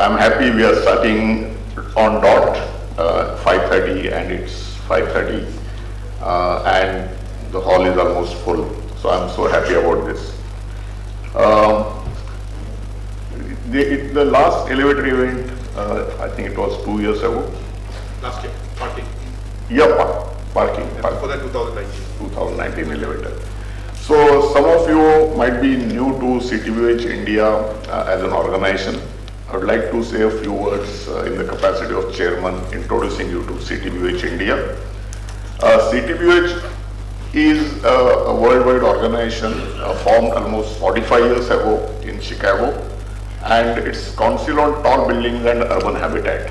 I'm happy we are starting on dot 5:30 and it's 5:30 and the hall is almost full. So I'm so happy about this. The last elevator event, I think it was 2 years ago. Last year, parking. Yeah, parking. Before that, 2019. 2019 elevator. So some of you might be new to CTBUH India as an organization. I would like to say a few words in the capacity of chairman introducing you to CTBUH India. CTBUH is a worldwide organization formed almost 45 years ago in Chicago, and it's Council on Tall Buildings and Urban Habitat.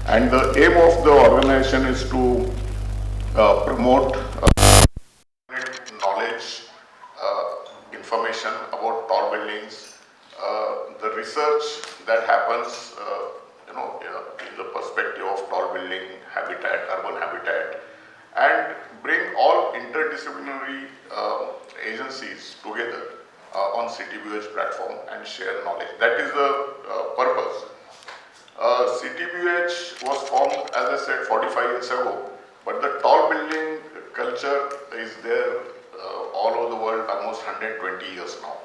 And the aim of the organization is to promote knowledge, information about tall buildings, the research that happens, in the perspective of tall building habitat, urban habitat, and bring all interdisciplinary agencies together on CTBUH platform and share knowledge. That is the purpose. CTBUH was formed, as I said, 45 years ago, but the tall building culture is there all over the world almost 120 years now.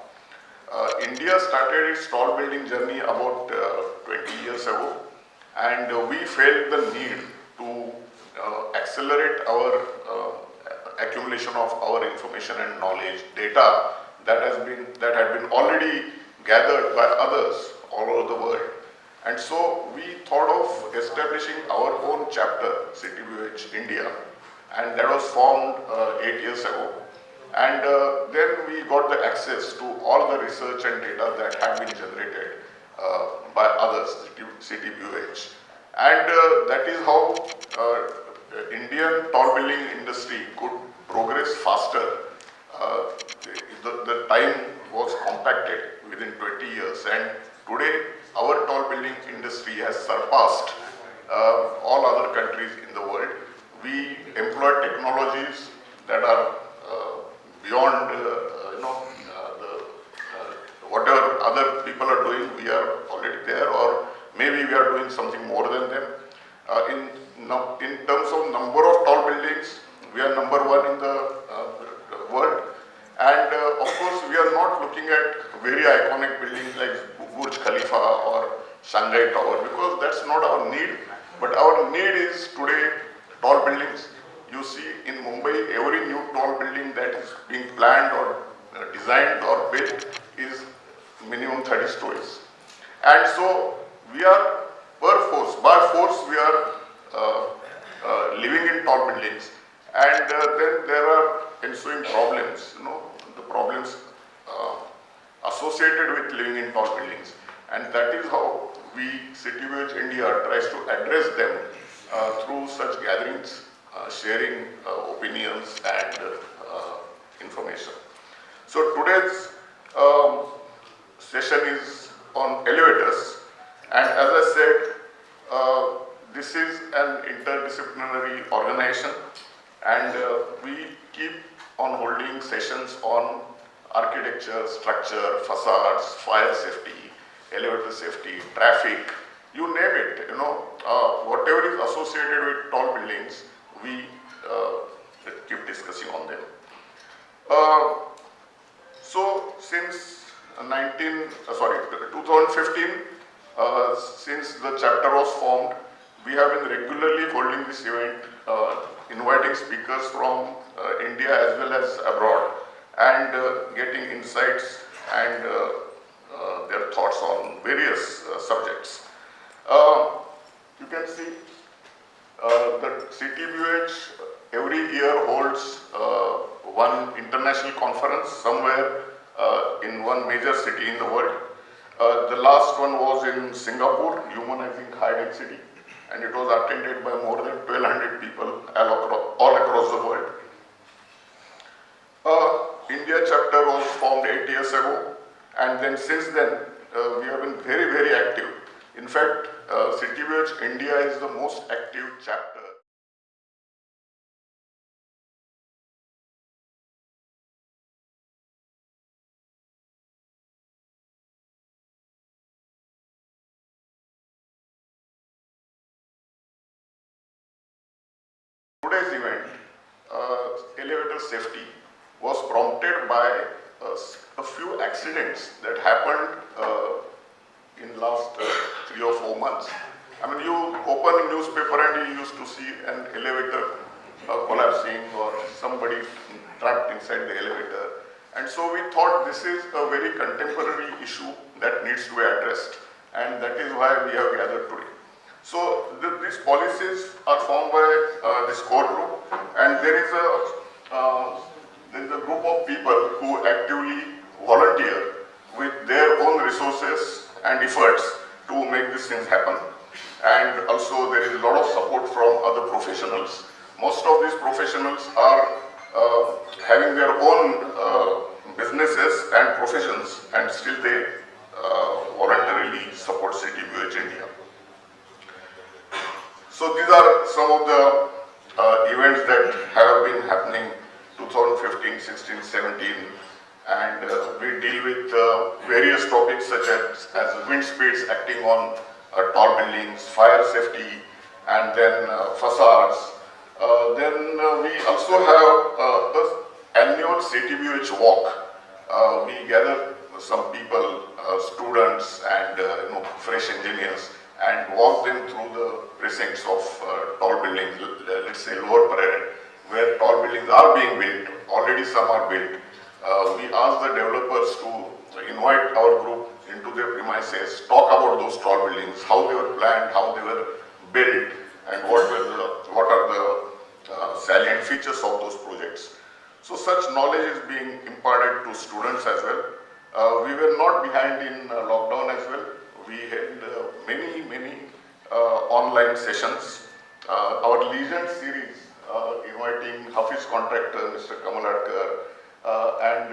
India started its tall building journey about 20 years ago, and we felt the need to accelerate our accumulation of our information and knowledge, data that had been already gathered by others all over the world. And so we thought of establishing our own chapter, CTBUH India, and that was formed 8 years ago. And then we got the access to all the research and data that had been generated by others, CTBUH. And that is how Indian tall building industry could progress faster. The time was compacted within 20 years, and today our tall building industry has surpassed all other countries in the world. We employ technologies that are beyond whatever other people are doing. We are already there, or maybe we are doing something more than them. In terms of number of tall buildings, we are number one in the world. And of course, we are not looking at very iconic buildings like Burj Khalifa or Shanghai Tower, because that's not our need. But our need is today tall buildings. You see in Mumbai, every new tall building that is being planned or designed or built is minimum 30 stories. And so we are by force, we are living in tall buildings. And then there are ensuing problems, the problems associated with living in tall buildings. And that is how we, CTBUH India, tries to address them through such gatherings, sharing opinions and information. So today's session is on elevators, and as I said, this is an interdisciplinary organization, and we keep on holding sessions on architecture, structure, facades, fire safety, elevator safety, traffic, you name it, whatever is associated with tall buildings, we keep discussing on them. So since 2015, since the chapter was formed, we have been regularly holding this event, inviting speakers from India as well as abroad, and getting insights and their thoughts on various subjects. You can see that CTBUH every year holds one international conference somewhere in one major city in the world. The last one was in Singapore, human, I think, high density, and it was attended by more than 1,200 people all across the world. India chapter was formed 8 years ago, and then since then we have been very, very active. In fact, CTBUH India is the most active chapter Today's event, elevator safety, was prompted by a few accidents that happened in last 3 or 4 months. I mean, you open a newspaper and you used to see an elevator collapsing or somebody trapped inside the elevator. And so we thought this is a very contemporary issue that needs to be addressed, and that is why we have gathered today. So these policies are formed by this core group, and there is a group of people who actively volunteer with their own resources and efforts to make these things happen. And also there is a lot of support from other professionals. Most of these professionals are having their own businesses and professions, and still they voluntarily support CTBUH India. So these are some of the events that have been happening 2015, 16, 17, and we deal with various topics such as wind speeds acting on tall buildings, fire safety, and then facades. Then we also have an annual CTBUH walk. We gather some people, students and fresh engineers, and walk them through the precincts of tall buildings, let's say lower parade, where tall buildings are being built. Already some are built. We ask the developers to invite our group into their premises, talk about those tall buildings, how they were planned, how they were built, and what are the salient features of those projects. So such knowledge is being imparted to students as well. We were not behind in lockdown as well. We had many online sessions. Our Legend series, inviting Hafiz contractor Mr. Kamaladkar and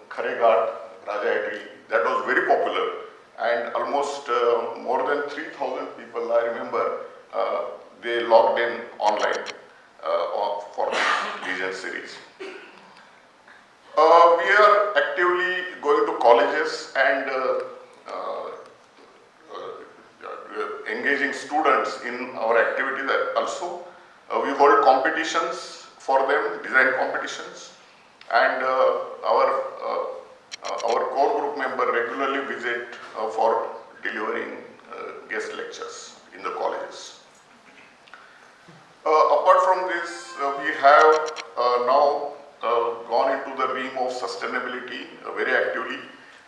Kharegat Raja Hedri, that was very popular, and almost more than 3,000 people, I remember, they logged in online for the Legend series. We are actively going to colleges and engaging students in our activities also. We hold competitions for them, design competitions, and our core group member regularly visit for delivering guest lectures in the colleges. Apart from this, we have now gone into the realm of sustainability very actively,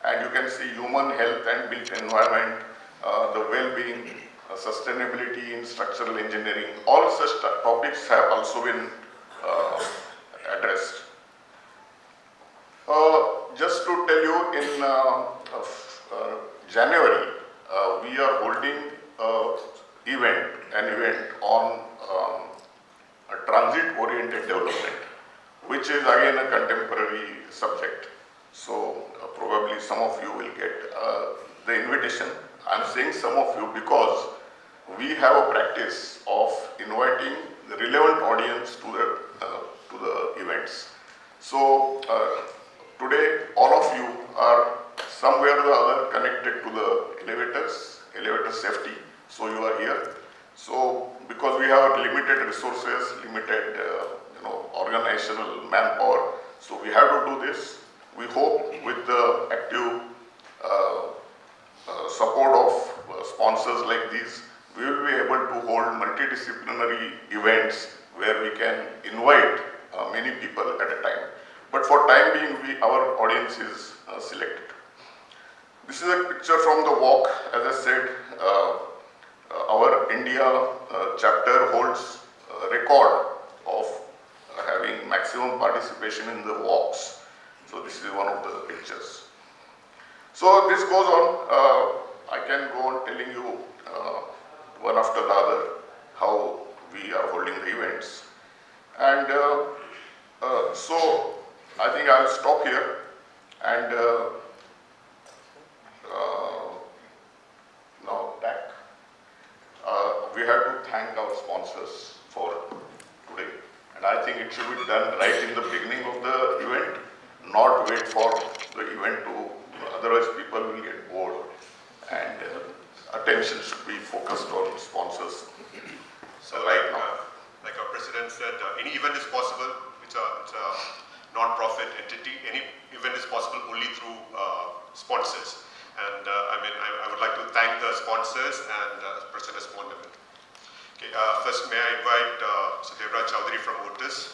and you can see human health and built environment, the well-being, sustainability in structural engineering. All such topics have also been addressed. Just to tell you, in January, we are holding an event on a transit-oriented development, which is again a contemporary subject. So probably some of you will get the invitation. I'm saying some of you because we have a practice of inviting the relevant audience to the events. So today all of you are somewhere or the other connected to the elevator safety. So you are here. So because we have limited resources, limited organizational manpower, so we have to do this. We hope with the active support of sponsors like these, we will be able to hold multidisciplinary events where we can invite many people at a time. But for time being, our audience is selected. This is a picture from the walk. As I said, our India chapter holds a record of having maximum participation in the walks. So this is one of the pictures. So this goes on. I can go on telling you one after the other how we are holding the events. And so I think I'll stop here, and now back. We have to thank our sponsors for today, and I think it should be done right in the beginning of the event, not wait for the event to, otherwise people will get bored, and attention should be focused on sponsors. So right now. like our president President said any event is possible. It's a non-profit entity. Any event is possible only through sponsors. And I would like to thank the sponsors and present a small limit. Okay, first may I invite Mr. CTBUH Chowdhury from Otis.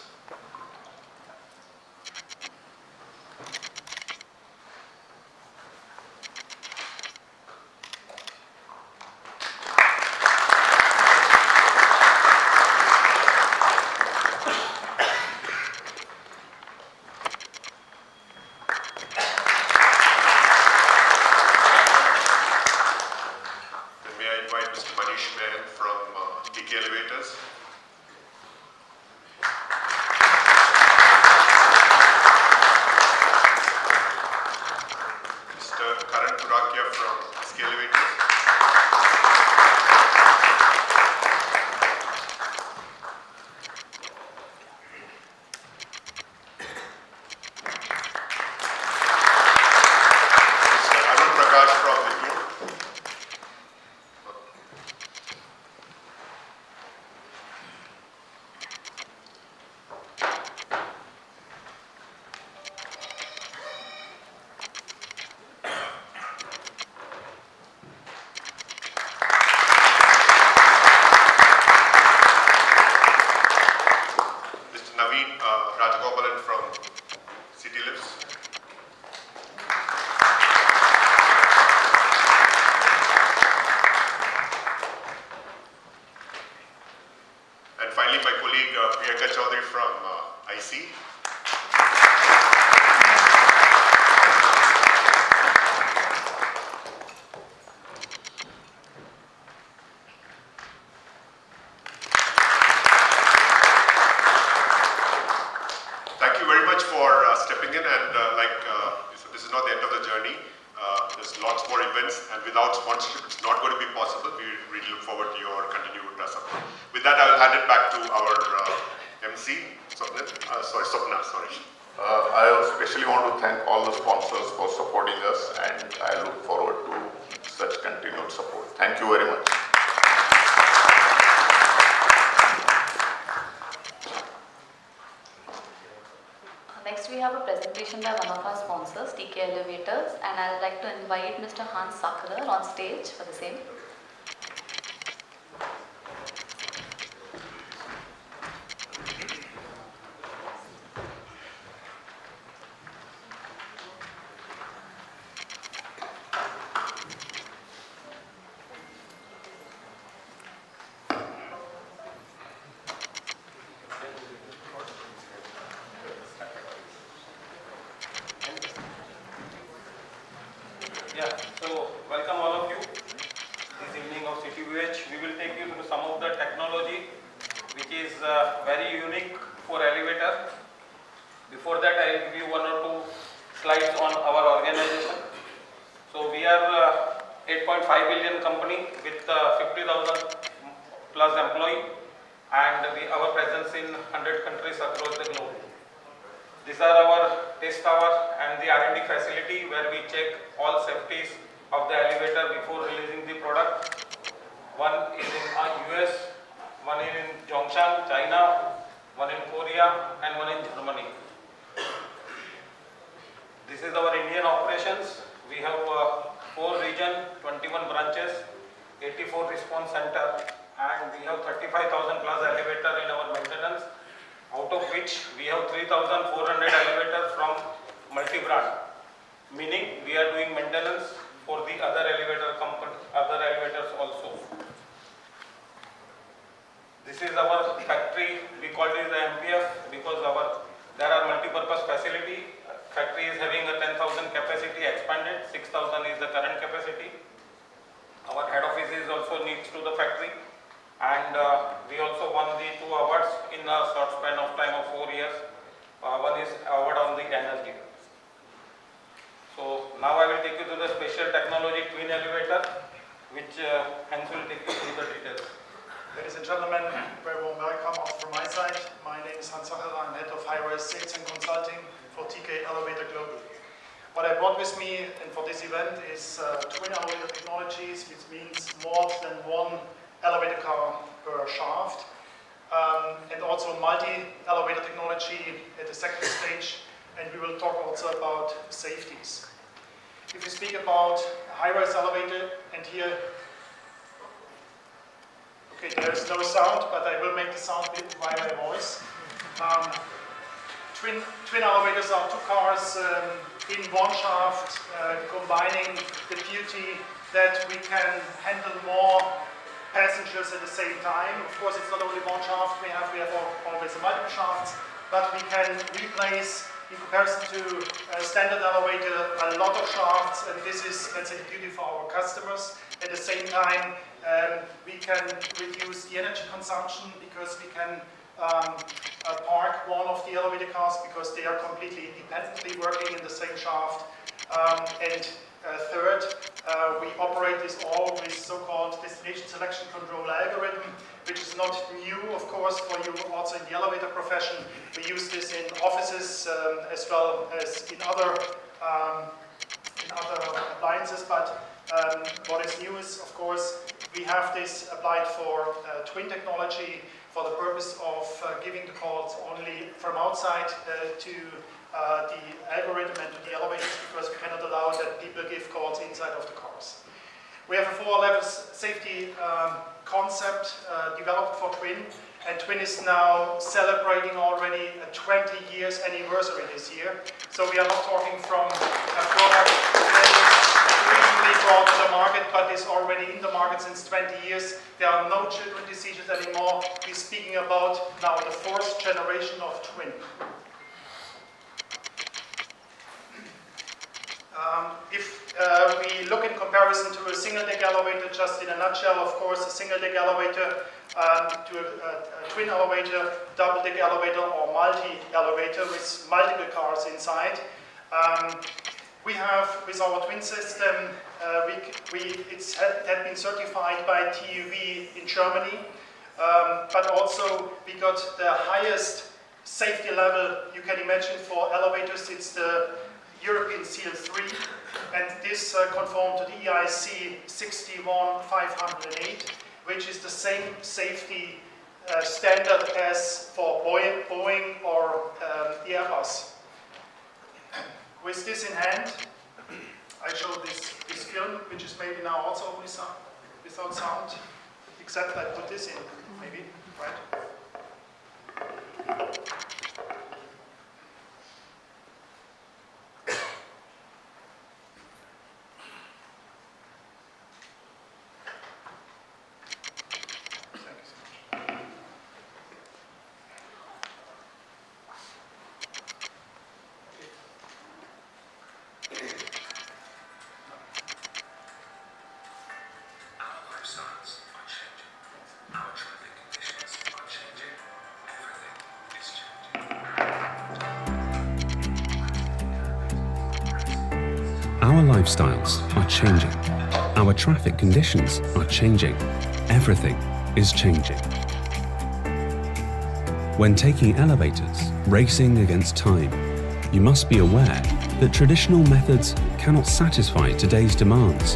Next we have a presentation by one of our sponsors, TK Elevators, and I would like to invite Mr. Hans Sakharar on stage for the same. So welcome all of you this evening of CTBUH. We will take you through some of the technology which is very unique for elevator. Before that, I will give you one or two slides on our organization. So we are 8.5 billion company with 50,000 plus employee, and our presence in 100 countries across the globe. These are our test tower and the R&D facility where we check all safeties of the elevator before releasing the product. One is in US, one is in Zhongshan, China, one in Korea, and one in Germany. This is our Indian operations. We have 4 regions, 21 branches, 84 response center, and we have 35,000 plus elevator in our maintenance, out of which we have 3,400 elevators from multi-brand, meaning we are doing maintenance for the other elevator company, other elevators also. This is our factory. We call it the MPF because there are multi-purpose facility. Factory is having a 10,000 capacity expanded, 6,000 is the current capacity. Our head office is also next to the factory, and we also won the 2 awards in a short span of time of 4 years. One is award on the energy. So now I will take you to the special technology twin elevator, which Hans will take you through the details. Ladies and gentlemen, very warm welcome also from my side. My name is Hans Sakharar. I'm head of high-rise sales and consulting for TK Elevator Global. What I brought with me for this event is twin elevator technologies, which means more than one elevator car per shaft. and also multi-elevator technology at the second stage, and we will talk also about safeties. If we speak about a high-rise elevator, and here, okay, there is no sound, but I will make the sound by my voice. Twin elevators are two cars in one shaft, combining the beauty that we can handle more passengers at the same time. Of course, it's not only one shaft we have always multiple shafts, but we can replace, in comparison to a standard elevator, a lot of shafts, and this is, let's say, the beauty for our customers. At the same time, we can reduce the energy consumption because we can park one of the elevator cars because they are completely independently working in the same shaft. Third, we operate this all with so-called destination selection control algorithm, which is not new, of course, for you also in the elevator profession. We use this in offices as well as in other appliances, but what is new is, of course, we have this applied for twin technology for the purpose of giving the calls only from outside to the algorithm and to the elevators, because we cannot allow that people give calls inside of the cars. We have a 4 levels safety concept developed for Twin, and Twin is now celebrating already a 20 years anniversary this year. So we are not talking from a product that is recently brought to the market, but is already in the market since 20 years. There are no children diseases anymore. We're speaking about now the 4th generation of Twin. If we look in comparison to a single-deck elevator, just in a nutshell, of course, a single-deck elevator to a twin elevator, double-deck elevator, or multi-elevator with multiple cars inside. We have, with our twin system, it had been certified by TÜV in Germany, but also we got the highest safety level you can imagine for elevators. It's the European Seal 3, and this conformed to the EIC 61508, which is the same safety standard as for Boeing or the Airbus. With this in hand, I show this film, which is maybe now also without sound, except I put this in, maybe, right? Our lifestyles are changing. Our traffic conditions are changing. Everything is changing. When taking elevators, racing against time, you must be aware that traditional methods cannot satisfy today's demands.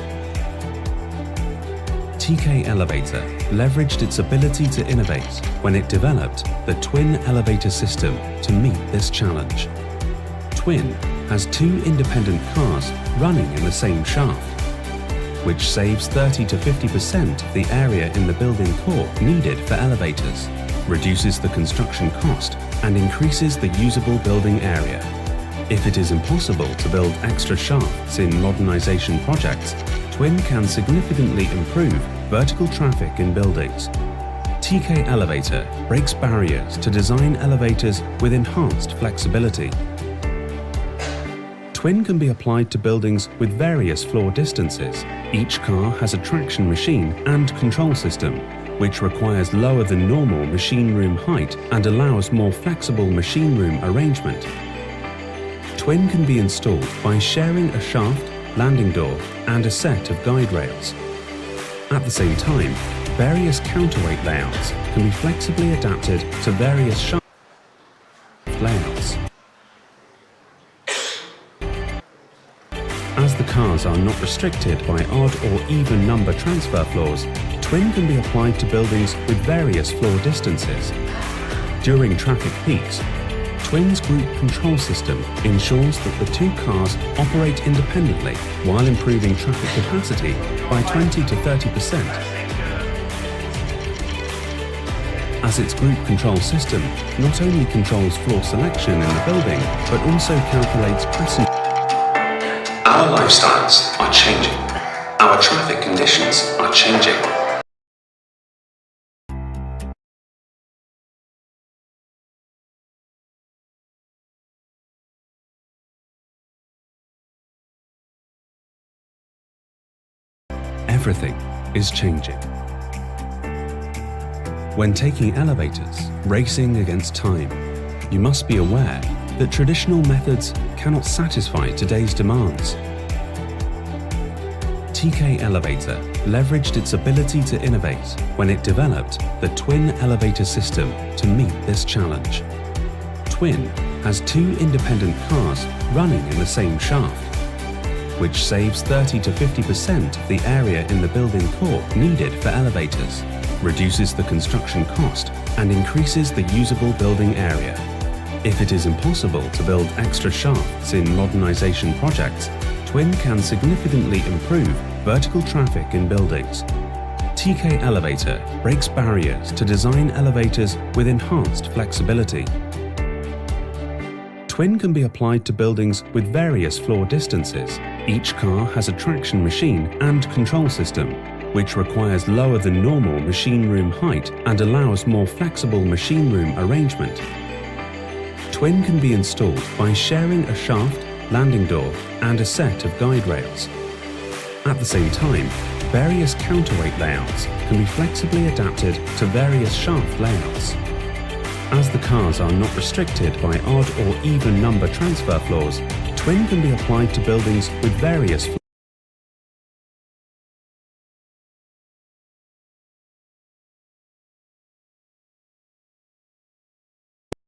TK Elevator leveraged its ability to innovate when it developed the twin elevator system to meet this challenge. Twin has 2 independent cars running in the same shaft, which saves 30 to 50% of the area in the building core needed for elevators, reduces the construction cost, and increases the usable building area. If it is impossible to build extra shafts in modernization projects, Twin can significantly improve vertical traffic in buildings. TK Elevator breaks barriers to design elevators with enhanced flexibility. Twin can be applied to buildings with various floor distances. Each car has a traction machine and control system, which requires lower than normal machine room height and allows more flexible machine room arrangement. Twin can be installed by sharing a shaft, landing door, and a set of guide rails. At the same time, various counterweight layouts can be flexibly adapted to various shaft layouts. As the cars are not restricted by odd or even number transfer floors, Twin can be applied to buildings with various floor distances. During traffic peaks, Twin's group control system ensures that the two cars operate independently while improving traffic capacity by 20 to 30%. As its group control system not only controls floor selection in the building, but also calculates passenger. Our lifestyles are changing. Our traffic conditions are changing. Everything is changing. When taking elevators, racing against time, you must be aware that traditional methods cannot satisfy today's demands. TK Elevator leveraged its ability to innovate when it developed the twin elevator system to meet this challenge. Twin has two independent cars running in the same shaft, which saves 30 to 50% of the area in the building core needed for elevators, reduces the construction cost, and increases the usable building area. If it is impossible to build extra shafts in modernization projects, Twin can significantly improve vertical traffic in buildings. TK Elevator breaks barriers to design elevators with enhanced flexibility. Twin can be applied to buildings with various floor distances. Each car has a traction machine and control system, which requires lower than normal machine room height and allows more flexible machine room arrangement. Twin can be installed by sharing a shaft, landing door, and a set of guide rails. At the same time, various counterweight layouts can be flexibly adapted to various shaft layouts. As the cars are not restricted by odd or even number transfer floors, Twin can be applied to buildings with various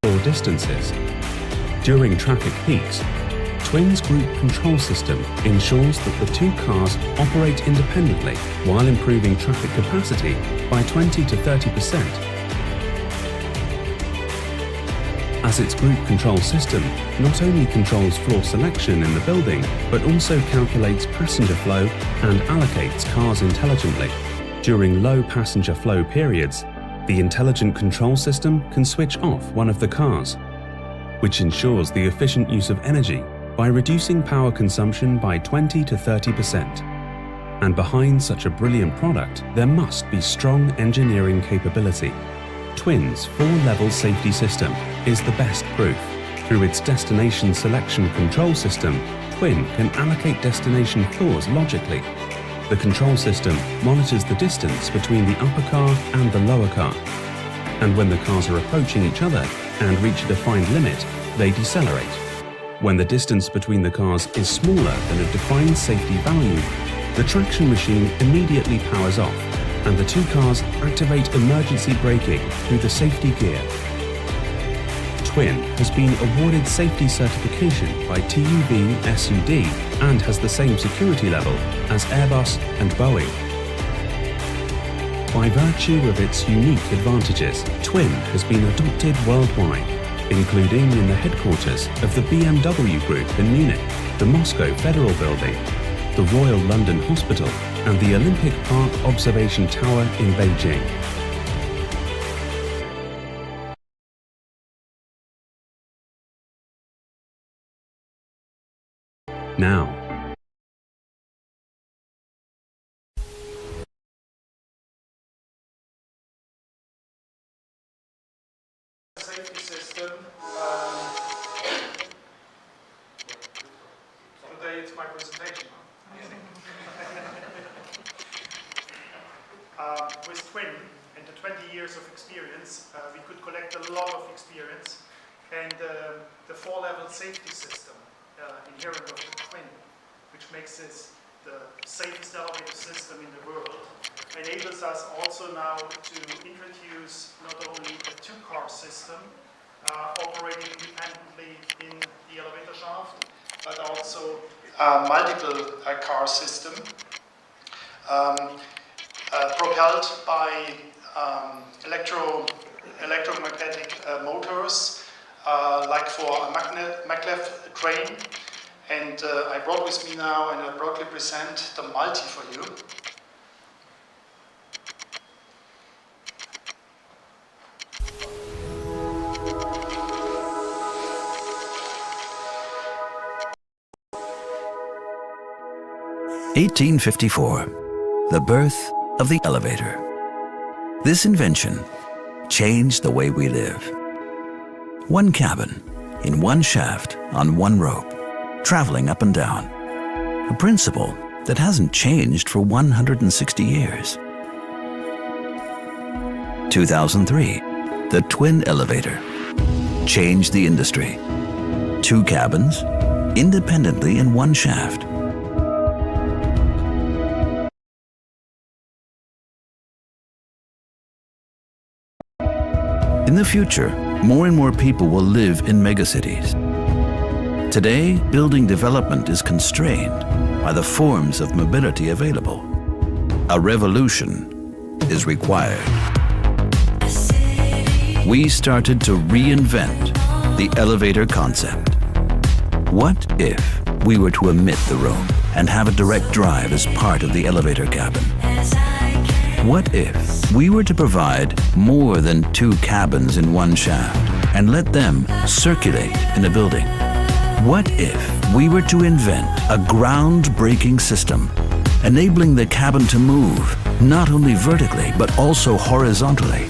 floor distances. During traffic peaks, Twin's group control system ensures that the two cars operate independently while improving traffic capacity by 20 to 30%. As its group control system not only controls floor selection in the building, but also calculates passenger flow and allocates cars intelligently. During low passenger flow periods, the intelligent control system can switch off one of the cars, which ensures the efficient use of energy by reducing power consumption by 20 to 30%. And behind such a brilliant product, there must be strong engineering capability. Twin's 4-level safety system is the best proof. Through its destination selection control system, Twin can allocate destination floors logically. The control system monitors the distance between the upper car and the lower car. And when the cars are approaching each other and reach a defined limit, they decelerate. When the distance between the cars is smaller than a defined safety value, the traction machine immediately powers off, and the two cars activate emergency braking through the safety gear. Twin has been awarded safety certification by TÜV SÜD and has the same security level as Airbus and Boeing. By virtue of its unique advantages, Twin has been adopted worldwide, including in the headquarters of the BMW Group in Munich, the Moscow Federal Building, the Royal London Hospital, and the Olympic Park Observation Tower in Beijing. Now, Safety system. Today it's my presentation. With Twin and the 20 years of experience, we could collect a lot of experience, and the 4-level safety system inherent of the Twin, which makes this the safest elevator system in the world, enables us also now to introduce not only a 2-car system operating independently in the elevator shaft, but also a multiple car system. propelled by electromagnetic motors, like for a maglev train. And I brought with me now, and I proudly present the multi for you. (1854), the birth of the elevator. This invention changed the way we live. One cabin, in one shaft, on one rope, traveling up and down. A principle that hasn't changed for 160 years. 2003, the twin elevator changed the industry. 2 cabins, independently in one shaft. In the future, more and more people will live in megacities. Today, building development is constrained by the forms of mobility available. A revolution is required. We started to reinvent the elevator concept. What if we were to omit the rope and have a direct drive as part of the elevator cabin? What if we were to provide more than 2 cabins in one shaft and let them circulate in a building? What if we were to invent a groundbreaking system, enabling the cabin to move not only vertically but also horizontally?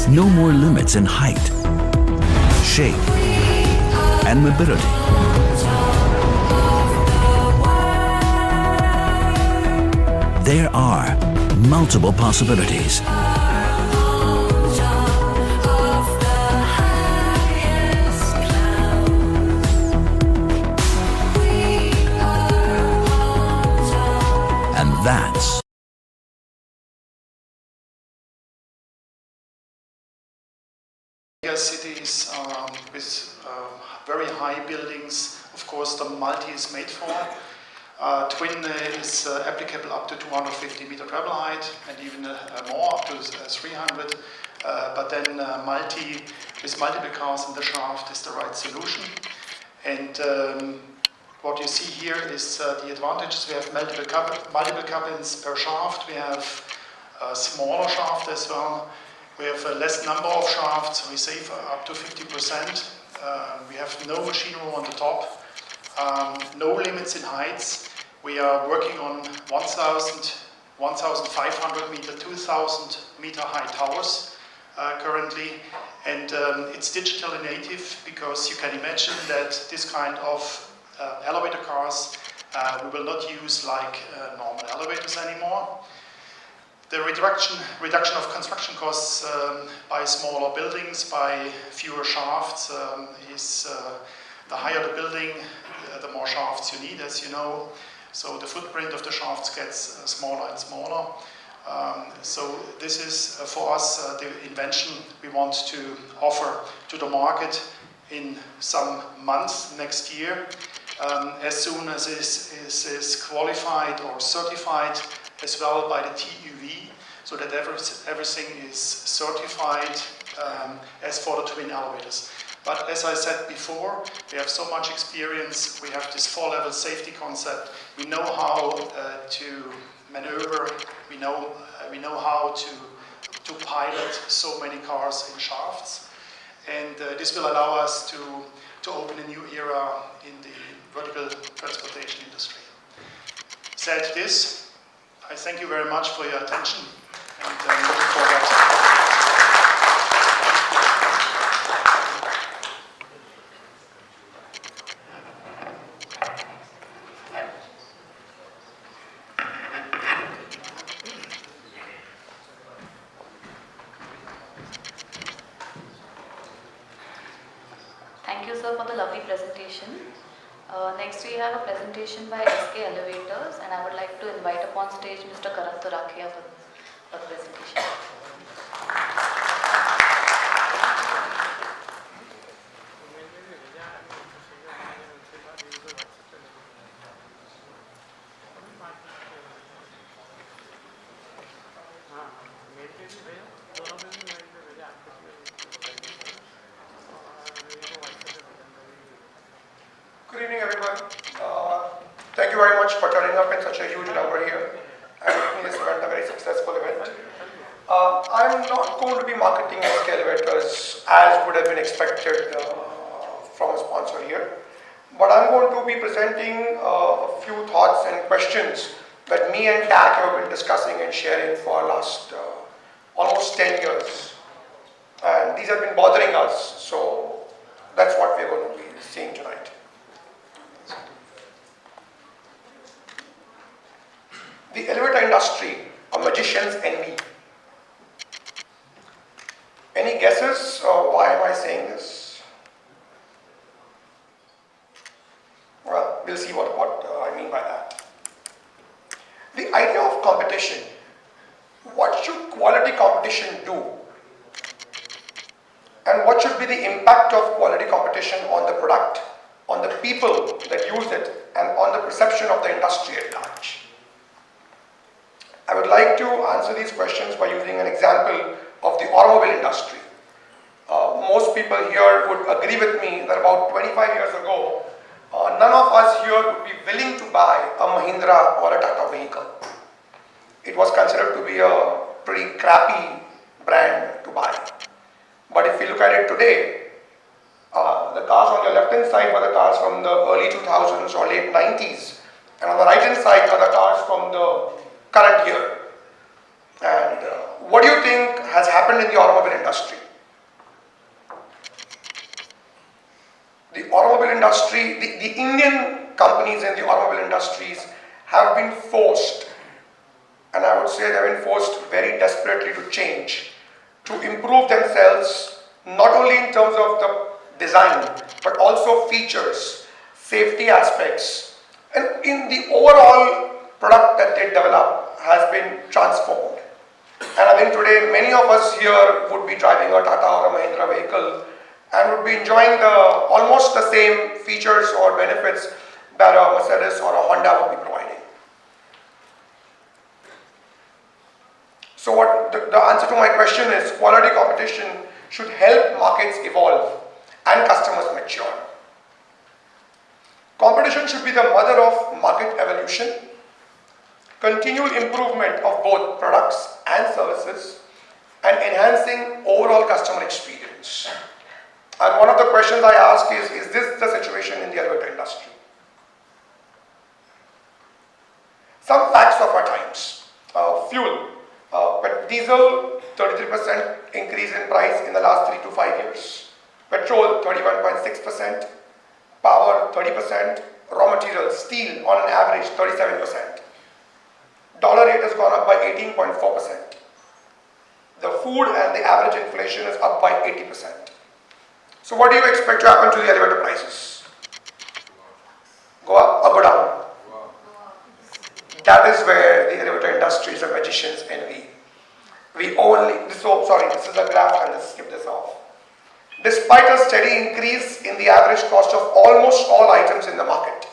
No more limits in height, shape, and mobility. There are multiple possibilities. And that's cities with very high buildings, of course, the multi is made for. Twin is applicable up to 250 meter travel height and even more, up to 300. But then multi with multiple cars in the shaft is the right solution. And what you see here is the advantages. We have multiple cabins per shaft. We have a smaller shaft as well. We have a less number of shafts, so we save up to 50%. We have no machine room on the top. No limits in heights. We are working on 1,000, 1,500 meter, 2,000 meter high towers currently. And it's digitally native, because you can imagine that this kind of elevator cars we will not use like normal elevators anymore. The reduction of construction costs by smaller buildings, by fewer shafts, is the higher the building, the more shafts you need, as you know. So the footprint of the shafts gets smaller and smaller. So this is for us the invention we want to offer to the market in some months next year. As soon as it is qualified or certified as well by the TÜV, so that everything is certified as for the twin elevators. But as I said before, we have so much experience. We have this 4-level safety concept. We know how to maneuver. We know how to pilot so many cars in shafts, and this will allow us to open a new era in the vertical transportation industry. Said this, I thank you very much for your attention, and I'm looking forward. Thank you, sir, for the lovely presentation. Next, we have a presentation by SK Elevators, and I would like to invite upon stage Mr. Karan Torakia for the presentation. much for turning up in such a huge number here and making this event a very successful event. I'm not going to be marketing SK Elevators as would have been expected from a sponsor here, but I'm going to be presenting a few thoughts and questions that me and TAC have been discussing and sharing for last almost 10 years. And these have been bothering us, so that's what we're going to be seeing tonight. The elevator industry, a magician's envy. Any guesses? Why am I saying this? Well, we'll see what I mean by that. The idea of competition. What should quality competition do? And what should be the impact of quality competition on the product, on the people that use it, and on the perception of the industry at large? I would like to answer these questions by using an example of the automobile industry. Most people here would agree with me that about 25 years ago, none of us here would be willing to buy a Mahindra or a Tata vehicle. It was considered to be a pretty crappy brand to buy. But if you look at it today, the cars on your left hand side were the cars from the early 2000s or late 90s, and on the right hand side are the cars from the current year. And what do you think has happened in the automobile industry? The automobile industry, the Indian companies in the automobile industries have been forced, and I would say they have been forced very desperately to change, to improve themselves, not only in terms of the design, but also features, safety aspects, and in the overall product that they develop has been transformed. And I think today many of us here would be driving a Tata or a Mahindra vehicle and would be enjoying almost the same features or benefits that a Mercedes or a Honda would be providing. So what the answer to my question is, quality competition should help markets evolve and customers mature. Competition should be the mother of market evolution, continual improvement of both products and services, and enhancing overall customer experience. And one of the questions I ask is this the situation in the elevator industry? Some facts of our times. Fuel. Diesel, 33% increase in price in the last 3 to 5 years. Petrol, 31.6%. Power, 30%. Raw materials, steel, on an average, 37%. Dollar rate has gone up by 18.4%. The food and the average inflation is up by 80%. So what do you expect to happen to the elevator prices? Go up or go down? That is where the elevator industry is a magician's envy. This is a graph, and let's skip this off. Despite a steady increase in the average cost of almost all items in the market,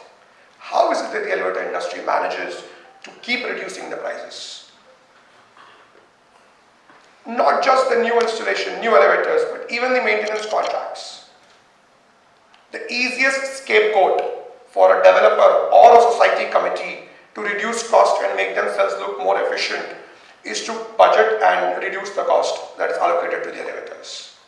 how is it that the elevator industry manages to keep reducing the prices? Not just the new installation, new elevators, but even the maintenance contracts. The easiest scapegoat for a developer or a society committee to reduce cost and make themselves look more efficient is to budget and reduce the cost that is allocated to the elevators.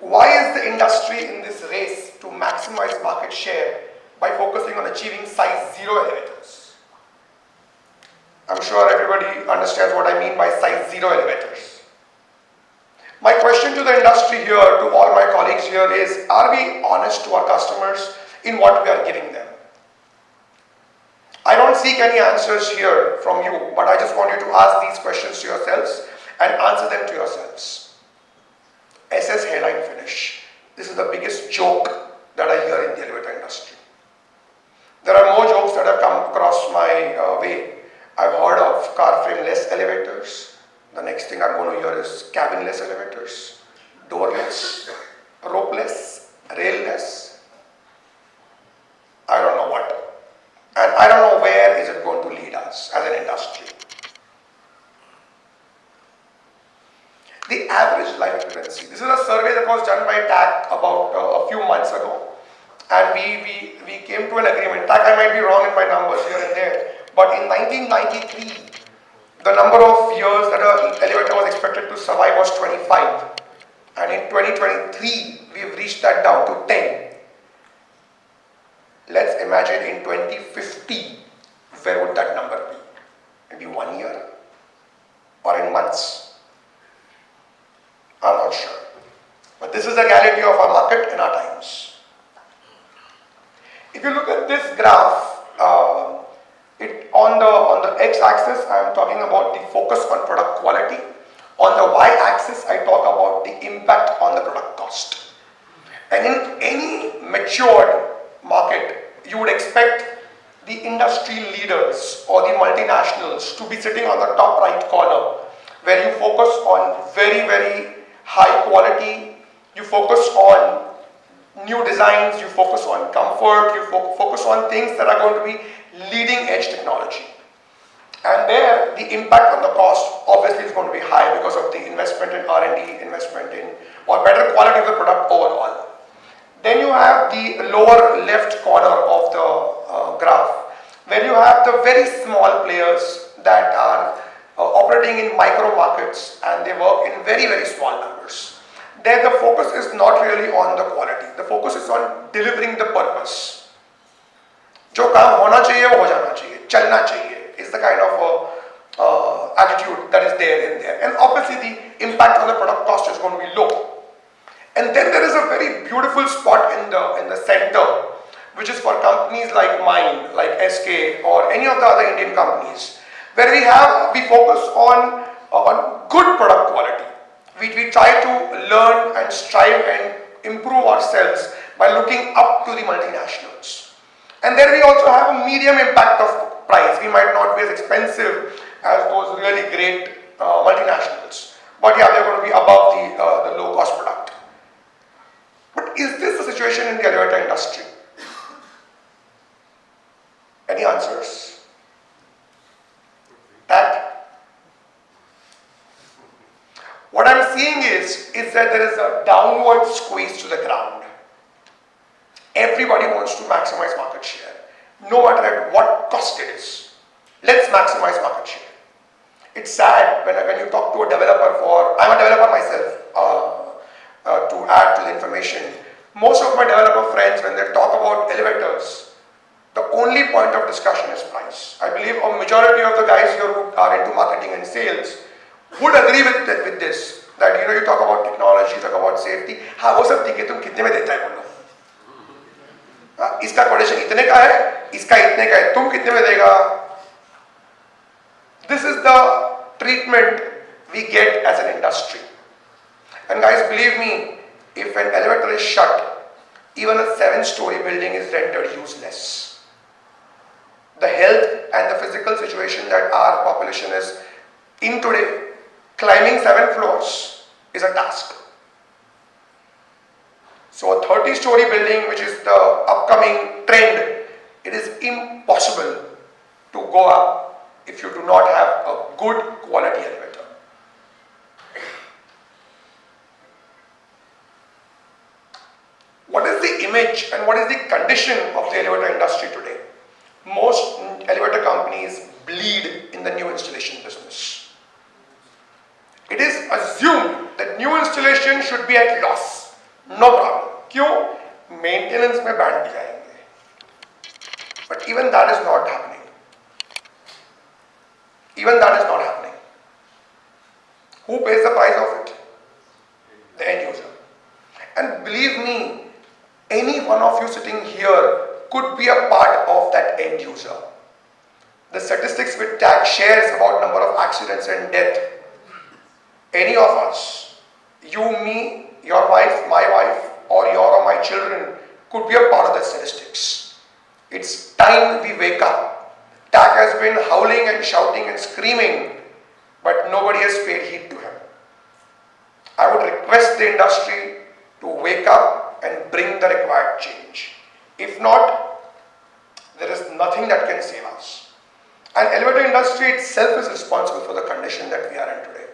Why is the industry in this race to maximize market share by focusing on achieving size 0 elevators? I'm sure everybody understands what I mean by size 0 elevators. My question to the industry here, to all my colleagues here is, are we honest to our customers in what we are giving them? I don't seek any answers here from you, but I just want you to ask these questions to yourselves and answer them to yourselves. SS hairline finish. This is the biggest joke that I hear in the elevator industry. There are more jokes that have come across my way. I've heard of car frame-less elevators. The next thing I'm going to hear is cabin-less elevators, doorless, ropeless, railless. I don't know what. And I don't know where is it going to lead us as an industry. The average life expectancy. This is a survey that was done by TAC about a few months ago. and we came to an agreement. In fact, I might be wrong in my numbers here and there, but in 1993, the number of years that an elevator was expected to survive was 25, and in 2023, we've reached that down to 10. Let's imagine in 2050, where would that number be? Maybe 1 year? Or in months? I'm not sure. But this is the reality of our market in our times. If you look at this graph, on the x-axis, I am talking about the focus on product quality. On the y-axis, I talk about the impact on the product cost. And in any matured market, you would expect the industry leaders or the multinationals to be sitting on the top right corner, where you focus on very, very high quality, you focus on new designs, you focus on comfort, you focus on things that are going to be leading edge technology. And there, the impact on the cost obviously is going to be high because of the investment in R&D, investment in or better quality of the product overall. Then you have the lower left corner of the graph, where you have the very small players that are operating in micro markets, and they work in very, very small numbers. There the focus is not really on the quality, the focus is on delivering the purpose. जो काम होना चाहिए वो हो जाना चाहिए, चलना चाहिए is the kind of attitude that is there in there, and obviously the impact on the product cost is going to be low. And then there is a very beautiful spot in the center, which is for companies like mine, like SK or any of the other Indian companies, where we focus on good product quality. We try to learn and strive and improve ourselves by looking up to the multinationals. And then we also have a medium impact of price. We might not be as expensive as those really great multinationals, but yeah, they're going to be above the low cost product. But is this the situation in the elevator industry? Any answers? That? What I'm seeing is that there is a downward squeeze to the ground. Everybody wants to maximize market share, no matter at what cost it is. Let's maximize market share. It's sad when you talk to a developer I'm a developer myself, to add to the information. Most of my developer friends, when they talk about elevators, the only point of discussion is price. I believe a majority of the guys here who are into marketing and sales would agree with this, that you talk about technology, you talk about safety. हाँ वो सब ठीक है, तुम कितने में देता है बोलो? इसका कोटेशन इतने का है, इसका इतने का है, तुम कितने में देगा? This is the treatment we get as an industry. And guys, believe me, if an elevator is shut, even a 7-story building is rendered useless. The health and the physical situation that our population is in today, climbing 7 floors is a task. So a 30-story building, which is the upcoming trend, it is impossible to go up if you do not have a good quality elevator. What is the image and what is the condition of the elevator industry today? Most elevator companies bleed in the new installation business. It is assumed that new installation should be at loss. No problem. क्यों? Maintenance में band भी जाएंगे. But even that is not happening. Even that is not happening. Who pays the price of it? The end user. And believe me, any one of you sitting here could be a part of that end user. The statistics with tag shares about number of accidents and death. Any of us, you, me, your wife, my wife, or your or my children could be a part of the statistics. It's time we wake up. TAC has been howling and shouting and screaming, but nobody has paid heed to him. I would request the industry to wake up and bring the required change. If not, there is nothing that can save us. And elevator industry itself is responsible for the condition that we are in today.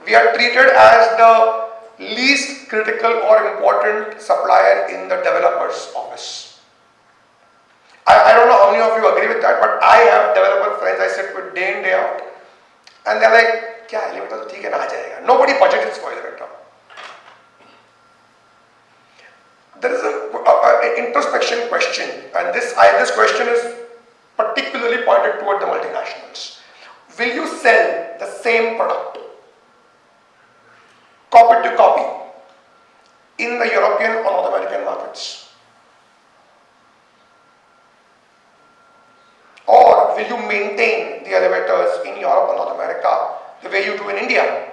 We are treated as the least critical or important supplier in the developer's office. I don't know how many of you agree with that, but I have developer friends I sit with day in, day out, and they're like, "Kya elevator to theek hai na aa jayega." Nobody budgets for elevator. There is an introspection question, and this question is particularly pointed toward the multinationals. Will you sell the same product, copy to copy, in the European or North American markets? Or will you maintain the elevators in Europe or North America the way you do in India?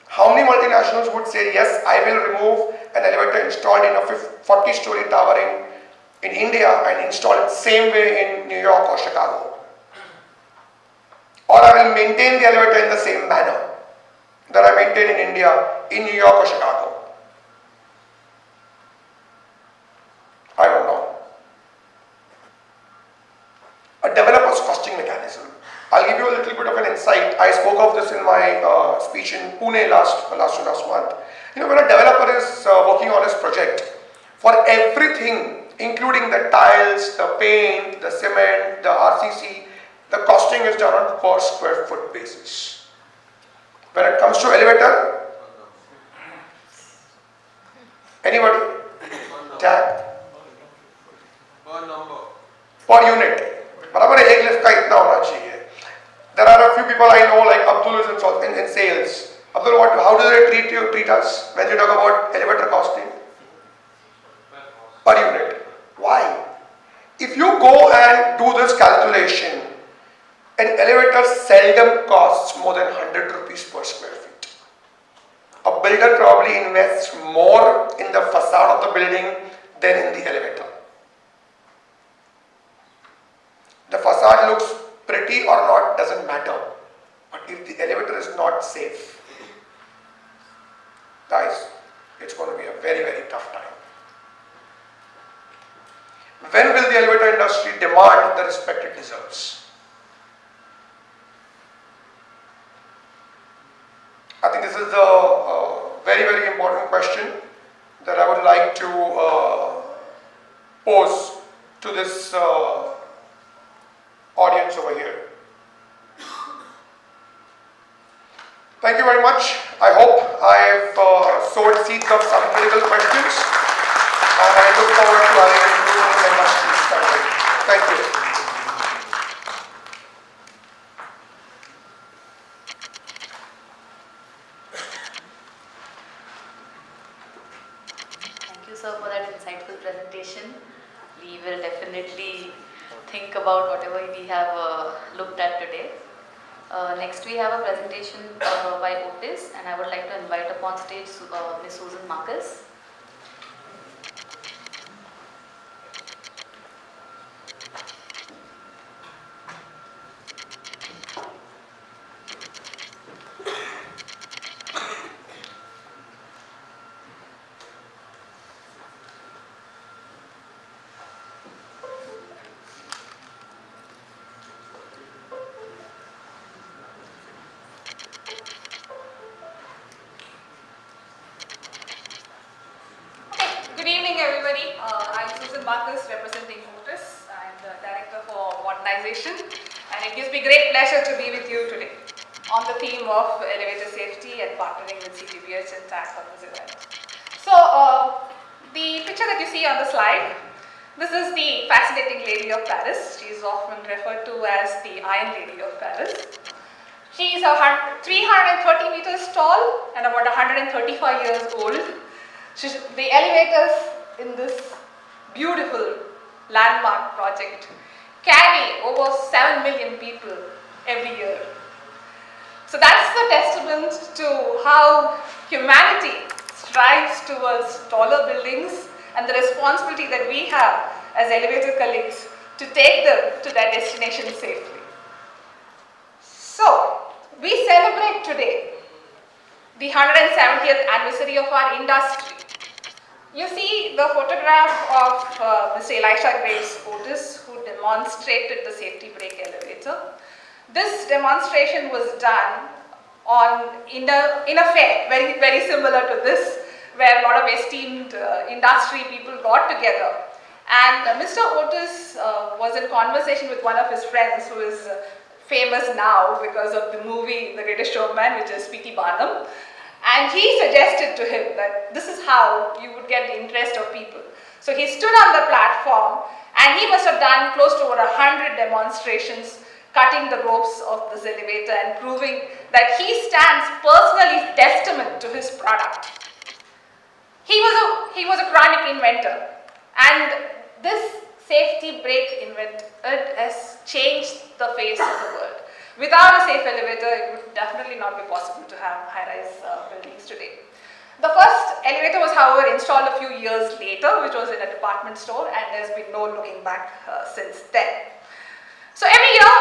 How many multinationals would say, yes, I will remove an elevator installed in a 40-story tower in India and install it same way in New York or Chicago? Or I will maintain the elevator in the same manner that I maintain in India, in New York or Chicago? I don't know. A developer's costing mechanism. I'll give you a little bit of an insight. I spoke of this in my speech in Pune last month. You know, when a developer is working on his project, for everything, including the tiles, the paint, the cement, the RCC, the costing is done on per square foot basis. When it comes to elevator, anybody? Tag? Per unit. बराबर है, एक lift का इतना होना चाहिए. There are a few people I know, like Abdul is in sales. Abdul, how do they treat us when you talk about elevator costing? Per unit. Why? If you go and do this calculation, an elevator seldom costs more than 100 rupees per square feet. A builder probably invests more in the facade of the building than in the elevator. The facade looks pretty or not doesn't matter, but if the elevator is not safe, guys, it's going to be a very, very tough time. When will the elevator industry demand the respect it deserves? I think this is a very, very important question that I would like to pose to this audience over here. Thank you very much. I hope I've sowed seeds of some critical questions, and I look forward to having an improvement in the industry standard. Thank you. Thank you, sir, for that insightful presentation. We will definitely think about whatever we have looked at today. Next we have a presentation by Otis, and I would like to invite upon stage Ms. Susan Marcus. Good evening, everybody. I'm Susan Marcus, representing Otis. I'm the Director for Modernization, and it gives me great pleasure to be with you today on the theme of elevator safety and partnering with CTBUH and TAC on this event. So, the picture that you see on the slide, this is the fascinating lady of Paris. She is often referred to as the Iron Lady of Paris. She is 330 meters tall and about 135 years old. The elevators in this beautiful landmark project carry over 7 million people every year. So that's the testament to how humanity strives towards taller buildings and the responsibility that we have as elevator colleagues to take them to their destination safely. So, we celebrate today the 170th anniversary of our industry. You see the photograph of Mr. Elisha Graves Otis, who demonstrated the safety brake elevator. This demonstration was done in a fair, very similar to this, where a lot of esteemed industry people got together. And Mr. Otis was in conversation with one of his friends who is famous now because of the movie The Greatest Showman, which is P.T. Barnum. And he suggested to him that this is how you would get the interest of people. So he stood on the platform and he must have done close to over 100 demonstrations, cutting the ropes of this elevator and proving that he stands personally testament to his product. He was a chronic inventor, and this safety brake invented has changed the face of the world. Without a safe elevator, it would definitely not be possible to have high-rise buildings today. The first elevator was, however, installed a few years later, which was in a department store, and there's been no looking back since then. So every year,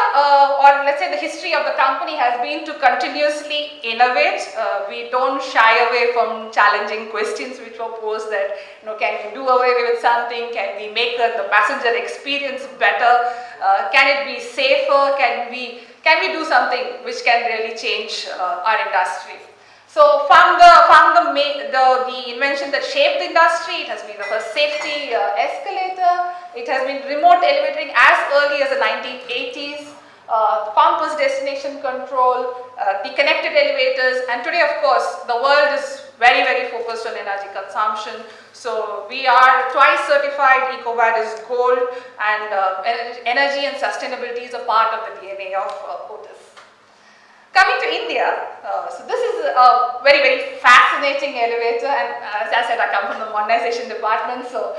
or let's say the history of the company has been to continuously innovate. We don't shy away from challenging questions which were posed that, can we do away with something? Can we make the passenger experience better? Can it be safer? Can we do something which can really change our industry? So from the invention that shaped the industry, it has been the first safety escalator. It has been remote elevating as early as the 1980s, compass destination control, the connected elevators, and today, of course, the world is very focused on energy consumption. So we are twice certified EcoVadis Gold, and energy and sustainability is a part of the DNA of Otis. Coming to India, so this is a very fascinating elevator, and as I said, I come from the modernization department, so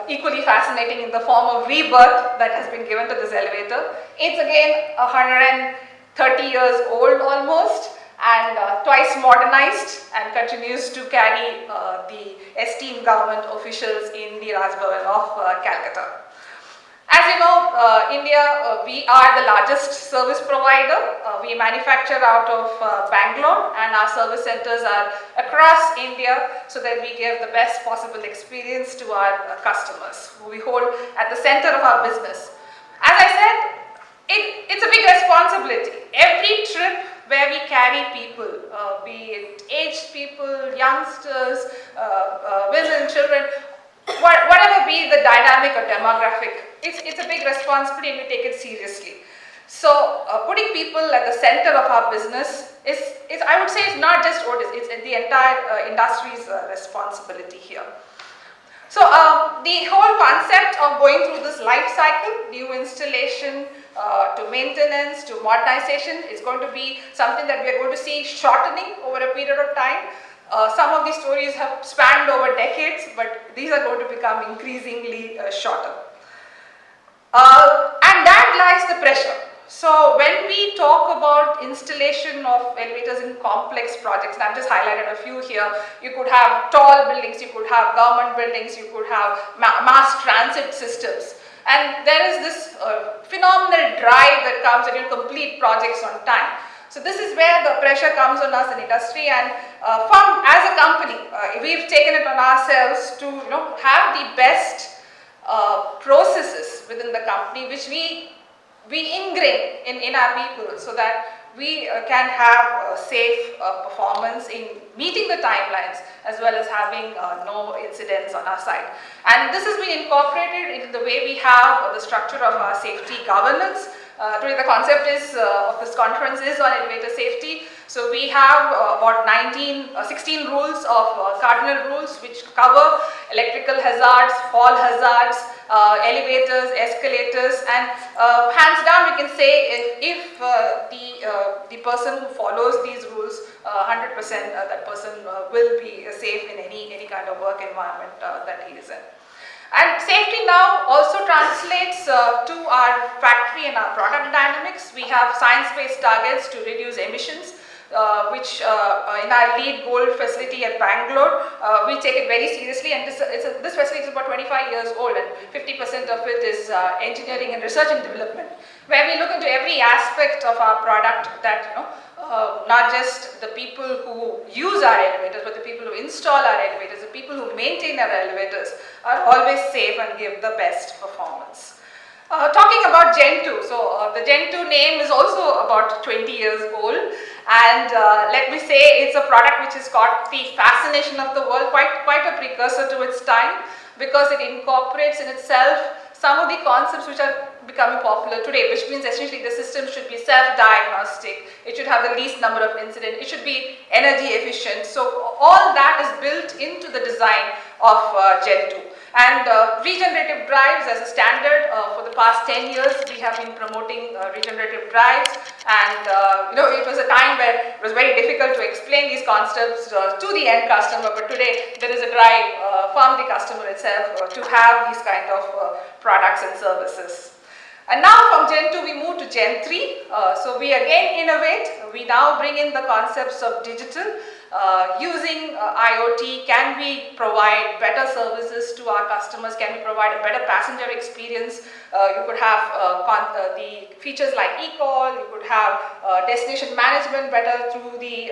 equally fascinating in the form of rebirth that has been given to this elevator. It's again 130 years old almost, and twice modernized, and continues to carry the esteemed government officials in the Raj Bhavan of Calcutta. As you know, India, we are the largest service provider. We manufacture out of Bangalore, and our service centers are across India so that we give the best possible experience to our customers, who we hold at the center of our business. As I said, it's a big responsibility. Every trip where we carry people, be it aged people, youngsters, women, children, whatever be the dynamic or demographic, it's a big responsibility, and we take it seriously. So putting people at the center of our business is I would say, it's not just Otis, it's the entire industry's responsibility here. So the whole concept of going through this life cycle, new installation to maintenance to modernization, is going to be something that we are going to see shortening over a period of time. Some of these stories have spanned over decades, but these are going to become increasingly shorter. And that lies the pressure. So when we talk about installation of elevators in complex projects, and I've just highlighted a few here, you could have tall buildings, you could have government buildings, you could have mass transit systems. And there is this phenomenal drive that comes when you complete projects on time. So this is where the pressure comes on us in industry, and as a company, we've taken it on ourselves to have the best processes within the company, which we ingrain in our people, so that we can have safe performance in meeting the timelines, as well as having no incidents on our side. And this has been incorporated in the way we have the structure of our safety governance. Today the concept of this conference is on elevator safety. So we have about 16 rules of cardinal rules, which cover electrical hazards, fall hazards, elevators, escalators, and hands down we can say if the person who follows these rules, 100% that person will be safe in any kind of work environment that he is in. And safety now also translates to our factory and our product dynamics. We have science-based targets to reduce emissions, which in our LEED Gold facility at Bangalore, we take it very seriously, and this facility is about 25 years old, and 50% of it is engineering and research and development, where we look into every aspect of our product that, not just the people who use our elevators, but the people who install our elevators, the people who maintain our elevators are always safe and give the best performance. Talking about Gen 2, so the Gen 2 name is also about 20 years old, and let me say it's a product which has got the fascination of the world, quite a precursor to its time, because it incorporates in itself some of the concepts which are becoming popular today, which means essentially the system should be self-diagnostic, it should have the least number of incidents, it should be energy efficient. So all that is built into the design of Gen 2. And regenerative drives as a standard, for the past 10 years we have been promoting regenerative drives, and it was a time where it was very difficult to explain these concepts to the end customer, but today there is a drive from the customer itself to have these kind of products and services. And now from Gen 2 we move to Gen 3. So we again innovate. We now bring in the concepts of digital. Using IoT, can we provide better services to our customers? Can we provide a better passenger experience? You could have the features like e-call, you could have destination management better through the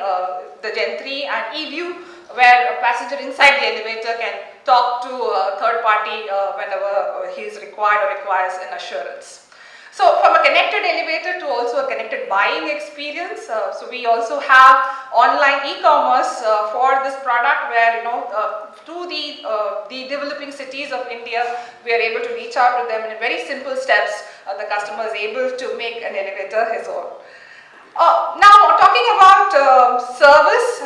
Gen 3, and eView, where a passenger inside the elevator can talk to a third party whenever he is required or requires an assurance. So from a connected elevator to also a connected buying experience, so we also have online e-commerce for this product, where through the developing cities of India, we are able to reach out to them in very simple steps. The customer is able to make an elevator his own. Now, talking about service,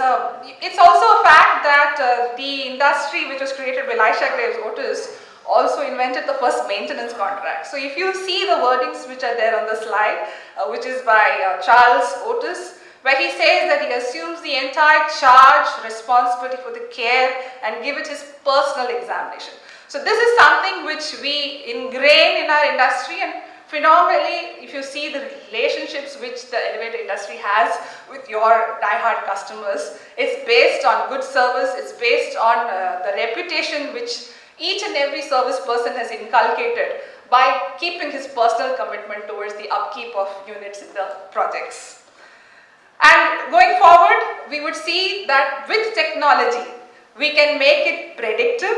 it's also a fact that the industry which was created by Elisha Graves Otis also invented the first maintenance contract. So if you see the wordings which are there on the slide, which is by Charles Otis, where he says that he assumes the entire charge responsibility for the care and give it his personal examination. So this is something which we ingrain in our industry, and phenomenally, if you see the relationships which the elevator industry has with your die-hard customers, it's based on good service, it's based on the reputation which each and every service person has inculcated by keeping his personal commitment towards the upkeep of units in the projects. And going forward, we would see that with technology, we can make it predictive,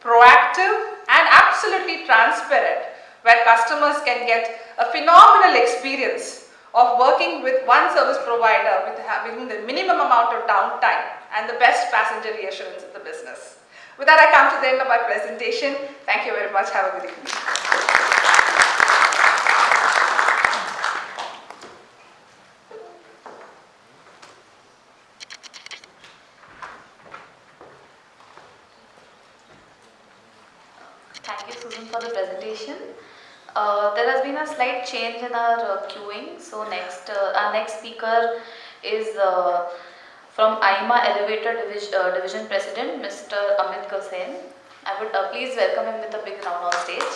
proactive, and absolutely transparent, where customers can get a phenomenal experience of working with one service provider with having the minimum amount of downtime and the best passenger reassurance in the business. With that, I come to the end of my presentation. Thank you very much. Have a good evening. Thank you, Susan, for the presentation. There has been a slight change in our queuing. So our next speaker is from IMA Elevator Division President, Mr. Amit Hussain. I would please welcome him with a big round on stage.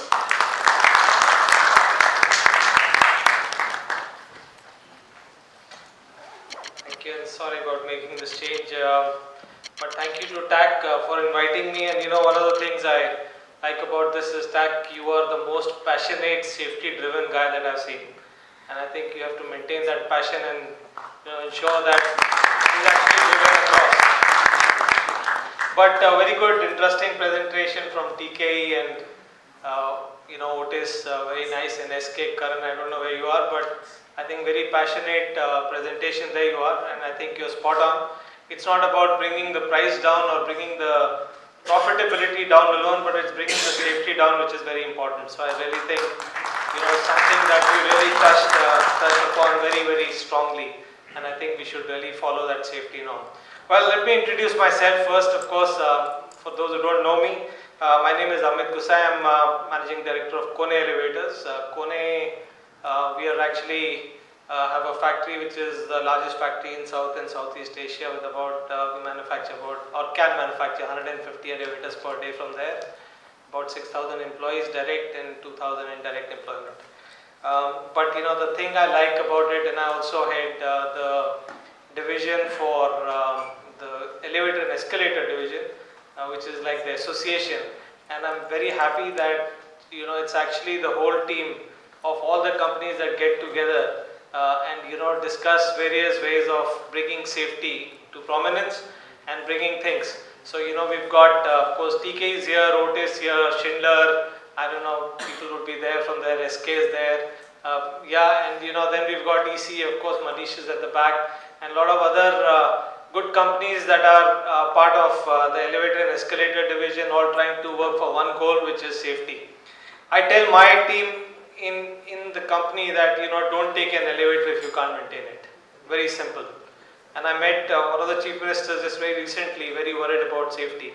Thank you, and sorry about making this change, but thank you to TAC for inviting me. And one of the things I like about this is, TAC, you are the most passionate, safety-driven guy that I've seen, and I think you have to maintain that passion and ensure that it is actually driven across. But a very good, interesting presentation from TKE and Otis, very nice, and SK Karan, I don't know where you are, but I think very passionate presentation there you are, and I think you're spot on. It's not about bringing the price down or bringing the profitability down alone, but it's bringing the safety down, which is very important. So I really think something that we really touched upon very, very strongly, and I think we should really follow that safety norm. Well, let me introduce myself first. Of course, for those who don't know me, my name is Amit Hussain. I'm Managing Director of Kone Elevators. Kone, we are actually have a factory which is the largest factory in South and Southeast Asia, with about, we manufacture about, or can manufacture 150 elevators per day from there. About 6,000 employees direct and 2,000 indirect employment. But the thing I like about it, and I also head the division for the elevator and escalator division, which is like the association, and I'm very happy that it's actually the whole team of all the companies that get together and discuss various ways of bringing safety to prominence and bringing things. So we've got of course TK is here, Otis here, Schindler, I don't know, people would be there from there, SK is there. Yeah, and then we've got EC, of course, Manish is at the back, and a lot of other good companies that are part of the elevator and escalator division, all trying to work for one goal, which is safety. I tell my team in the company that don't take an elevator if you can't maintain it. Very simple. And I met one of the chief ministers just very recently, very worried about safety.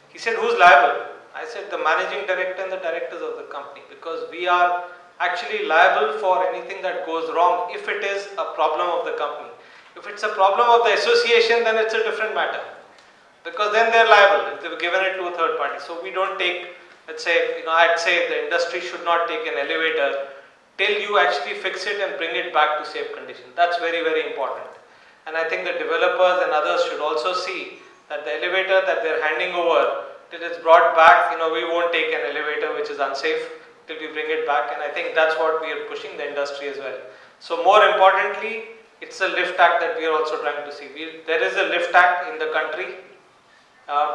He said, who's liable? I said, the managing director and the directors of the company, because we are actually liable for anything that goes wrong if it is a problem of the company. If it's a problem of the association, then it's a different matter, because then they're liable if they've given it to a third party. So we don't take, let's say, I'd say the industry should not take an elevator till you actually fix it and bring it back to safe condition. That's very, very important. And I think the developers and others should also see that the elevator that they're handing over, till it's brought back, we won't take an elevator which is unsafe till we bring it back. And I think that's what we are pushing the industry as well. So more importantly, it's a lift act that we are also trying to see. There is a lift act in the country.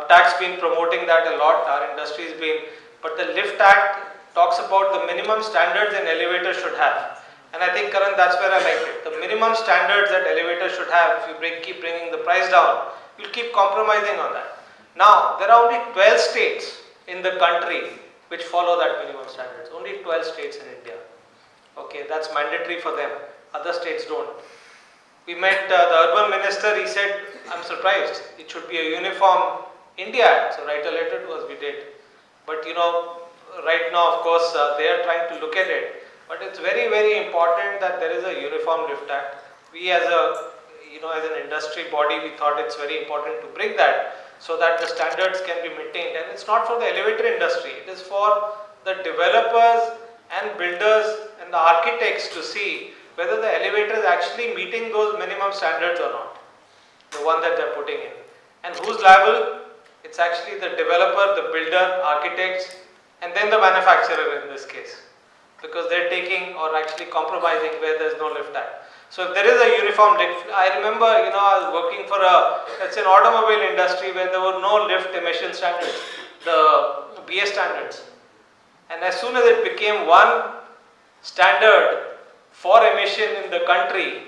TAC's been promoting that a lot, our industry has been, but the lift act talks about the minimum standards an elevator should have. And I think, Karan, that's where I like it. The minimum standards that elevators should have, if you keep bringing the price down, you'll keep compromising on that. Now, there are only 12 states in the country which follow that minimum standards. Only 12 states in India. Okay, that's mandatory for them. Other states don't. We met the urban minister, he said, I'm surprised. It should be a uniform India Act. So write a letter to us, we did. But right now, of course, they are trying to look at it. But it's very, very important that there is a uniform lift act. We as as an industry body, we thought it's very important to bring that so that the standards can be maintained. And it's not for the elevator industry, it is for the developers and builders and the architects to see whether the elevator is actually meeting those minimum standards or not, the one that they're putting in. And who's liable? It's actually the developer, the builder, architects, and then the manufacturer in this case, because they're taking or actually compromising where there's no lift act. So if there is a uniform lift, I remember, I was working for let's say an automobile industry where there were no lift emission standards, the BS standards. And as soon as it became one standard for emission in the country,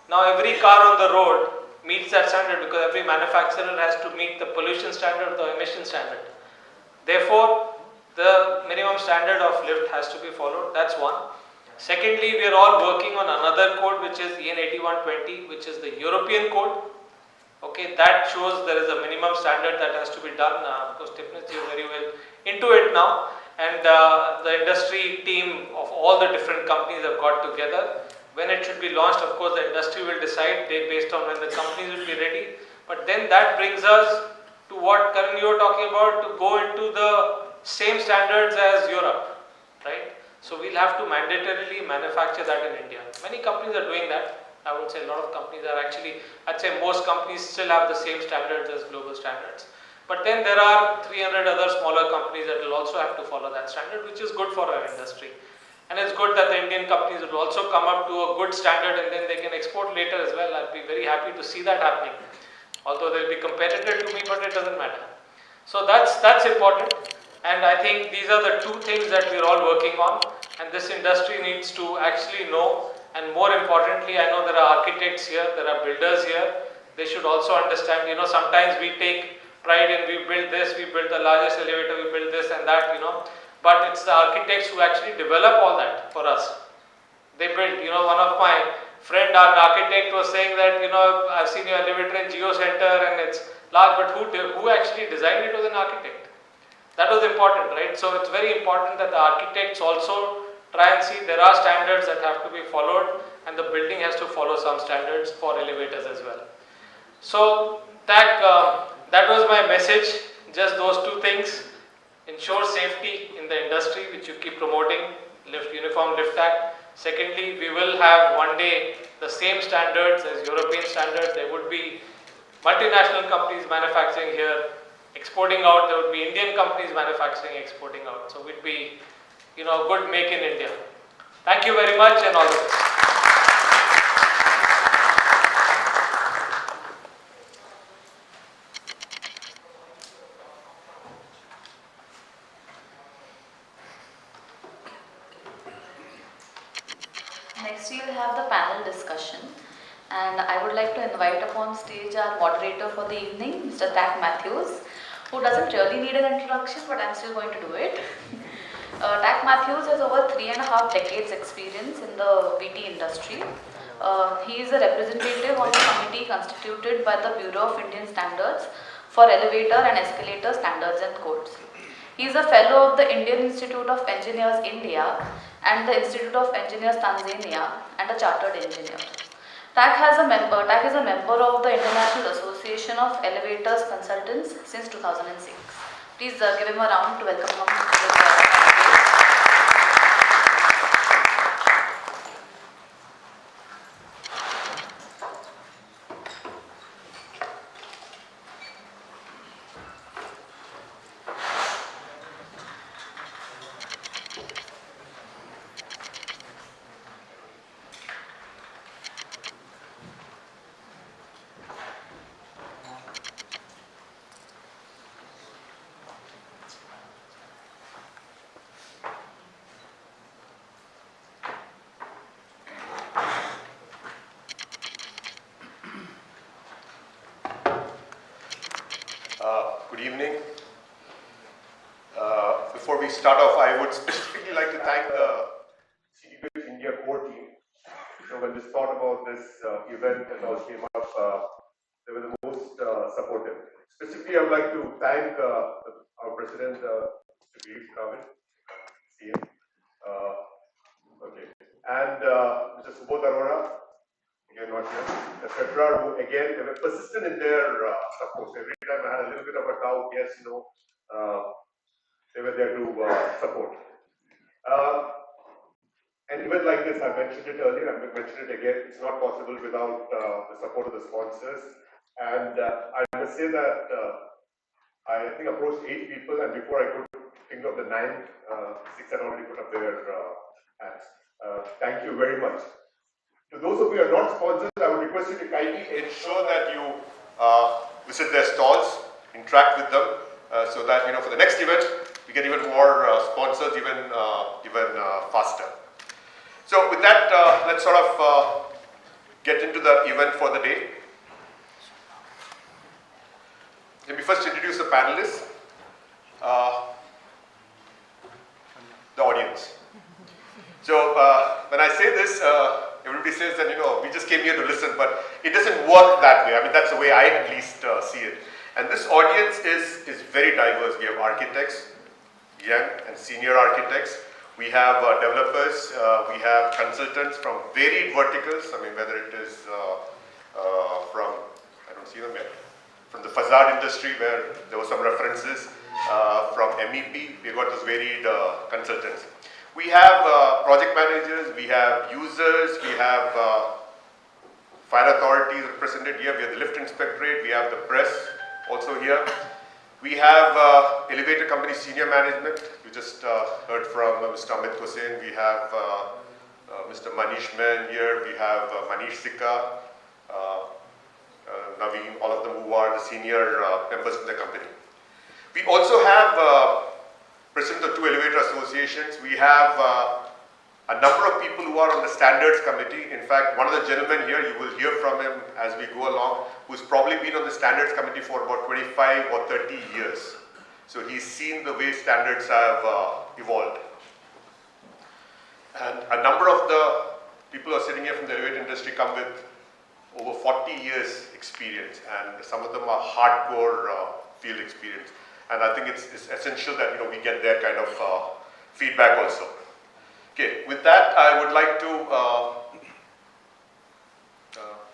now every car on the road meets that standard, because every manufacturer has to meet the pollution standard, the emission standard. Therefore, the minimum standard of lift has to be followed. That's one. Secondly, we are all working on another code, which is EN 8120, which is the European code. Okay, that shows there is a minimum standard that has to be done. Of course, Tipnis is very well into it now, and the industry team of all the different companies have got together. When it should be launched, of course, the industry will decide based on when the companies will be ready. But then that brings us to what, Karan, you were talking about, to go into the same standards as Europe, right? So we'll have to mandatorily manufacture that in India. Many companies are doing that. I would say a lot of companies are actually, I'd say most companies still have the same standards as global standards. But then there are 300 other smaller companies that will also have to follow that standard, which is good for our industry. And it's good that the Indian companies will also come up to a good standard, and then they can export later as well. I'll be very happy to see that happening. Although they'll be competitor to me, but it doesn't matter. So that's important. And I think these are the two things that we're all working on, and this industry needs to actually know. And more importantly, I know there are architects here, there are builders here. They should also understand, sometimes we take pride in we build this, we build the largest elevator, we build this and that, but it's the architects who actually develop all that for us. They build, one of my friend, our architect, was saying that, I've seen your elevator in Geo Center and it's large, but who actually designed it was an architect. That was important, right? So it's very important that the architects also try and see there are standards that have to be followed, and the building has to follow some standards for elevators as well. So that was my message, just those two things. Ensure safety in the industry, which you keep promoting, Uniform Lift Act. Secondly, we will have one day the same standards as European standards. There would be multinational companies manufacturing here, exporting out. There would be Indian companies manufacturing, exporting out. So we'd be, good make in India. Thank you very much, and all the best. discussion. And I would like to invite upon stage our moderator for the evening, Mr. Tak Matthews, who doesn't really need an introduction, but I'm still going to do it. Tak Matthews has over 3.5 decades experience in the VT industry. He is a representative on the committee constituted by the Bureau of Indian Standards for Elevator and Escalator Standards and Codes. He is a fellow of the Indian Institute of Engineers India and the Institute of Engineers Tanzania and a chartered engineer. Tak is a member of the International Association of Elevators Consultants since 2006. Please give him a round to welcome him. Good evening. Before we start off, I would specifically like to thank the CTBUH India core team. So when this thought about this event and all came up, they were the most supportive. Specifically, I would like to thank our president, Mr. Girish Kavin, CM, and Mr. Subodh Arora, again not here, etc., who again they were persistent in their support. Every time I had a little bit of a doubt, yes, no, they were there to support. And even like this, I mentioned it earlier, I mentioned it again, it's not possible without the support of the sponsors. And I must say that I think approached 8 people, and before I could think of the 9, 6 had already put up their hands. Thank you very much. To those of you who are not sponsors, I would request you to kindly ensure that you visit their stalls, interact with them, so that for the next event we get even more sponsors, even faster. So with that, let's sort of get into the event for the day. Let me first introduce the panelists, the audience. So when I say this, everybody says that we just came here to listen, but it doesn't work that way. I mean, that's the way I at least see it. And this audience is very diverse. We have architects, young and senior architects. We have developers. We have consultants from varied verticals. I mean, whether it is from, I don't see them yet, from the facade industry where there were some references, from MEP, we've got those varied consultants. We have project managers, we have users, we have fire authorities represented here, we have the lift inspectorate, we have the press also here. We have elevator company senior management. You just heard from Mr. Amit Hussain. We have Mr. Manish Men here, we have Manish Sikka, Naveen, all of them who are the senior members of the company. We also have president of 2 elevator associations. We have a number of people who are on the standards committee. In fact, one of the gentlemen here, you will hear from him as we go along, who's probably been on the standards committee for about 25 or 30 years. So he's seen the way standards have evolved. And a number of the people who are sitting here from the elevator industry come with over 40 years experience, and some of them are hardcore field experience. And I think it's essential that we get their kind of feedback also. Okay, with that, I would like to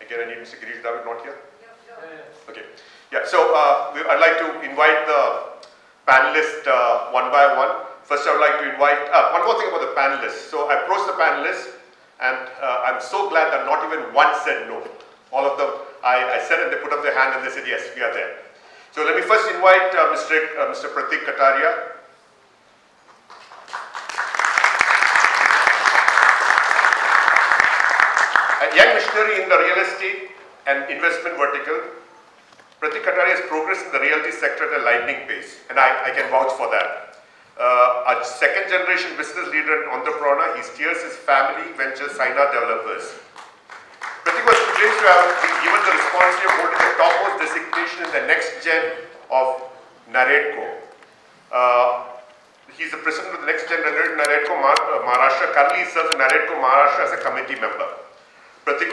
again, I need Mr. Girish David, not here. Okay, yeah. So I'd like to invite the panelists one by one. First, I would like to invite one more thing about the panelists. So I approached the panelists, and I'm so glad that not even one said no. All of them, I said, and they put up their hand and they said yes, we are there. So let me first invite Mr. Pratik Kataria. A young missionary in the real estate and investment vertical. Pratik Kataria has progressed in the realty sector at a lightning pace, and I can vouch for that. A second generation business leader and entrepreneur, he steers his family venture Saina Developers. privileged to have been given the responsibility of holding the topmost designation in the next gen of NAREDCO. He's the president of the next gen NAREDCO Maharashtra. Currently he serves in NAREDCO Maharashtra as a committee member. Pratik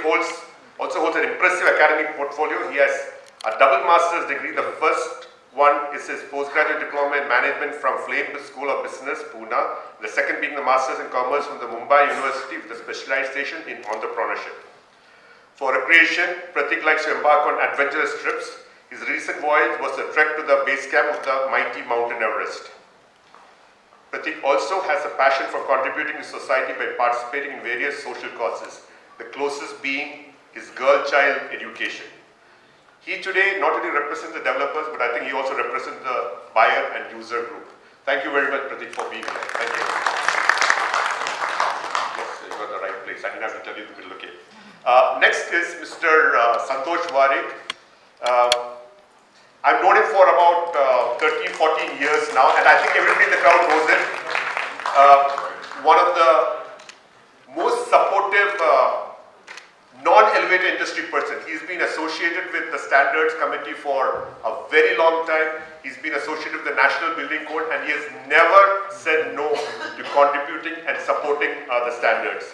also holds an impressive academic portfolio. He has a double master's degree. The first one is his postgraduate diploma in management from Flame School of Business, Pune. The second being the master's in commerce from the Mumbai University with a specialization in entrepreneurship. For recreation, Pratik likes to embark on adventurous trips. His recent voyage was a trek to the base camp of the mighty Mountain Everest. Pratik also has a passion for contributing to society by participating in various social causes, the closest being his girl-child education. He today not only represents the developers, but I think he also represents the buyer and user group. Thank you very much, Pratik, for being here. Thank you. Yes, you got the right place. I didn't have to tell you the middle, okay. Next is Mr. Santosh Warik. I've known him for about 13, 14 years now, and I think everybody in the crowd knows him. One of the most supportive non-elevator industry person. He's been associated with the Standards Committee for a very long time. He's been associated with the National Building Code, and he has never said no to contributing and supporting the standards.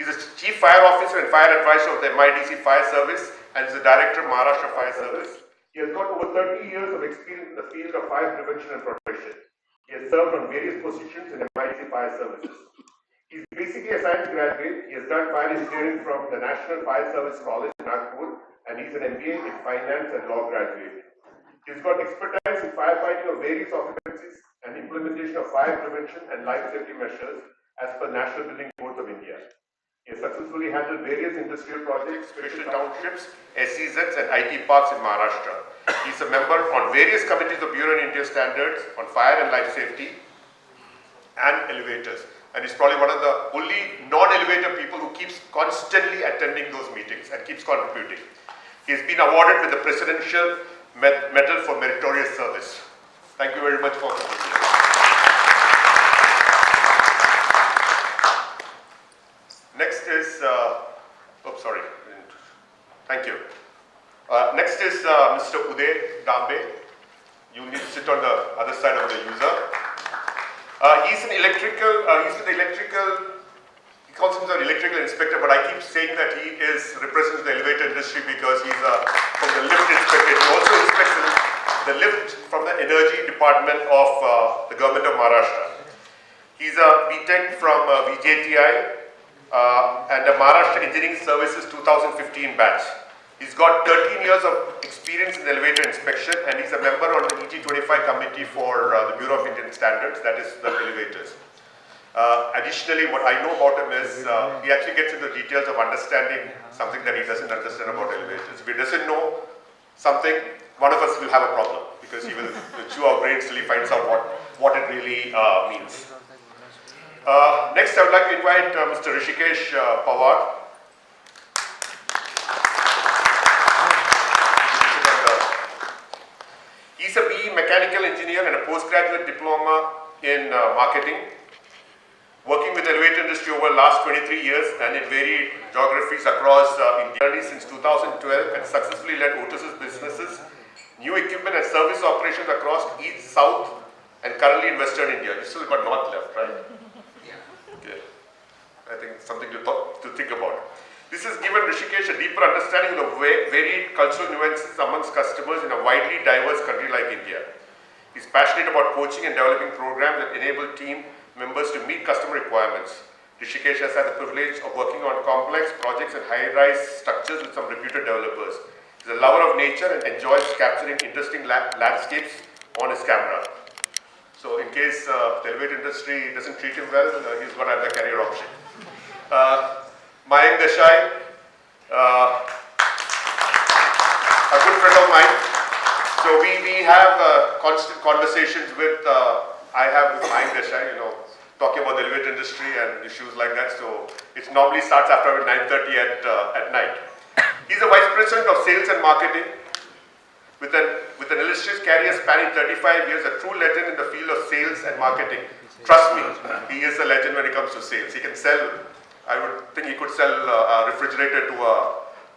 He's a Chief Fire Officer and Fire Advisor of the MIDC Fire Service and is the Director of Maharashtra Fire Service. He has got over 30 years of experience in the field of fire prevention and protection. He has served on various positions in MIDC Fire Services. He's basically a science graduate. He has done fire engineering from the National Fire Service College in Nagpur, and he's an MBA in finance and law graduate. He's got expertise in firefighting of various occupancies and implementation of fire prevention and life safety measures as per National Building Codes of India. He has successfully handled various industrial projects, special townships, SEZs, and IT parks in Maharashtra. He's a member on various committees of Bureau of Indian Standards on fire and life safety and elevators. And he's probably one of the only non-elevator people who keeps constantly attending those meetings and keeps contributing. He's been awarded with the Presidential Medal for Meritorious Service. Thank you very much for coming here. Next is, thank you. Next is Mr. Uday Dambe. You need to sit on the other side of the user. He's an electrical, he calls himself an electrical inspector, but I keep saying that he represents the elevator industry because he's from the lift inspector. He also inspects the lift from the energy department of the government of Maharashtra. He's a BTech from VJTI and a Maharashtra Engineering Services 2015 batch. He's got 13 years of experience in the elevator inspection, and he's a member on the ET25 committee for the Bureau of Indian Standards, that is the elevators. Additionally, what I know about him is he actually gets into details of understanding something that he doesn't understand about elevators. If he doesn't know something, one of us will have a problem because he will chew our brains till he finds out what it really means. Next, I would like to invite Mr. Rishikesh Pawar. He's a BE mechanical engineer and a postgraduate diploma in marketing, working with the elevator industry over the last 23 years and in varied geographies across India since 2012, and successfully led Otis's businesses, new equipment and service operations across East, South, and currently in Western India. You still got North left, right? Yeah. Okay. I think something to think about. This has given Rishikesh a deeper understanding of the varied cultural nuances amongst customers in a widely diverse country like India. He's passionate about coaching and developing programs that enable team members to meet customer requirements. Rishikesh has had the privilege of working on complex projects and high-rise structures with some reputed developers. He's a lover of nature and enjoys capturing interesting landscapes on his camera. So in case the elevator industry doesn't treat him well, he's got another career option. Mayank Desai, a good friend of mine. So we have constant conversations with, I have with Mayank Desai, talking about the elevator industry and issues like that. So it normally starts after 9:30 at night. He's a Vice President of Sales and Marketing with an illustrious career spanning 35 years, a true legend in the field of sales and marketing. Trust me, he is a legend when it comes to sales. He can sell, I would think he could sell a refrigerator to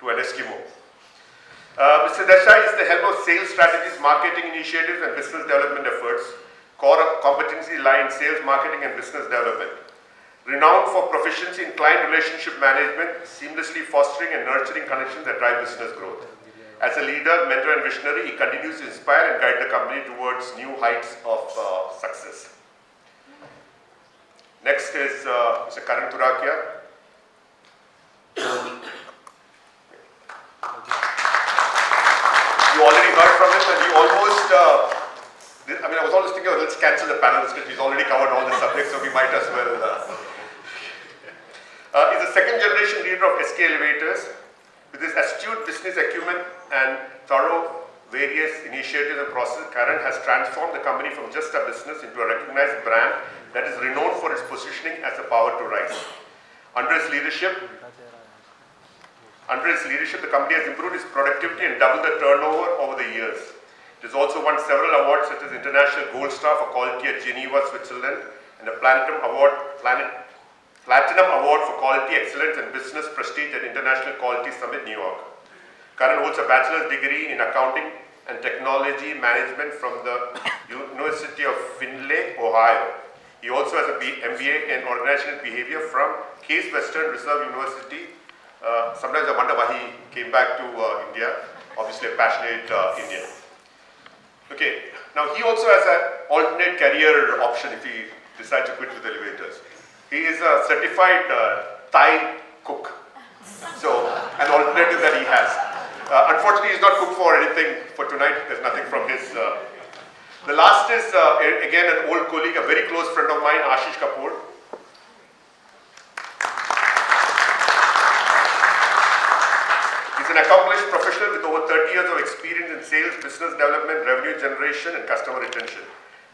to an Eskimo. Mr. Desai is the helm of sales strategies, marketing initiatives and business development efforts. Core competency lie in sales, marketing and business development. Renowned for proficiency in client relationship management, seamlessly fostering and nurturing connections that drive business growth. As a leader, mentor and visionary, he continues to inspire and guide the company towards new heights of success. Next is Mr. Karan Turakia. You already heard from him and he almost, I was always thinking, let's cancel the panel because he's already covered all the subjects, so we might as well. He's a second generation leader of SK Elevators. With his astute business acumen and thorough various initiatives and processes, Karan has transformed the company from just a business into a recognized brand that is renowned for its positioning as a power to rise. Under his leadership, the company has improved its productivity and doubled the turnover over the years. It has also won several awards such as International Gold Star for Quality at Geneva, Switzerland, and the Platinum Award for Quality Excellence and Business Prestige at International Quality Summit, New York. Karan holds a bachelor's degree in Accounting and Technology Management from the University of Findlay, Ohio. He also has a MBA in Organizational Behavior from Case Western Reserve University. Sometimes I wonder why he came back to India. Obviously a passionate Indian. Okay, now he also has an alternate career option if he decides to quit with elevators. He is a certified Thai cook. So, an alternative that he has. Unfortunately, he's not cooked for anything for tonight. There's nothing from his. The last is, again, an old colleague, a very close friend of mine, Ashish Kapoor. He's an accomplished professional with over 30 years of experience in sales, business development, revenue generation, and customer retention.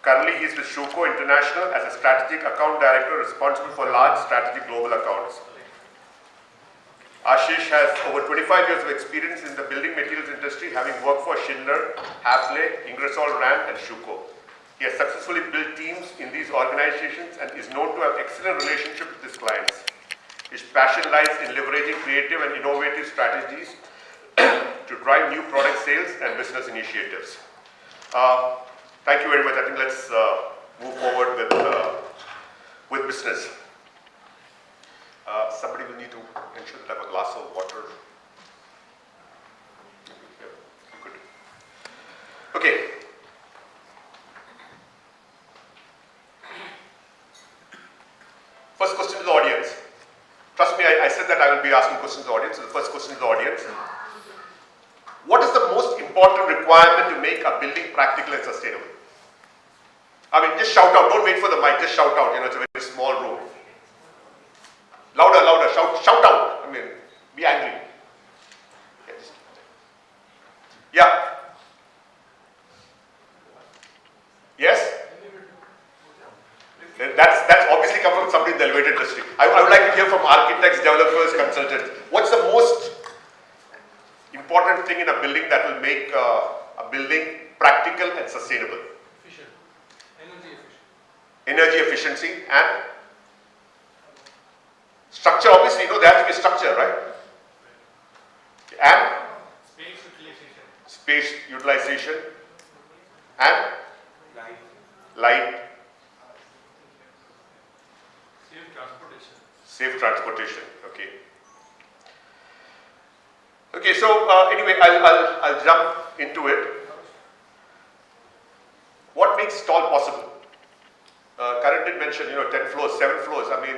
Currently, he is with Shuko International as a strategic account director responsible for large strategic global accounts. Ashish has over 25 years of experience in the building materials industry, having worked for Schindler, Hafele, Ingersoll Rand, and Shuko. He has successfully built teams in these organizations and is known to have excellent relationships with his clients. His passion lies in leveraging creative and innovative strategies to drive new product sales and business initiatives. Thank you very much. I think let's move forward with business. Somebody will need to ensure that I have a glass of water. Yeah, good. Okay. First question to the audience. Trust me, I said that I will be asking questions to the audience. So the first question to the audience. What is the most important requirement to make a building practical and sustainable? I mean, just shout out. Don't wait for the mic. Just shout out. You know, it's a very small room. Louder, louder. Shout out. I mean, be angry. Yeah. Yes? That's obviously come from somebody in the elevator industry. I would like to hear from architects, developers, consultants. What's the most important thing in a building that will make a building practical and sustainable? Efficient. Energy efficient. Energy efficiency and structure. Obviously, you know, there has to be structure, right? And Space utilization. Space utilization and light. Safe transportation. Safe transportation. Okay. Okay. So anyway, I'll jump into it. What makes tall possible? Karan did mention, 10 floors, 7 floors. I mean,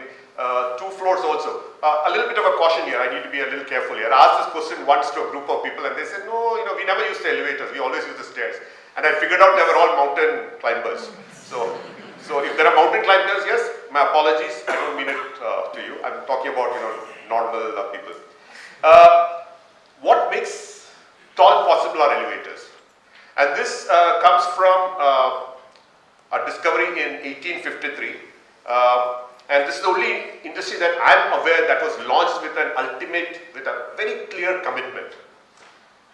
2 floors also. A little bit of a caution here. I need to be a little careful here. I asked this question once to a group of people and they said, no, we never use the elevators. We always use the stairs. And I figured out they were all mountain climbers. So if there are mountain climbers, yes, my apologies. I don't mean it to you. I'm talking about, normal people. What makes tall possible are elevators. And this comes from a discovery in 1853. And this is the only industry that I'm aware that was launched with a very clear commitment.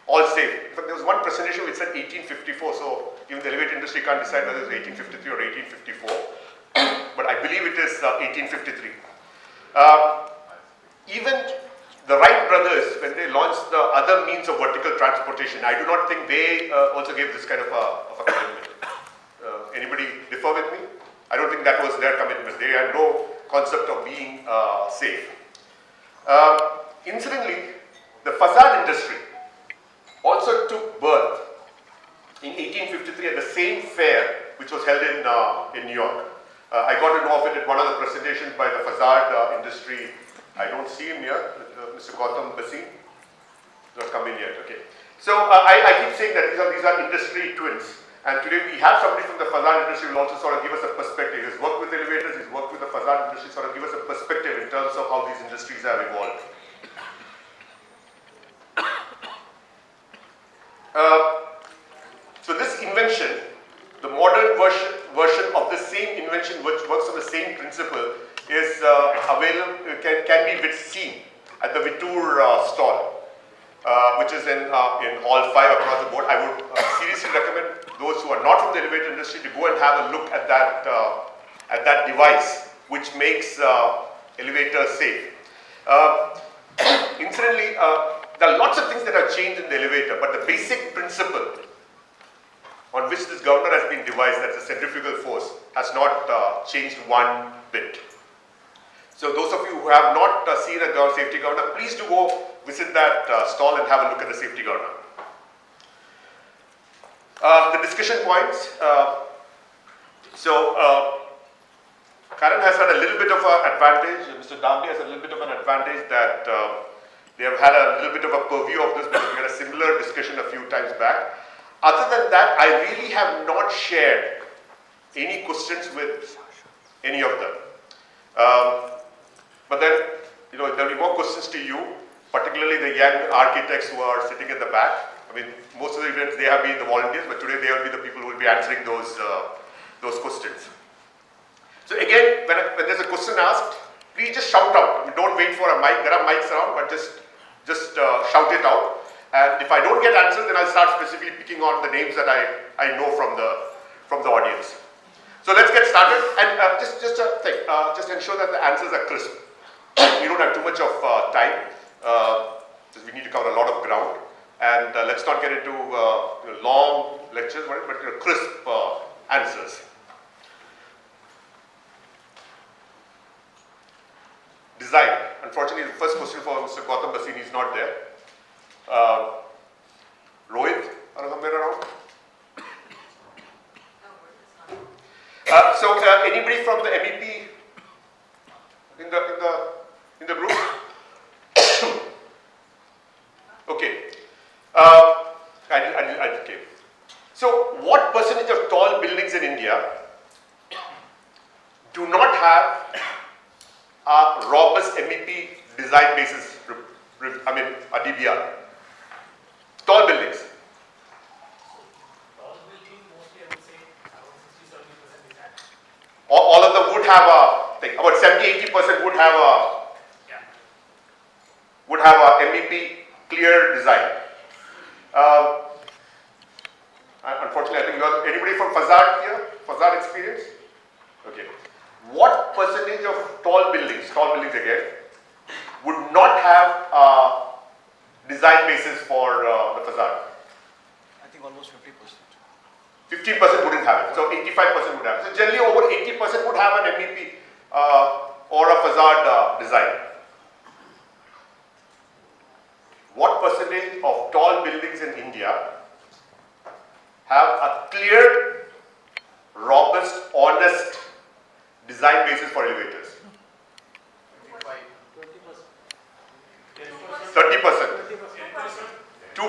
All safe. In fact, there was one presentation which said 1854, so even the elevator industry can't decide whether it's 1853 or 1854. But I believe it is 1853. Even the Wright brothers, when they launched other means of vertical transportation. I do not think they also gave this kind of a commitment. Anybody differ with me? I don't think that was their commitment. They had no concept of being safe. Incidentally, the facade industry also took birth in 1853 at the same fair which was held in New York. I got to know of it at one of the presentations by the facade industry. I don't see him here, Mr. Gautam Basin. Not come in yet, okay. So I keep saying that these are industry twins. And today we have somebody from the facade industry who will also sort of give us a perspective. He's worked with elevators, he's worked with the facade industry, sort of give us a perspective in terms of how these industries have evolved. So this invention, the modern version of the same invention which works on the same principle is available, can be seen at the Vittur stall, which is in Hall 5 across the board. I would seriously recommend those who are not from the elevator industry to go and have a look at that device which makes elevators safe. Incidentally, there are lots of things that have changed in the elevator, but the basic principle on which this governor has been devised, that's the centrifugal force, has not changed one bit. So those of you who have not seen a safety governor, please do go visit that stall and have a look at the safety governor. The discussion points. Karan has had a little bit of an advantage, Mr. Dambi has a little bit of an advantage that they have had a little bit of a purview of this because we had a similar discussion a few times back. Other than that, I really have not shared any questions with any of them. But then, you know, there will be more questions to you, particularly the young architects who are sitting at the back. I mean, most of the events they have been the volunteers, but today they will be the people who will be answering those questions. So again, when there's a question asked, please just shout out. I mean, don't wait for a mic. There are mics around, but just shout it out. And if I don't get answers, then I'll start specifically picking on the names that I know from the audience. So let's get started. And just a thing, just ensure that the answers are crisp. We don't have too much of time because we need to cover a lot of ground. And let's not get into long lectures, but crisp answers. Design. Unfortunately, the first question for Mr. Gautam Basin is not there. Rohit, are somewhere around? So anybody from the MEP in the group? Okay. Okay. So what percentage of tall buildings in India do not have a robust MEP design basis? I mean, a DBR. Tall buildings. Tall building, mostly I would say around 60-70% is that. All of them would have a thing. About 70-80% would have a MEP clear design. Unfortunately, I think anybody from facade here? Facade experience? Okay. What percentage of tall buildings again, would not have a design basis for the facade? I think almost 50%. 15% wouldn't have it, so 85% would have it. So generally over 80% would have an MEP or a facade design. What percentage of tall buildings in India have a clear, robust, honest design basis for elevators? 30%. 2%.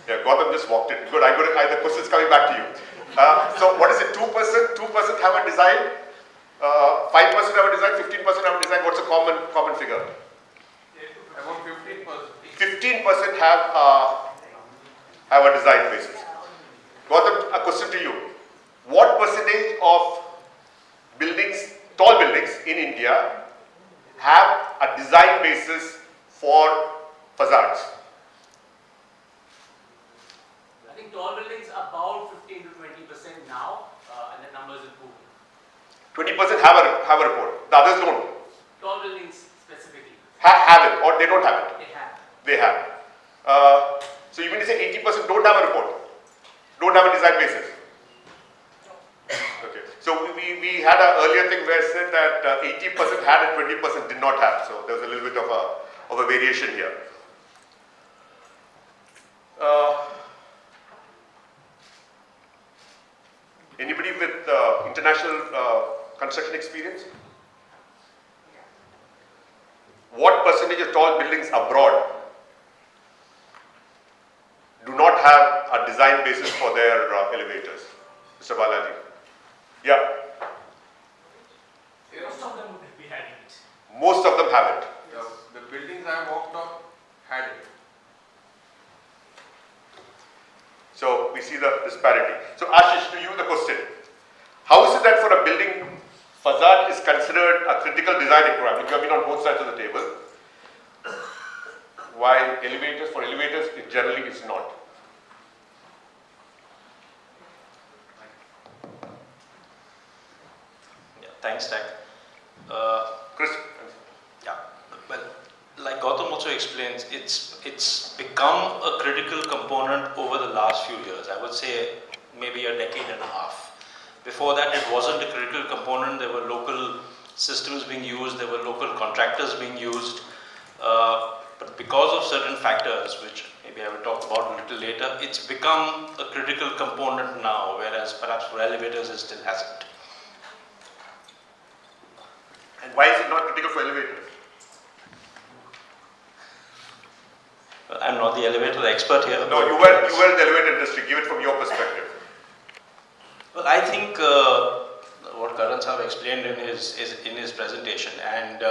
Yeah, Gautam just walked in. Good, the question's coming back to you. So what is it, 2%? 2% have a design, 5% have a design, 15% have a design. What's a common figure? About 15%. 15% have a design basis. Gautam, a question to you. What percentage of buildings, tall buildings in India have a design basis for facades? I think tall buildings about 15 to 20% now, and the numbers improving. 20% have a report. The others don't. Tall buildings specifically. Have it, or they don't have it. They have. They have. So you mean to say 80% don't have a report? Don't have a design basis? Okay. So we had an earlier thing where it said that 80% had and 20% did not have. So there was a little bit of a variation here. Anybody with international construction experience? What percentage of tall buildings abroad do not have a design basis for their elevators? Mr. Balaji. Yeah. Most of them would be having it. Most of them have it. The buildings I walked on had it. So we see the disparity. So Ashish, to you the question. How is it that for a building, facade is considered a critical design requirement? You have been on both sides of the table. While for elevators, it generally is not. Yeah, thanks, Tag. Chris? Yeah, well, like Gautam also explains, it's become a critical component over the last few years. I would say maybe a decade and a half. Before that, it wasn't a critical component. There were local systems being used, there were local contractors being used. But because of certain factors, which maybe I will talk about a little later, it's become a critical component now, whereas perhaps for elevators it still hasn't. And why is it not critical for elevators? I'm not the elevator expert here. No, you were in the elevator industry. Give it from your perspective. Well, I think what Karan Saab explained in his presentation, and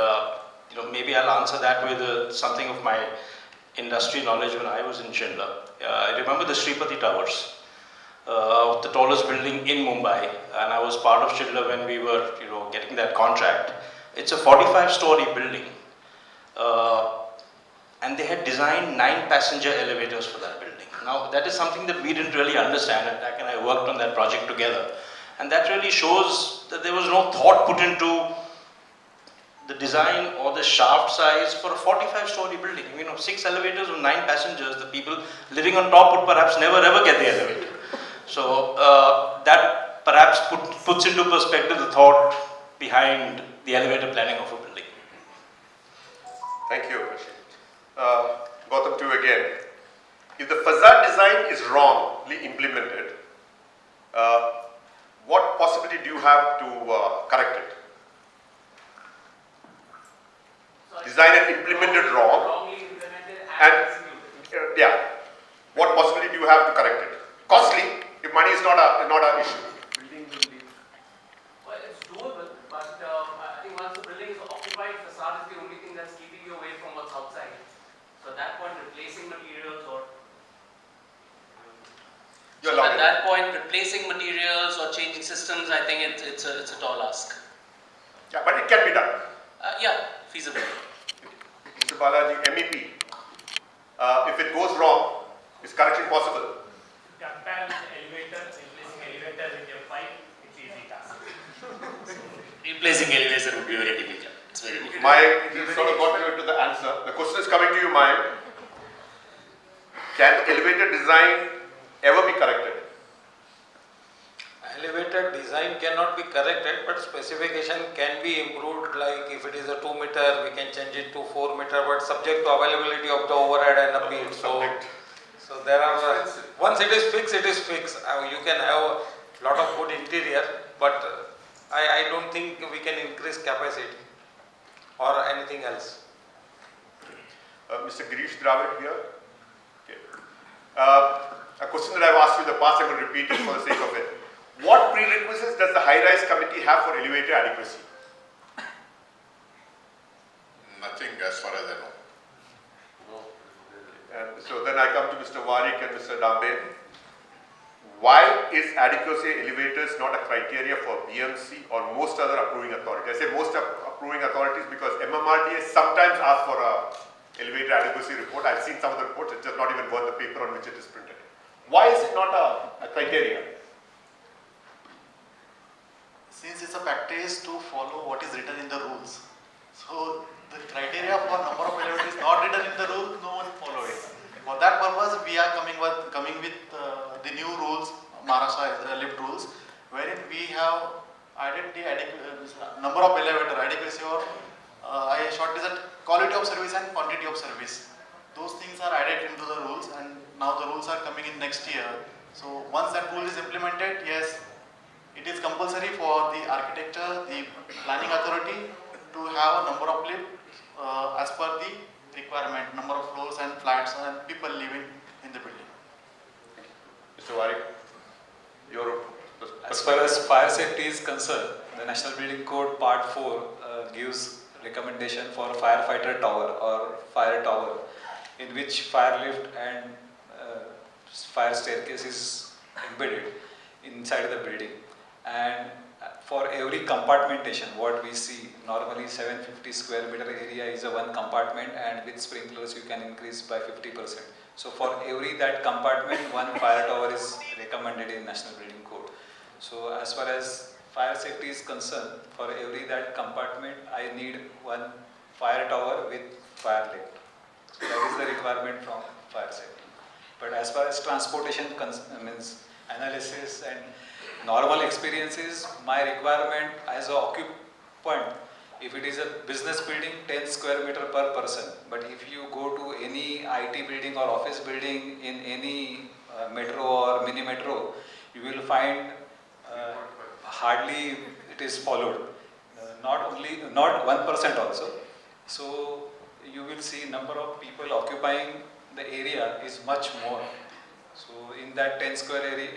maybe I'll answer that with something of my industry knowledge when I was in Shindla. I remember the Sripati Towers, the tallest building in Mumbai, and I was part of Shindla when we were getting that contract. It's a 45-story building, and they had designed 9 passenger elevators for that building. Now, that is something that we didn't really understand, and Dak and I worked on that project together. And that really shows that there was no thought put into the design or the shaft size for a 45-story building. 6 elevators with 9 passengers, the people living on top would perhaps never ever get the elevator. So, that perhaps puts into perspective the thought behind the elevator planning of a building. Thank you, Rashid. Gautam, to you again. If the facade design is wrongly implemented, what possibility do you have to correct it? Design and implemented wrong. Wrongly implemented And executed. what possibility do you have to correct it? Costly, if money is not an issue. Well, it's doable, but I think once the building is occupied, facade is the only thing that's keeping you away from what's outside. So at that point, replacing materials or at that point, replacing materials or changing systems, I think it's a tall ask. Yeah, but it can be done. Feasible. Mr. Balaji, MEP, if it goes wrong, is correction possible? compare with the elevator, replacing elevator with your pipe, it's easy task. Replacing elevator would be very difficult. It's very difficult. You sort of got you to the answer. The question is coming to your mind. Can elevator design ever be corrected? Elevator design cannot be corrected, but specification can be improved. Like if it is a 2 meter, we can change it to 4 meter, but subject to availability of the overhead and the beam. So there are, once it is fixed, it is fixed. You can have a lot of good interior, but I don't think we can increase capacity or anything else. Mr. Girish Dravid here. Okay. A question that I've asked you in the past, I'm going to repeat it for the sake of it. What prerequisites does the high-rise committee have for elevator adequacy? Nothing as far as I know. And so then I come to Mr. Warik and Mr. Dambe. Why is adequacy elevators not a criteria for BMC or most other approving authorities? I say most approving authorities because MMRDA sometimes asks for a elevator adequacy report. I've seen some of the reports, it's just not even worth the paper on which it is printed. Why is it not a criteria? Since it's a practice I shortlisted quality of service and quantity of service. Those things are added into the rules, and now the rules are coming in next year. So once that rule is implemented, yes, it is compulsory for the architecture, the planning authority to have a number of lift as per the requirement, number of floors and flats and people living in the building. Mr. Wari, your as far as fire safety is concerned, the National Building Code Part 4 gives recommendation for firefighter tower or fire tower, in which fire lift and fire staircase is embedded inside the building. And for every compartmentation, what we see normally 750 square meter area is a one compartment, and with sprinklers you can increase by 50%. So for every that compartment, one fire tower is recommended in National Building Code. So as far as fire safety is concerned, for every that compartment I need one fire tower with fire lift. So that is the requirement from fire safety. But as far as transportation means analysis and normal experiences, my requirement as an occupant, if it is a business building, 10 square meter per person. But if you go to any IT building or office building in any metro or mini metro, you will find hardly it is followed. Not 1% also. So you will see number of people occupying the area is much more. So in that 10 square area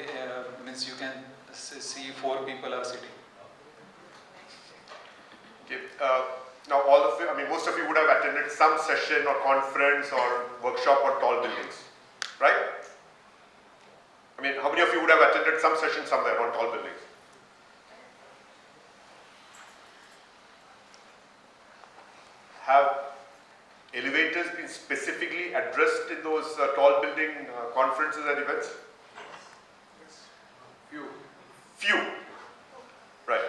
means you can see 4 people are sitting. Okay. Now all of you, I mean most of you would have attended some session or conference or workshop on tall buildings, right? I mean how many of you would have attended some session somewhere on tall buildings? Have elevators been specifically addressed in those tall building conferences and events? Few. Right.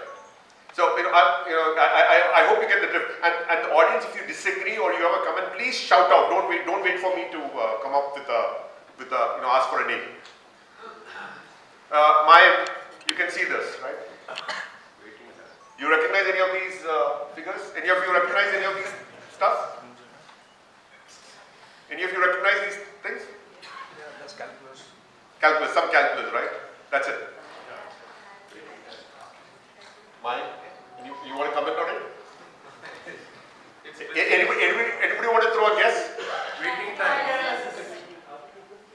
So I hope you get the drift. And the audience, if you disagree or you have a comment, please shout out. Don't wait for me to come up with a ask for a name. You can see this, right? You recognize any of these figures? Any of you recognize any of these stuff? Any of you recognize these things? Yeah, that's calculus. Calculus, some calculus, right? That's it. Mine? You want to comment on it? Anybody want to throw a guess? Waiting time.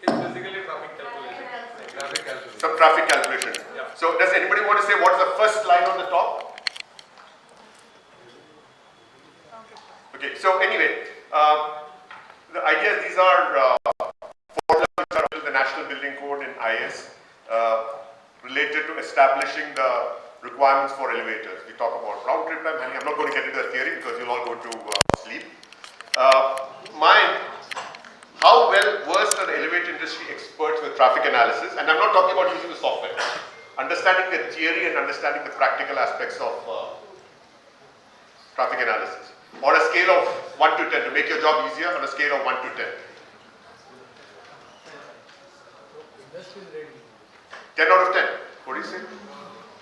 It's basically traffic calculation. Some traffic calculation. Yeah. So does anybody want to say what's the first line on the top? Okay, so anyway, the idea is these are formulas which are in the National Building Code in IS related to establishing the requirements for elevators. We talk about round trip time. I'm not going to get into the theory because you'll all go to sleep. How well versed are the elevator industry experts with traffic analysis? And I'm not talking about using the software. Understanding the theory and understanding the practical aspects of traffic analysis. On a scale of 1 to 10, to make your job easier, on a scale of 1 to 10. 10 out of 10. What do you say?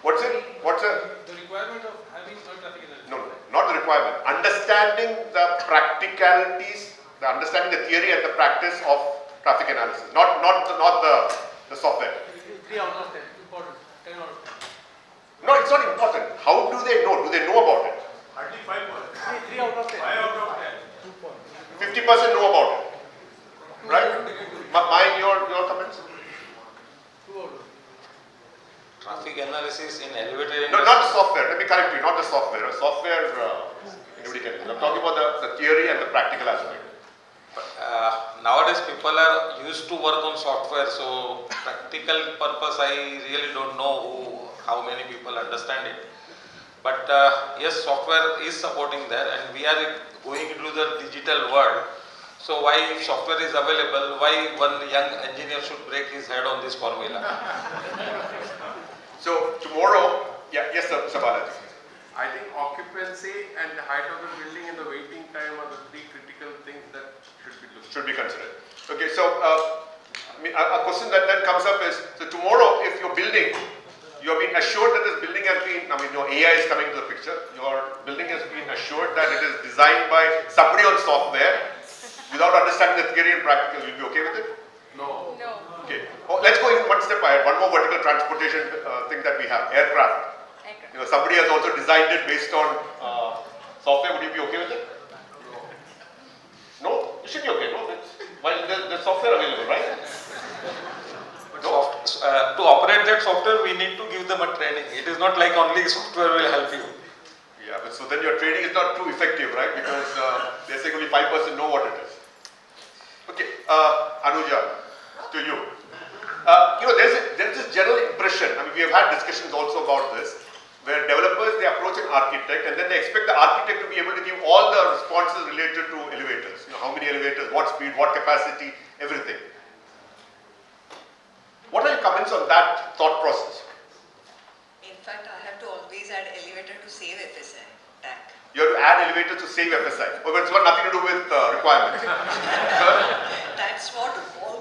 What's it? The requirement of having a traffic analysis. No, not the requirement. Understanding the practicalities, understanding the theory and the practice of traffic analysis. Not the software. 3 out of 10. Important. 10 out of 10. No, it's not important. How do they know? Do they know about it? Hardly 5 points. 3 out of 10. 5 out of 10. 2 points. 50% know about it. Right? Your comments? 2 out of 10. Traffic analysis in elevator industry. No, not the software. Let me correct you. Not the software. Software, anybody can. I'm talking about the theory and the practical aspect. Nowadays people are used to work on software, so practical purpose I really don't know how many people understand it. But yes, software is supporting that, and we are going into the digital world. So why if software is available, why one young engineer should break his head on this formula? So tomorrow, yes sir, Balaji. I think occupancy and the height of the building and the waiting time are the 3 critical things that should be considered. Okay, so a question that comes up is, so tomorrow if your building you have been assured that this building has been, I mean, your AI is coming to the picture, your building has been assured that it is designed by somebody on software without understanding the theory and practical. You'll be okay with it? No. No. Okay. Oh, let's go in one step ahead. One more vertical transportation thing that we have, aircraft. You know, somebody has also designed it based on software. Would you be okay with it? No? You should be okay. No? Well, there's software available, right? To operate that software, we need to give them a training. It is not like only software will help you. Yeah, but so then your training is not too effective, right? Because they're saying only 5% know what it is. Okay, Anuja, to you. You know, there's this general impression, I mean, we have had discussions also about this, where developers, they approach an architect and then they expect the architect to be able to give all the responses related to elevators. You know, how many elevators, what speed, what capacity, everything. What are your comments on that thought process? In fact, I have to always add elevator to save FSI tag. You have to add elevators to save FSI. Oh, but it's got nothing to do with requirements. That's what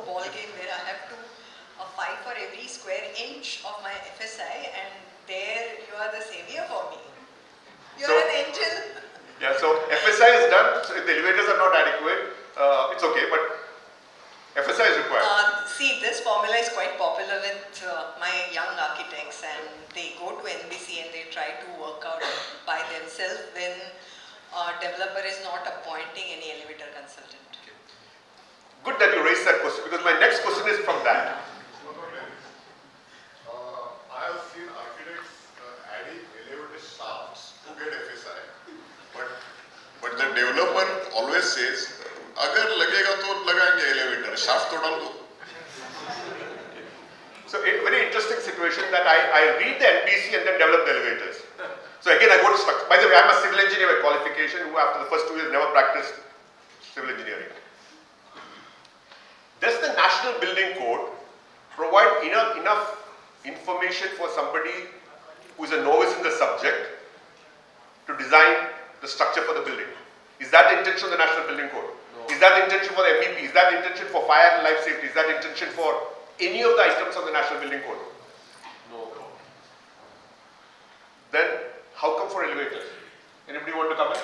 ball game where I have to fight for every square inch of my FSI, and there you are the savior for me. You're an angel. Yeah, so FSI is done. So if the elevators are not adequate, it's okay, but FSI is required. See, this formula is quite popular with my young architects, and they go to NBC and they try to work out by themselves when a developer is not appointing any elevator consultant. Good that you raised that question, because my next question is from that. I have seen architects adding elevator shafts to get FSI, but the developer always says, "अगर लगेगा तो लगाएंगे elevator, shaft तो डाल दो." So a very interesting situation that I read the NBC and then develop the elevators. So again I go to structure. By the way, I'm a civil engineer by qualification who after the first 2 years never practiced civil engineering. Does the National Building Code provide enough information for somebody who is a novice in the subject to design the structure for the building? Is that the intention of the National Building Code? No. Is that the intention for the MEP? Is that the intention for fire and life safety? Is that the intention for any of the items of the National Building Code? No. Then how come for elevators? Anybody want to comment?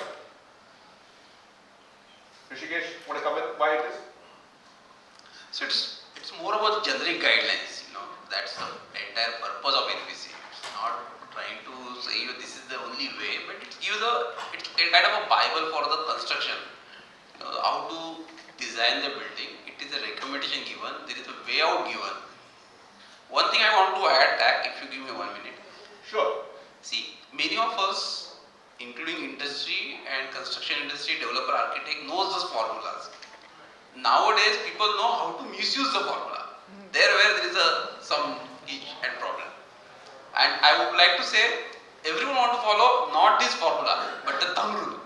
Rishikesh, want to comment why it is? So it's more about generic guidelines, you know, that's the entire purpose of NBC. It's not trying to say you this is the only way, but it's kind of a Bible for the construction. You know, how to design the building. It is a recommendation given, there is a way out given. One thing I want to add back, if you give me 1 minute. Sure. See, many of us, including industry and construction industry, developer, architect, knows those formulas. Nowadays, people know how to misuse the formula. There where there is some hitch and problem. And I would like to say, everyone want to follow not this formula, but the thumb rule.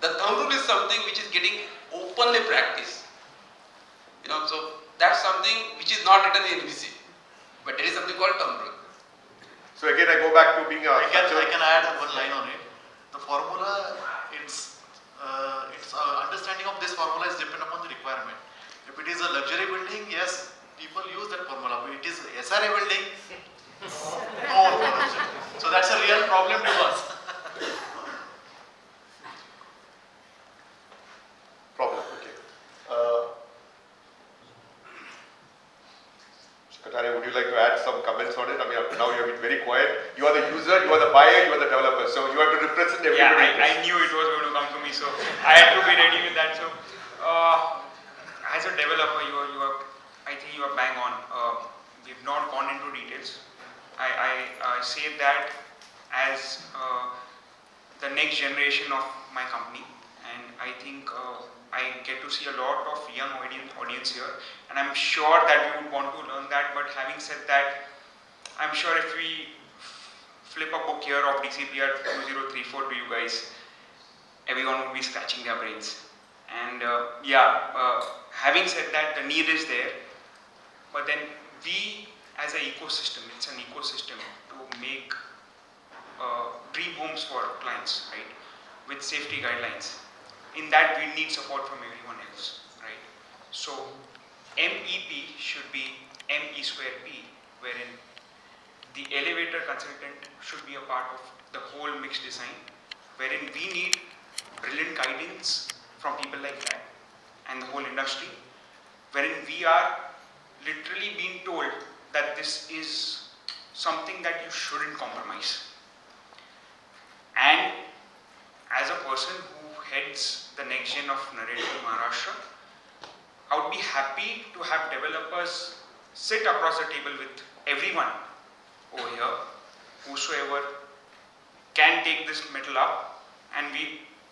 The thumb rule is something which is getting openly practiced. You know, so that's something which is not written in NBC, but there is something called thumb rule. So again, I go back to being a... I can add one line on it. The formula, it's understanding of this formula is dependent upon the requirement. If it is a luxury building, yes, people use that formula. But it is SRA building, no. So that's a real problem to us. Problem, okay. Kataria, would you like to add some comments on it? I mean, up to now you have been very quiet. You are the user, you are the buyer, you are the developer. So you have to represent everybody. Yeah, I knew it was going to come to me, so I had to be ready with that. So, as a developer, I think you are bang on. We've not gone into details. I say that as the next generation of my company, and I think I get to see a lot of young audience here, and I'm sure that we would want to learn that. But having said that, I'm sure if we flip a book here of DCPR 2034 to you guys, everyone would be scratching their brains. And having said that, the need is there, but then we as an ecosystem, it's an ecosystem to make dream homes for clients, right, with safety guidelines. In that we need support from everyone else, right? So MEP should be ME square P, wherein the elevator consultant should be a part of the whole mixed design, wherein we need brilliant guidance from people like that and the whole industry, wherein we are literally being told that this is something that you shouldn't compromise. And as a person who heads the next gen of Narendra Maharashtra, I would be happy to have developers sit across the table with everyone over here, whosoever can take this metal up, and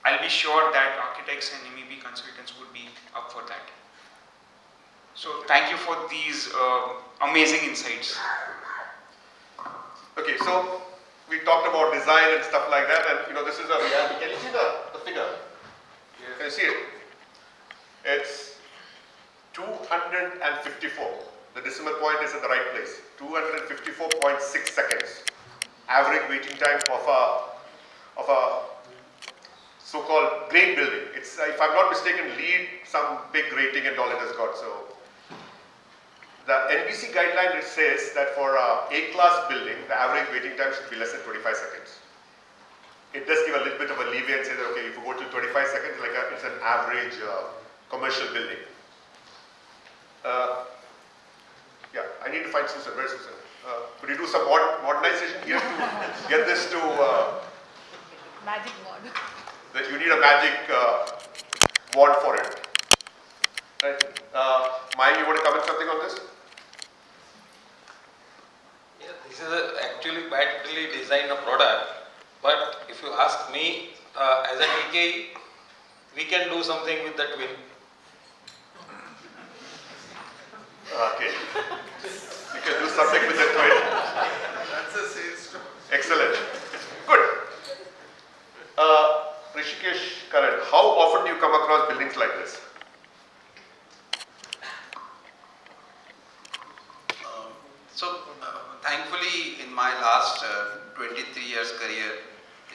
I'll be sure that architects and MEP consultants would be up for that. So thank you for these amazing insights. Okay, so we talked about design and stuff like that, and this is a reality. Can you see the figure? Yes. Can you see it? It's 254. The decimal point is at the right place. 254.6 seconds. Average waiting time of a so-called grade building. It's, if I'm not mistaken, LEED, some big rating and all it has got. So the NBC guideline, it says that for a A-class building, the average waiting time should be less than 25 seconds. It does give a little bit of a leeway and say that, okay, if you go to 25 seconds, it's an average commercial building. Yeah, I need to find Susan. Where's Susan? Could you do some modernization here to get this to... Magic wand. That you need a magic wand for it. Right? Maya, you want to comment something on this? Yeah, this is actually badly designed a product, but if you ask me, as a TKE, we can do something with the twin. Okay. You can do something with the twin. That's a sales story. Excellent. Good. Rishikesh, Karan, how often do you come across buildings like this? Thankfully, in my last 23 years career,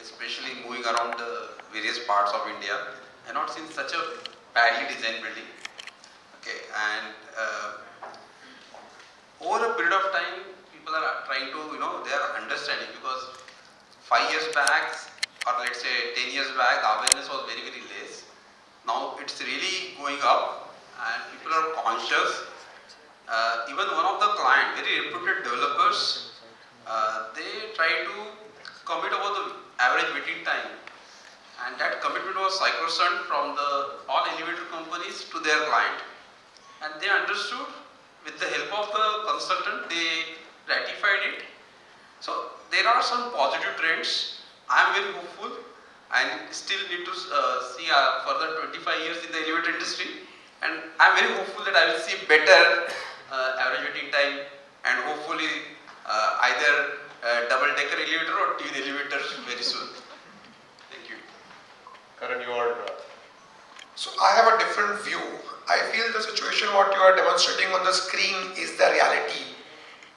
especially moving around the various parts of India, I have not seen such a badly designed building. Okay, and over a period of time, people are trying to, they are understanding, because 5 years back, or let's say 10 years back, the awareness was very, very less. Now it's really going up, and people are conscious. Even one of the client, very reputed developers, they try to commit about the average waiting time, and that commitment was sacrosanct from all elevator companies to their client, and they understood. With the help of the consultant, they ratified it. So there are some positive trends. I am very hopeful, and still need to see further 25 years in the elevator industry, and I am very hopeful that I will see better average waiting time, and hopefully either double-decker elevator or twin elevator very soon. Thank you. Karan, you are... So I have a different view. I feel the situation what you are demonstrating on the screen is the reality,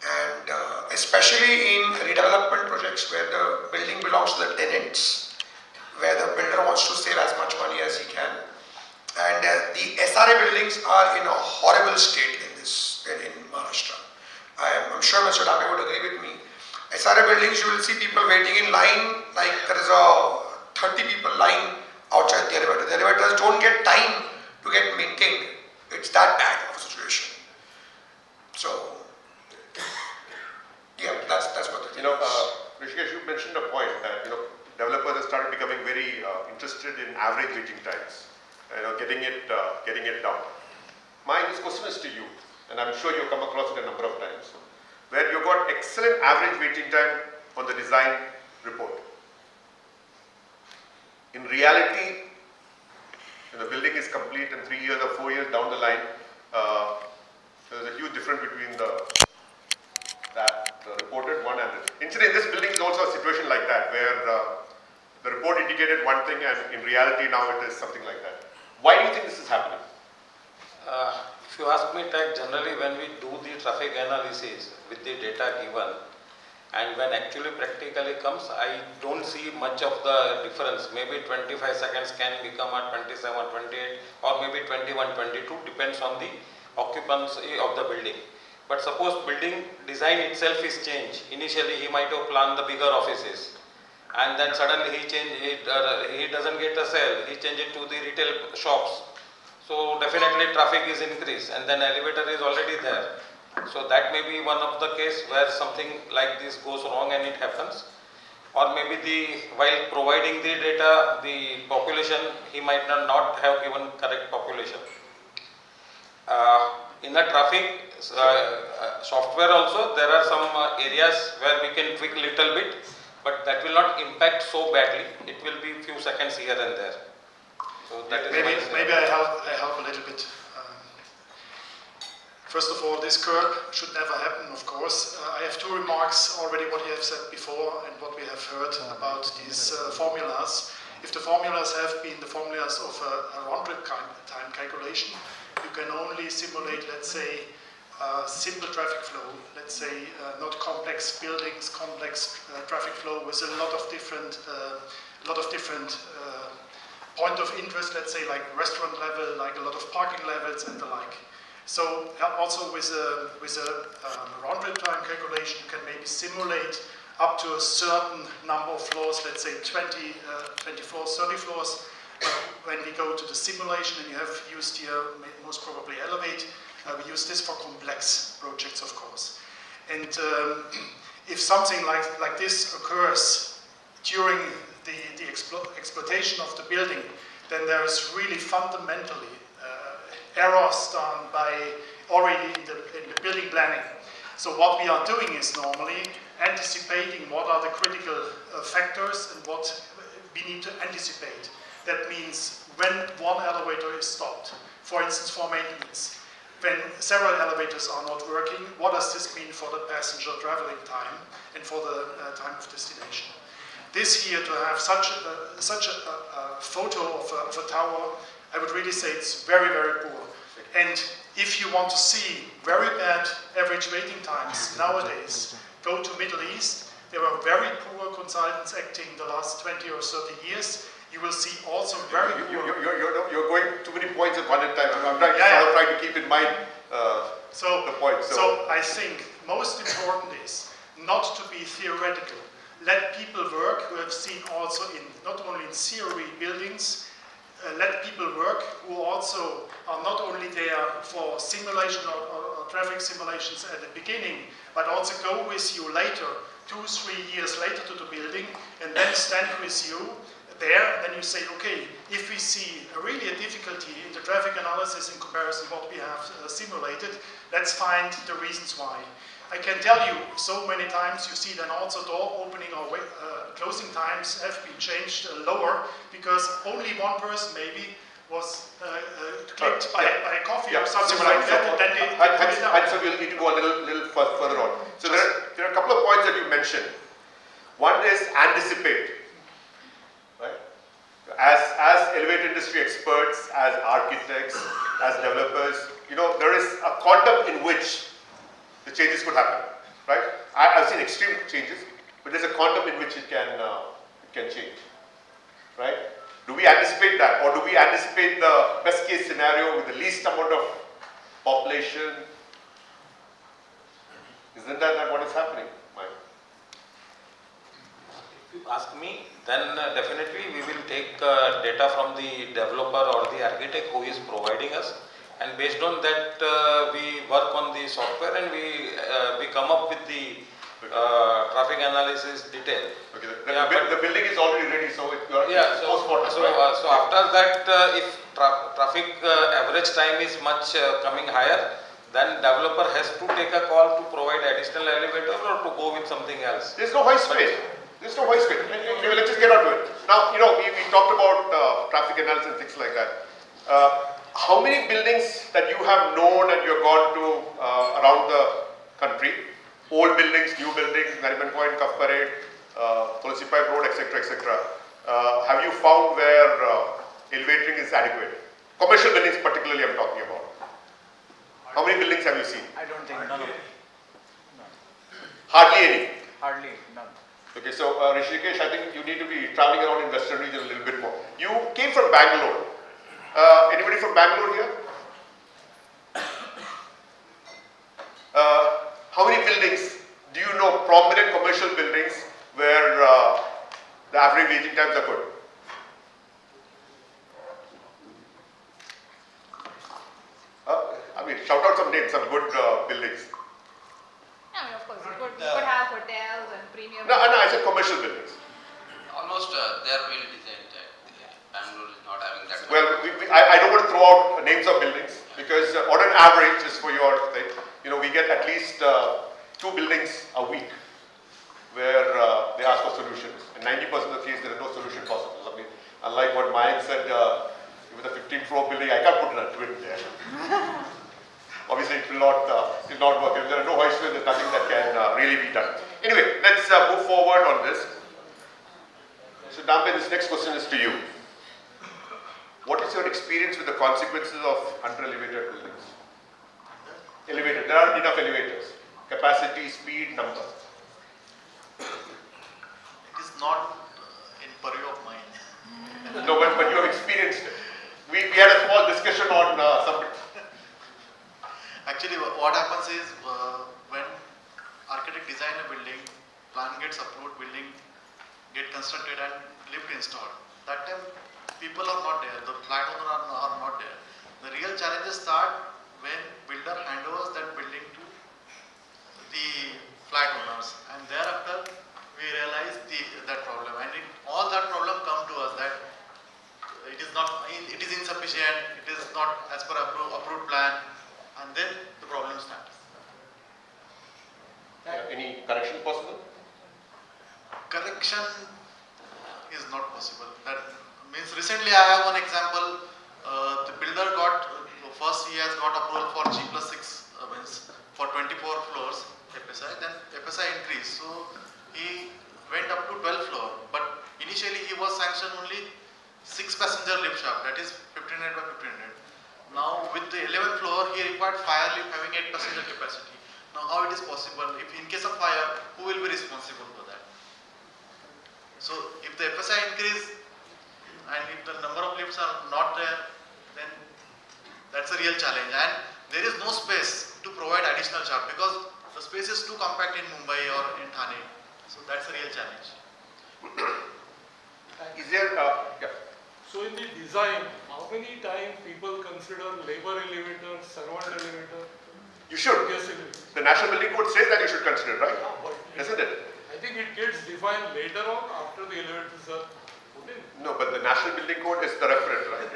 and especially in redevelopment projects where the building belongs to the tenants, where the builder wants to save as much money as he can, and the SRA buildings are in a horrible state in Maharashtra. I'm sure Mr. Dabe would agree with me. SRA buildings, you will see people waiting in line, like there is a 30 people line outside the elevator. The elevators don't get time to get maintained. It's that bad of a situation. So, yeah, that's what the thing is. Rishikesh, you mentioned a point that developers have started becoming very interested in average waiting times. Getting it down. This question is to you, and I'm sure you've come across it a number of times, where you've got excellent average waiting time on the design report. In reality, when the building is complete and 3 years or 4 years down the line, there's a huge difference between the reported one and the... Incidentally, in this building is also a situation like that, where the report indicated one thing and in reality now it is something like that. Why do you think this is happening? If you ask me, generally when we do the traffic analysis with the data given, and when actually practically comes, I don't see much of the difference. Maybe 25 seconds can become at 27, 28, or maybe 21, 22, depends on the occupancy of the building. But suppose building design itself is changed. Initially he might have planned the bigger offices, and then suddenly he doesn't get a sale, he changes it to the retail shops. So definitely traffic is increased, and then elevator is already there. So that may be one of the case where something like this goes wrong and it happens. Or maybe while providing the data, the population, he might not have given correct population. In the traffic software also, there are some areas where we can tweak little bit, but that will not impact so badly. It will be few seconds here and there. So that is maybe I help a little bit. First of all, this curb should never happen, of course. I have two remarks already what you have said before and what we have heard about these formulas. If the formulas have been the formulas of a round-trip time calculation, you can only simulate, let's say, simple traffic flow, let's say not complex buildings, complex traffic flow with a lot of different point of interest, let's say like restaurant level, like a lot of parking levels and the like. So also with a round-trip time calculation, you can maybe simulate up to a certain number of floors, let's say 20 floors, 30 floors. When we go to the simulation, and you have used here most probably Elevate, we use this for complex projects, of course. And if something like this occurs during the exploitation of the building, then there is really fundamentally errors done by already in the building planning. So what we are doing is normally anticipating what are the critical factors and what we need to anticipate. That means when one elevator is stopped, for instance for maintenance, when several elevators are not working, what does this mean for the passenger traveling time and for the time of destination? This here, to have such a photo of a tower, I would really say it's very, very poor. And if you want to see very bad average waiting times nowadays, go to Middle East. There were very poor consultants acting the last 20 or 30 years. You will see also very poor... You're going too many points at one time. I'm trying to keep in mind the point. So I think most important is not to be theoretical. Let people work who have seen also in, not only in theory buildings, let people work who also are not only there for simulation or traffic simulations at the beginning, but also go with you later, 2-3 years later to the building, and then stand with you there. Then you say, okay, if we see really a difficulty in the traffic analysis in comparison to what we have simulated, let's find the reasons why. I can tell you so many times you see then also door opening or closing times have been changed lower because only one person maybe was clicked by a coffee or something like that, and then they put it down. So we'll need to go a little further on. So there are a couple of points that you mentioned. One is anticipate, right? As elevator industry experts, as architects, as developers, there is a quantum in which the changes could happen, right? I've seen extreme changes, but there's a quantum in which it can change, right? Do we anticipate that, or do we anticipate the best case scenario with the least amount of population? Isn't that what is happening, Mike? If you ask me, then definitely we will take data from the developer or the architect who is providing us, and based on that we work on the software and we come up with the traffic analysis detail. Okay, the building is already ready, so so after that if traffic average time is much coming higher, then developer has to take a call to provide additional elevator or to go with something else. There's no high space. Let's just get on to it. Now, we talked about traffic analysis and things like that. How many buildings that you have known and you have gone to around the country, old buildings, new buildings, Nariman Point, Cuff Parade, Tulsi Pipe Road, etc., have you found where elevatoring is adequate? Commercial buildings particularly I'm talking about. How many buildings have you seen? I don't think none. Hardly any? Hardly none. Okay, so Rishikesh, I think you need to be traveling around in Western region a little bit more. You came from Bangalore. Anybody from Bangalore here? How many buildings do you know, prominent commercial buildings, where the average waiting times are good? I mean, shout out some names, some good buildings. I mean, of course, you could have hotels and premium. No, I said commercial buildings. Almost they are well designed. Bangalore is not having that. Well, I don't want to throw out names of buildings because on an average, just for your thing, you know, we get at least 2 buildings a week where they ask for solutions. And 90% of the case, there is no solution possible. I mean, unlike what Mayank said, with a 15-floor building, I can't put a twin there. Obviously, it will not work. If there are no hoistways, there's nothing that can really be done. Anyway, let's move forward on this. So, Dambe, this next question is to you. What is your experience with the consequences of under-elevated buildings? Elevated. There aren't enough elevators. Capacity, speed, number. It is not in purview of mine. No, but you have experienced it. We had a small discussion on some. Actually, what happens is when architect design a building, plan gets approved, building get constructed and lift installed. That time people are not there, the flat owner are not there. The real challenges start when builder handovers that building to the flat owners, and thereafter we realize that problem, and all that problem come to us that it is insufficient, it is not as per approved plan, and then the problem starts. Any correction possible? Correction is not possible. That means recently I have one example. The builder got first he has got approval for G+6 means for 24 floors FSI. Then FSI increased, so he went up to 12 floor. But initially he was sanctioned only 6 passenger lift shaft, that is 1500 by 1500. Now with the 11th floor he required fire lift having 8 passenger capacity. Now how it is possible? If in case of fire, who will be responsible for that? So if the FSI increase and if the number of lifts are not there, then that's a real challenge, and there is no space to provide additional shaft because the space is too compact in Mumbai or in Thane. So that's a real challenge. Is there, yeah. So in the design, how many times people consider labor elevator, servant elevator? You should. The National Building Code says that you should consider, right? Isn't it? I think it gets defined later on after the elevators are put in. No, but the National Building Code is the reference, right?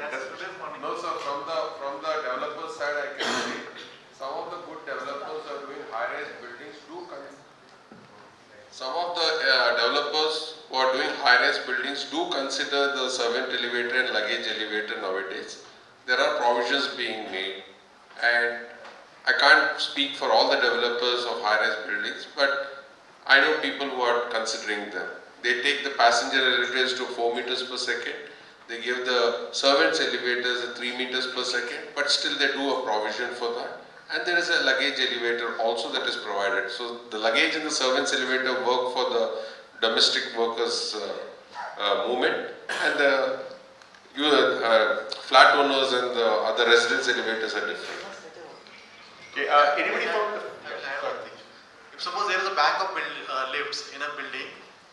No, sir. From the developer side, I can say some of the good developers are doing high-rise buildings. Some of the developers who are doing high-rise buildings do consider the servant elevator and luggage elevator nowadays. There are provisions being made, and I can't speak for all the developers of high-rise buildings, but I know people who are considering them. They take the passenger elevators to 4 meters per second. They give the servants elevators at 3 meters per second, but still they do a provision for that. And there is a luggage elevator also that is provided. So the luggage and the servants elevator work for the domestic workers movement, and the flat owners and the other residence elevators are different. Okay, anybody from the... If suppose there is a bank of lifts in a building,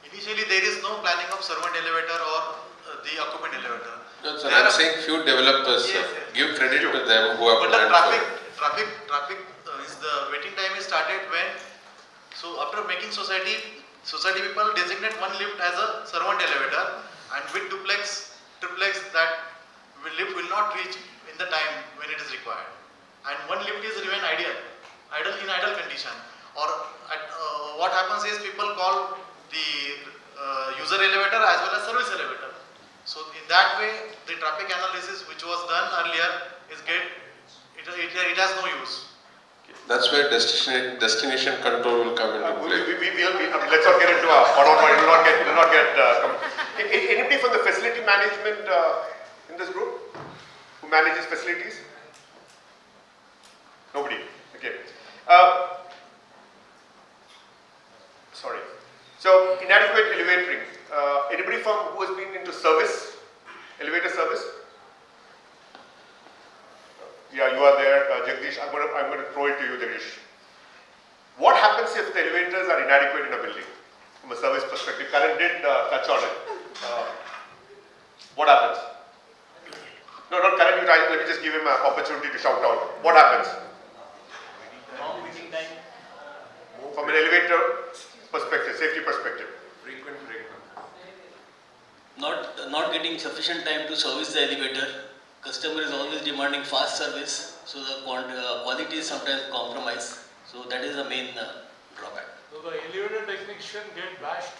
initially there is no planning of servant elevator or the occupant elevator. No, sir, I'm saying few developers, yes. give credit to them who have But the planned traffic is the waiting time is started when, so after making society people designate one lift as a servant elevator, and with duplex, triplex, that lift will not reach in the time when it is required. And one lift is remain in idle condition. Or what happens is people call the user elevator as well as service elevator. So in that way, the traffic analysis which was done earlier it has no use. That's where destination control will come into play. Let's not get into a one-on-one. It will not get. Anybody from the facility management in this group who manages facilities? Nobody. Okay. Sorry. So inadequate elevatoring. Anybody from who has been into service, elevator service? Yeah, you are there, Jagdish. I'm going to throw it to you, Jagdish. What happens happens if the elevators are inadequate in a building from a service perspective? Karan did touch on it. What happens? No, not Karan, you try, let me just give him an opportunity to shout out. What happens? From an elevator perspective, safety perspective. Frequent breakdown. Not getting sufficient time to service the elevator. Customer is always demanding fast service, so the quality is sometimes compromised. So that is the main drawback. So the elevator technician get bashed.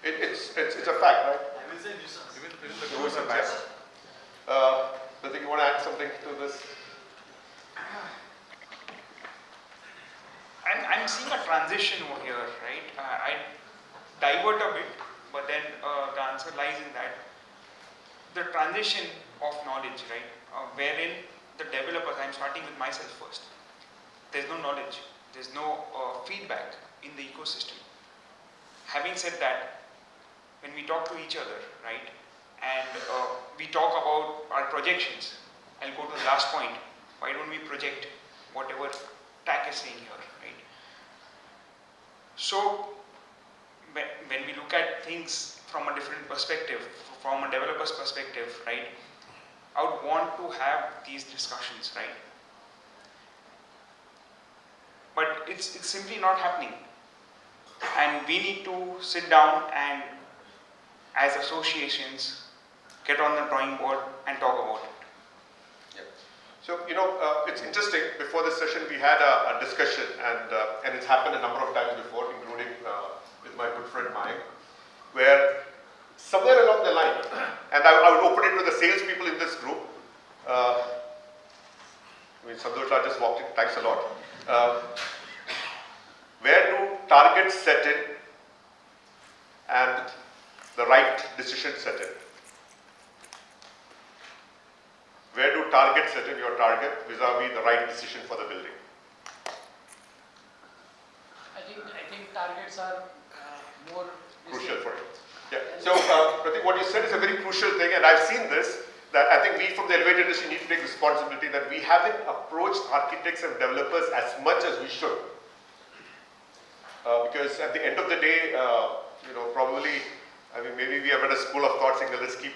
It's a fact, right? Even the doors are bashed. Pratik, you want to add something to this? I'm seeing a transition over here, right? I divert a bit, but then the answer lies in that the transition of knowledge, right? Wherein the developers, I'm starting with myself first. There's no knowledge, there's no feedback in the ecosystem. Having said that, when we talk to each other, right, and we talk about our projections, I'll go to the last point. Why don't we project whatever TAC is saying here, right? So, when we look at things from a different perspective, from a developer's perspective, right, I would want to have these discussions, right? But it's simply not happening. And we need to sit down and, as associations, get on the drawing board and talk about it. Yeah. So, it's interesting, before this session we had a discussion, and it's happened a number of times before, including with my good friend Mike, where somewhere along the line, and I would open it to the salespeople in this group. Santosh Raj just walked in, thanks a lot. Where do targets set in and the right decision set in? Where do targets set in, your target, vis-a-vis the right decision for the building? I think targets are more crucial for it. Yeah. So, Pratik, what you said is a very crucial thing, and I've seen this, that I think we from the elevator industry need to take responsibility that we haven't approached architects and developers as much as we should. Because at the end of the day, probably, maybe we have had a school of thought saying that let's keep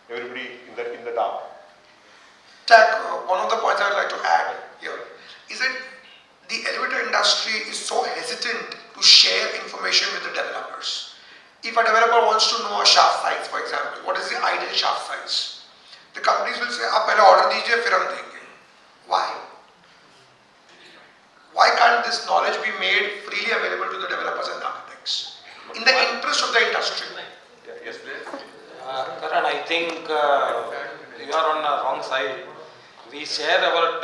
everybody in the dark. TAC, one of the points I would like to add here is that the elevator industry is so hesitant to share information with the developers. If a developer wants to know a shaft size, for example, what is the ideal shaft size? The companies will say, "Aap pehle order dijiye, fir hum denge." Why? Why can't this knowledge be made freely available to the developers and the architects in the interest of the industry? Yes, please. Karan, I think you are on the wrong side. We share our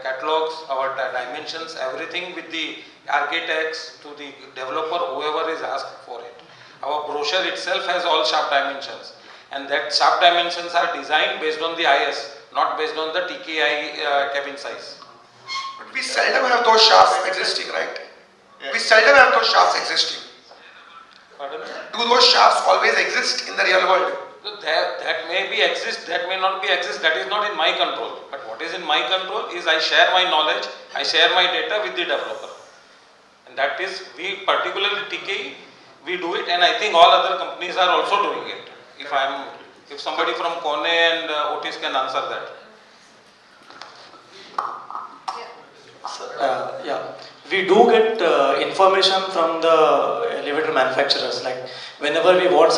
catalogs, our dimensions, everything with the architects to the developer, whoever is asked for it. Our brochure itself has all shaft dimensions, and that shaft dimensions are designed based on the IS, not based on the TKI cabin size. But we seldom have those shafts existing, right? We seldom have those shafts existing. Pardon? Do those shafts always exist in the real world? So that may be exist, that may not be exist, that is not in my control. But what is in my control is I share my knowledge, I share my data with the developer. And that is, we particularly TKI, we do it, and I think all other companies are also doing it. If somebody from Kone and Otis can answer that. We do get information from the elevator manufacturers. Like whenever we want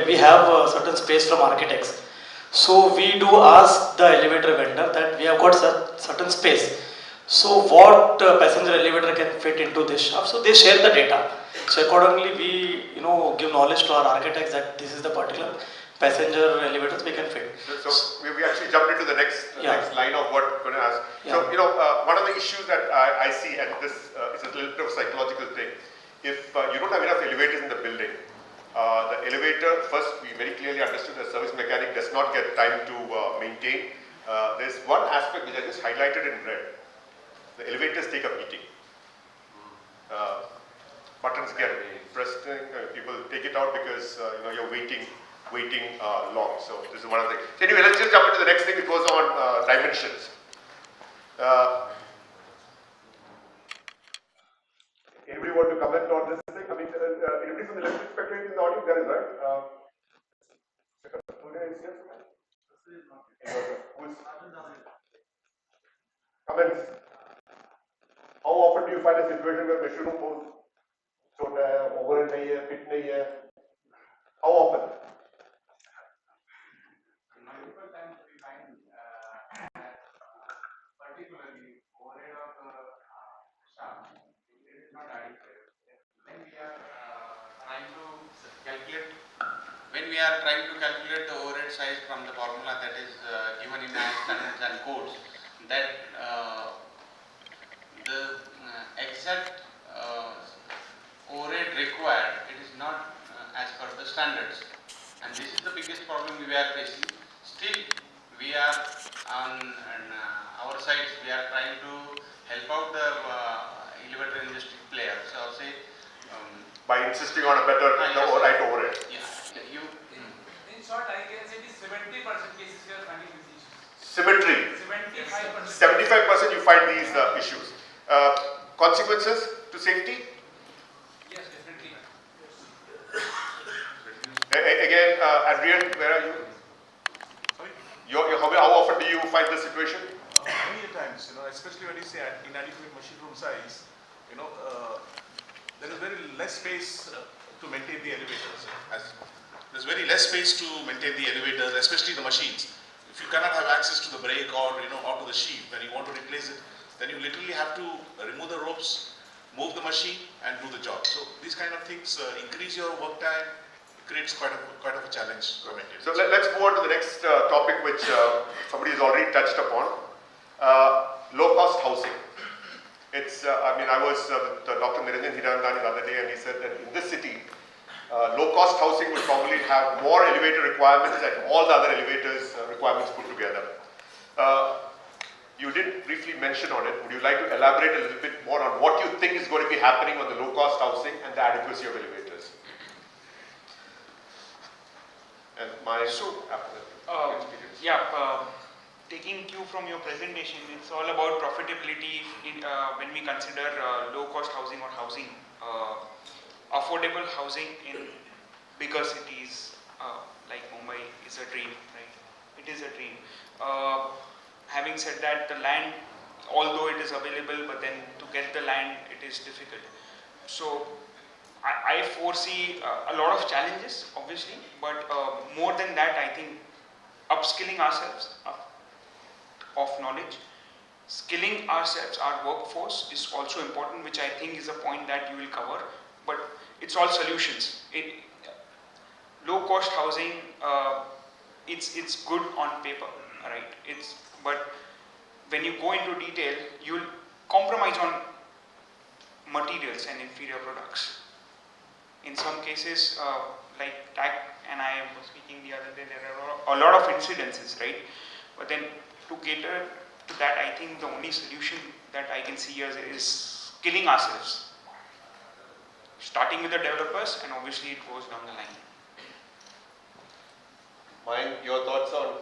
we have a certain space from architects. So we do ask the elevator vendor that we have got certain space. So what passenger elevator can fit into this shaft? So they share the data. So accordingly, we give knowledge to our architects that this is the particular passenger elevators we can fit. So we actually jumped into the next line of what I'm going to ask. Yeah. So one of the issues that I see, and this is a little bit of a psychological thing, if you don't have enough elevators in the building, the elevator, first we very clearly understood the service mechanic does not get time to maintain. There's one aspect which I just highlighted in red. The elevators take a beating. Buttons get pressed, people take it out because you're waiting long. So this is one of the things. So anyway, let's just jump into the next thing. It goes on dimensions. to comment on this thing? I mean, anybody from the electric spectrum in the audience? There is, right? Comments? How often do you find a situation where machine room बहुत छोटा है, overhead नहीं है, fit नहीं है? How often? Multiple times we find, particularly overhead of staff, it is not adequate. When we are trying to calculate the overhead size from the formula that is given in our standards and codes, that the exact overhead required, it is not as per the standards, and this is the biggest problem we are facing. Still, we are on our sides, we are trying to help out the elevator industry players. So say by insisting on a better overhead. Yeah. In short, I can say the 70% cases we are finding these issues. Symmetry. 75%. 75% you find these issues. Consequences to safety? Yes, definitely. Again, Adrian, where are you? Sorry? How often do you find this situation? Many times, especially when you say inadequate machine room size, there is very less space to maintain the elevators. There's very less space to maintain the elevators, especially the machines. If you cannot have access to the brake or or to the sheave, when you want to replace it, then you literally have to remove the ropes, move the machine, and do the job. So these kind of things increase your work time, creates quite of a challenge to maintain. So let's move on to the next topic, which somebody has already touched upon. Low-cost housing. It's, I was with Dr. Niranjan Hirandani the other day, and he said that in this city, low-cost housing will probably have more elevator requirements than all the other elevators requirements put together. You did briefly mention on it. Would you like to elaborate a little bit more on what you think is going to be happening on the low-cost housing and the adequacy of elevators? And my taking cue from your presentation, it's all about profitability when we consider low-cost housing or housing. Affordable housing in bigger cities like Mumbai is a dream, right? It is a dream. Having said that, the land, although it is available, but then to get the land, it is difficult. So I foresee a lot of challenges, obviously, but more than that, I think upskilling ourselves of knowledge, skilling ourselves, our workforce is also important, which I think is a point that you will cover. But it's all solutions. Low-cost housing, it's good on paper, right? But when you go into detail, you'll compromise on materials and inferior products. In some cases, like TAC and I was speaking the other day, there are a lot of incidences, right? But then to cater to that, I think the only solution that I can see here is skilling ourselves. Starting with the developers, and obviously it goes down the line. Mine, your thoughts on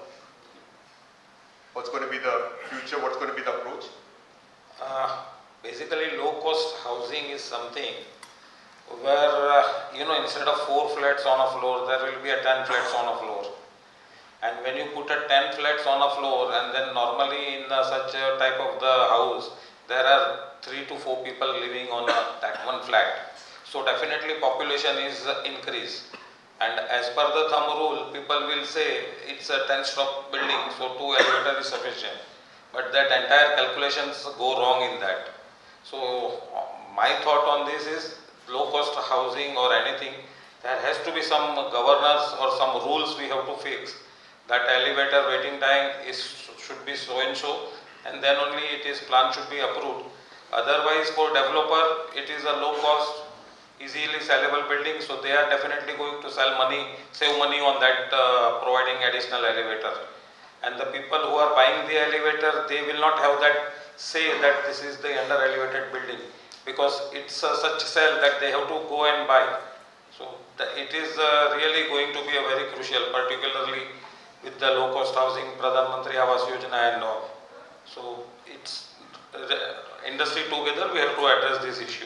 what's going to be the future, what's going to be the approach? Basically, low-cost housing is something where, instead of 4 flats on a floor, there will be a 10 flats on a floor. And when you put a 10 flats on a floor, and then normally in such a type of the house, there are 3 to 4 people living on that one flat. So definitely population is increased. And as per the thumb rule, people will say it's a 10-stop building, so 2 elevators is sufficient. But that entire calculations go wrong in that. So my thought on this is low-cost housing or anything, there has to be some governance or some rules we have to fix. That elevator waiting time should be so and so, and then only plan should be approved. Otherwise, for developer, it is a low-cost, easily sellable building, so they are definitely going to save money on that providing additional elevator. And the people who are buying the elevator, they will not have that say that this is the under elevated building, because it's such sell that they have to go and buy. So it is really going to be a very crucial, particularly with the low cost housing, Pradhan Mantri Awas Yojana and all. So it's industry together, we have to address this issue.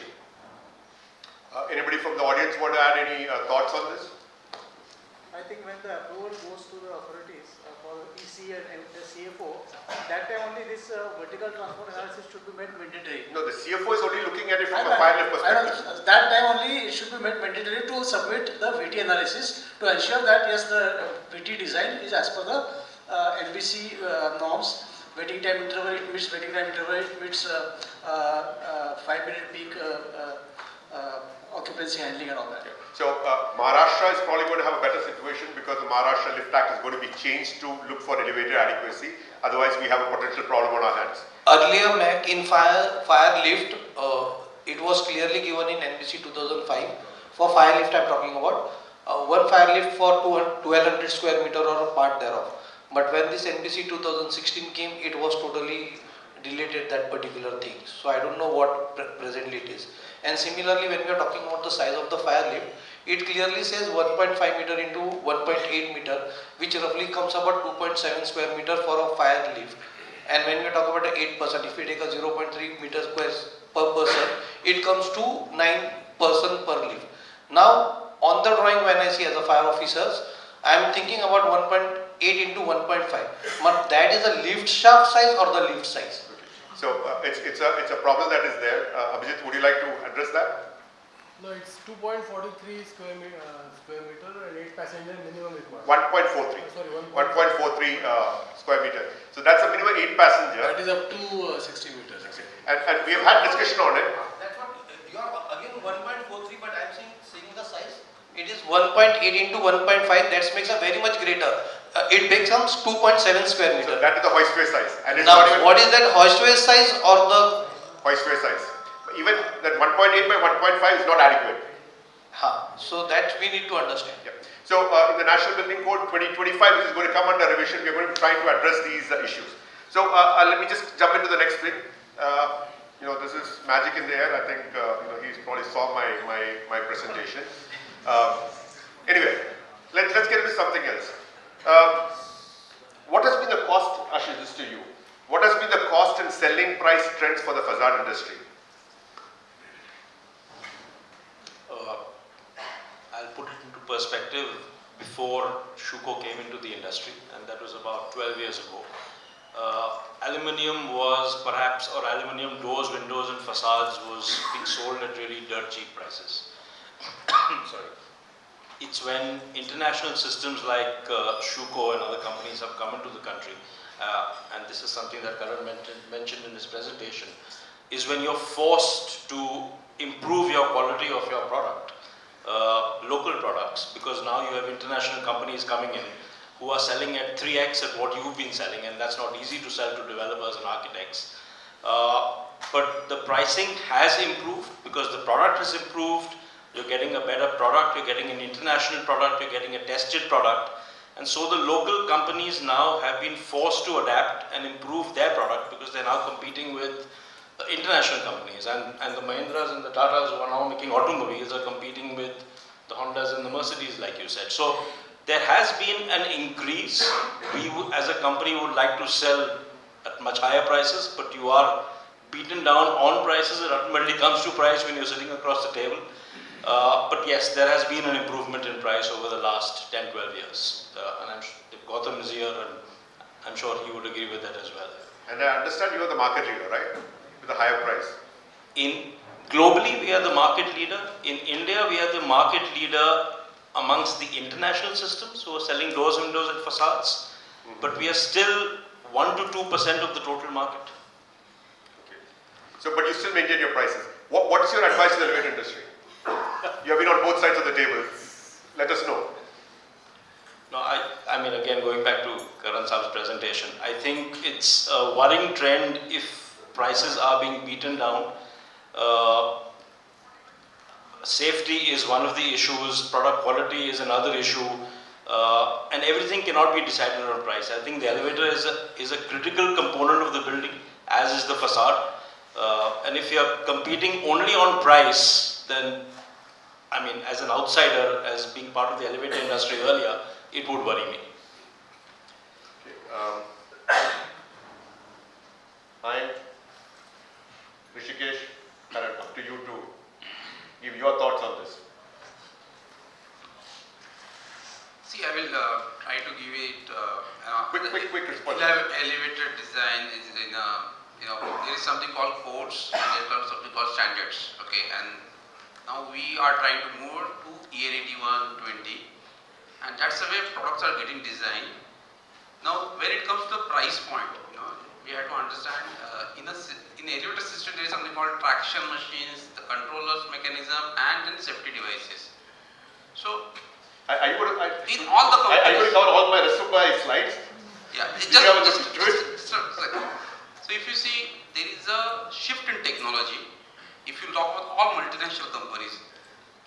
Anybody from the audience want to add any thoughts on this? I think when the approval goes to the authorities for EC and the CFO, that time only this vertical transport analysis should be made mandatory. No, the CFO is only looking at it from a fire lift perspective. That time only it should be made mandatory to submit the VT analysis to ensure that yes, the VT design is as per the NBC norms. Waiting time interval, it meets waiting time interval, it meets 5-minute peak occupancy handling and all that. So Maharashtra is probably going to have a better situation because the Maharashtra Lift Act is going to be changed to look for elevator adequacy. Otherwise, we have a potential problem on our hands. Earlier, Mac, in fire lift, it was clearly given in NBC 2005. For fire lift, I am talking about one fire lift for 1200 square meter or a part thereof. But when this NBC 2016 came, it was totally deleted that particular thing. So I don't know what presently it is. And similarly, when we are talking about the size of the fire lift, it clearly says 1.5 meter into 1.8 meter, which roughly comes about 2.7 square meter for a fire lift. And when we talk about the 8%, if we take a 0.3 meter square per person, it comes to 9 person per lift. Now, on the drawing, when I see as a fire officers, I am thinking about 1.8 into 1.5. But that is the lift shaft size or the lift size? So it's a problem that is there. Abhijit, would you like to address that? No, it's 2.43 square meter and 8 passenger minimum required. 1.43. Sorry, 1.43 square meter. So that's a minimum 8 passenger. That is up to 60 meters. And we have had discussion on it. That's what you are again 1.43, but I am saying the size. It is 1.8 into 1.5. That makes a very much greater. It becomes 2.7 square meter. So that is the hoistway size. And it's now, not even what is that hoistway size or the hoistway size? Even that 1.8 by 1.5 is not adequate. So that we need to understand. Yeah. So in the National Building Code 2025, which is going to come under revision, we are going to try to address these issues. So let me just jump into the next thing. This is magic in the air. I think he probably saw my presentation. Anyway, let's get into something else. What has been the cost, Ashish, this to you? What has been the cost and selling price trends for the facade industry? I'll put it into perspective. Before Shuko came into the industry, and that was about 12 years ago, aluminium was perhaps, or aluminium doors, windows and facades was being sold at really dirt cheap prices. Sorry. It's when international systems like Shuko and other companies have come into the country, and this is something that Karan mentioned in his presentation, is when you're forced to improve your quality of your product, local products, because now you have international companies coming in who are selling at 3x at what you've been selling, and that's not easy to sell to developers and architects. But the pricing has improved because the product has improved. You're getting a better product, you're getting an international product, you're getting a tested product. And so the local companies now have been forced to adapt and improve their product because they're now competing with international companies. And the Mahindras and the Tatas who are now making automobiles are competing with the Hondas and the Mercedes, like you said. So there has been an increase. We as a company would like to sell at much higher prices, but you are beaten down on prices. It ultimately comes to price when you're sitting across the table. But yes, there has been an improvement in price over the last 10-12 years. And Gautam is here, and I'm sure he would agree with that as well. And I understand you are the market leader, right? With a higher price. Globally, we are the market leader. In India, we are the market leader amongst the international systems who are selling doors, windows and facades. But we are still 1 to 2% of the total market. Okay. So, but you still maintain your prices. What is your advice to the elevator industry? You have been on both sides of the table. Let us know. No, I mean, again, going back to Karan Saab's presentation, I think it's a worrying trend if prices are being beaten down. Safety is one of the issues, product quality is another issue, and everything cannot be decided on price. I think the elevator is a critical component of the building, as is the facade. And if you're competing only on price, then, I mean, as an outsider, as being part of the elevator industry earlier, it would worry me. Okay, I'm Rishikesh, Karan, up to you to give your thoughts on quick response. Elevator design is in a, there is something called codes and there is something called standards. Okay, and now we are trying to move to EN 8120, and that's the way products are getting designed. Now, when it comes to the price point, we have to understand in elevator system there is something called traction machines, the controllers mechanism, and then safety devices. So, are you going in all the companies, are you going to cover all my rest of my slides? Yeah, so if you see, there is a shift in technology. If you talk about all multinational companies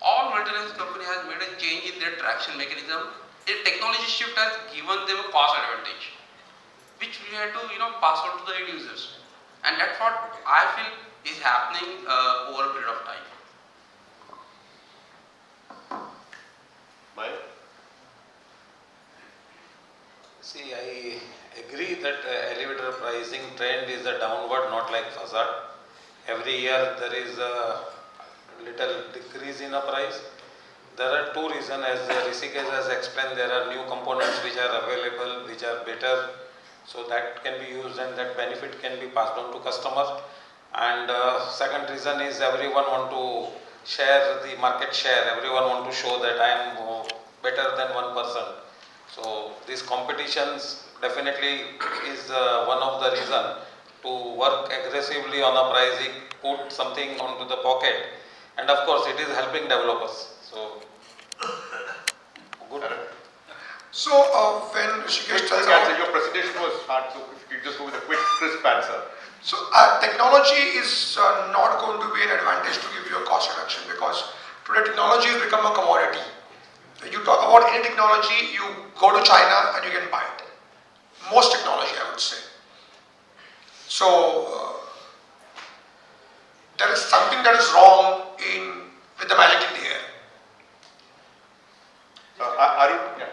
have made a change in their traction mechanism. The technology shift has given them a cost advantage, which we have to pass on to the end users, and that's what I feel is happening over a period of time. Maya? See, I agree that elevator pricing trend is a downward, not like facade. Every year there is a little decrease in a price. There are two reasons, as Rishikesh has explained. There are new components which are available, which are better, so that can be used and that benefit can be passed on to customer. And second reason is everyone want to share the market share. Everyone want to show that I am better than one person. So these competitions definitely is one of the reason to work aggressively on a pricing, put something onto the pocket, and of course it is helping developers. So good. So when Rishikesh Quick tells answer. Your presentation was hard, so if you just go with a quick, crisp answer. so technology is not going to be an advantage to give you a cost reduction, because today technology has become a commodity. You talk about any technology, you go to China and you can buy it. Most technology, I would say. So there is something that is wrong with the magic in the air. Arun? Yeah.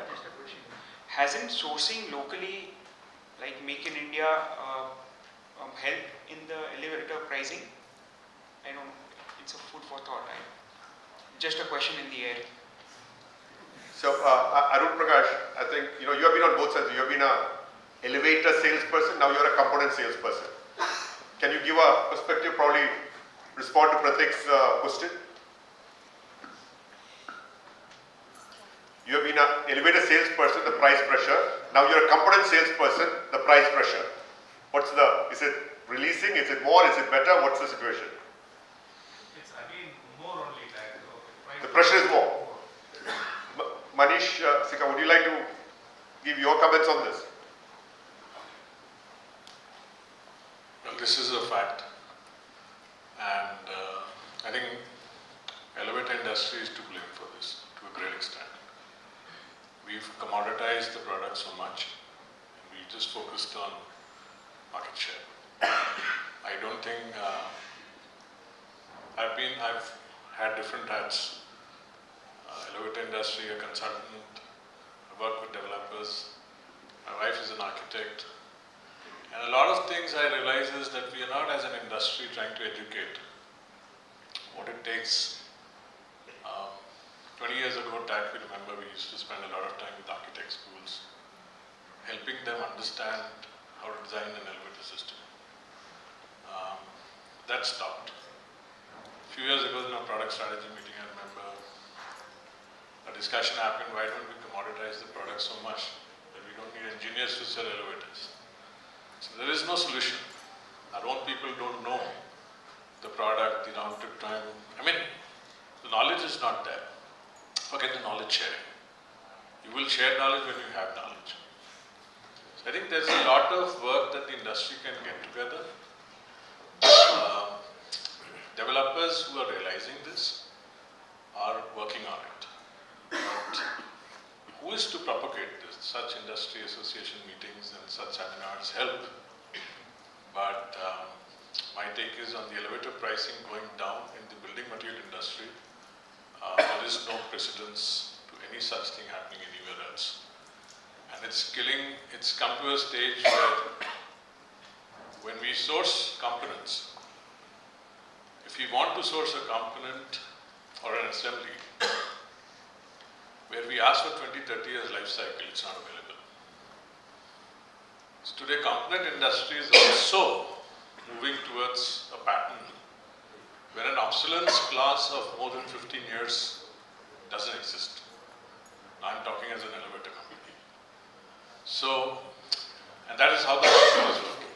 Hasn't sourcing locally, like Make in India, help in the elevator pricing? I don't know. It's a food for thought. Just a question in the air. So Arun Prakash, I think you have been on both sides. You have been a elevator salesperson. Now you are a component salesperson. Can you give a perspective? Probably respond to Pratik's question. You have been an elevator salesperson, the price pressure. Now you're a component salesperson, the price pressure. Is it releasing? Is it more? Is it better? What's the situation? It's again more only that. The pressure is more. Manish, Sika, would you like to give your comments on this? Well, this is a fact. And I think elevator industry is to blame for this to a great extent. We've commoditized the product so much, and we just focused on market share. I don't think I've had different hats. Elevator industry, a consultant, I work with developers. My wife is an architect. And a lot of things I realize is that we are not as an industry trying to educate what it takes. 20 years ago, we remember we used to spend a lot of time with architect schools, helping them understand how to design an elevator system. That stopped. A few years ago in our product strategy meeting, I remember a discussion happened, why don't we commoditize the product so much that we don't need engineers to sell elevators? So there is no solution. Our own people don't know the product, the round trip time. I mean, the knowledge is not there. Forget the knowledge sharing. You will share knowledge when you have knowledge. So I think there's a lot of work that the industry can get together. Developers who are realizing this are working on it. But who is to propagate this? Such industry association meetings and such seminars help. But my take is on the elevator pricing going down in the building material industry. There is no precedence to any such thing happening anywhere else. And it's come to a stage where when we source components, if we want to source a component or an assembly, where we ask for 20-30 years life cycle, it's not available. Today, component industry is also moving towards a pattern where an obsolescence clause of more than 15 years doesn't exist. I'm talking as an elevator company. So, and that is how the market is working.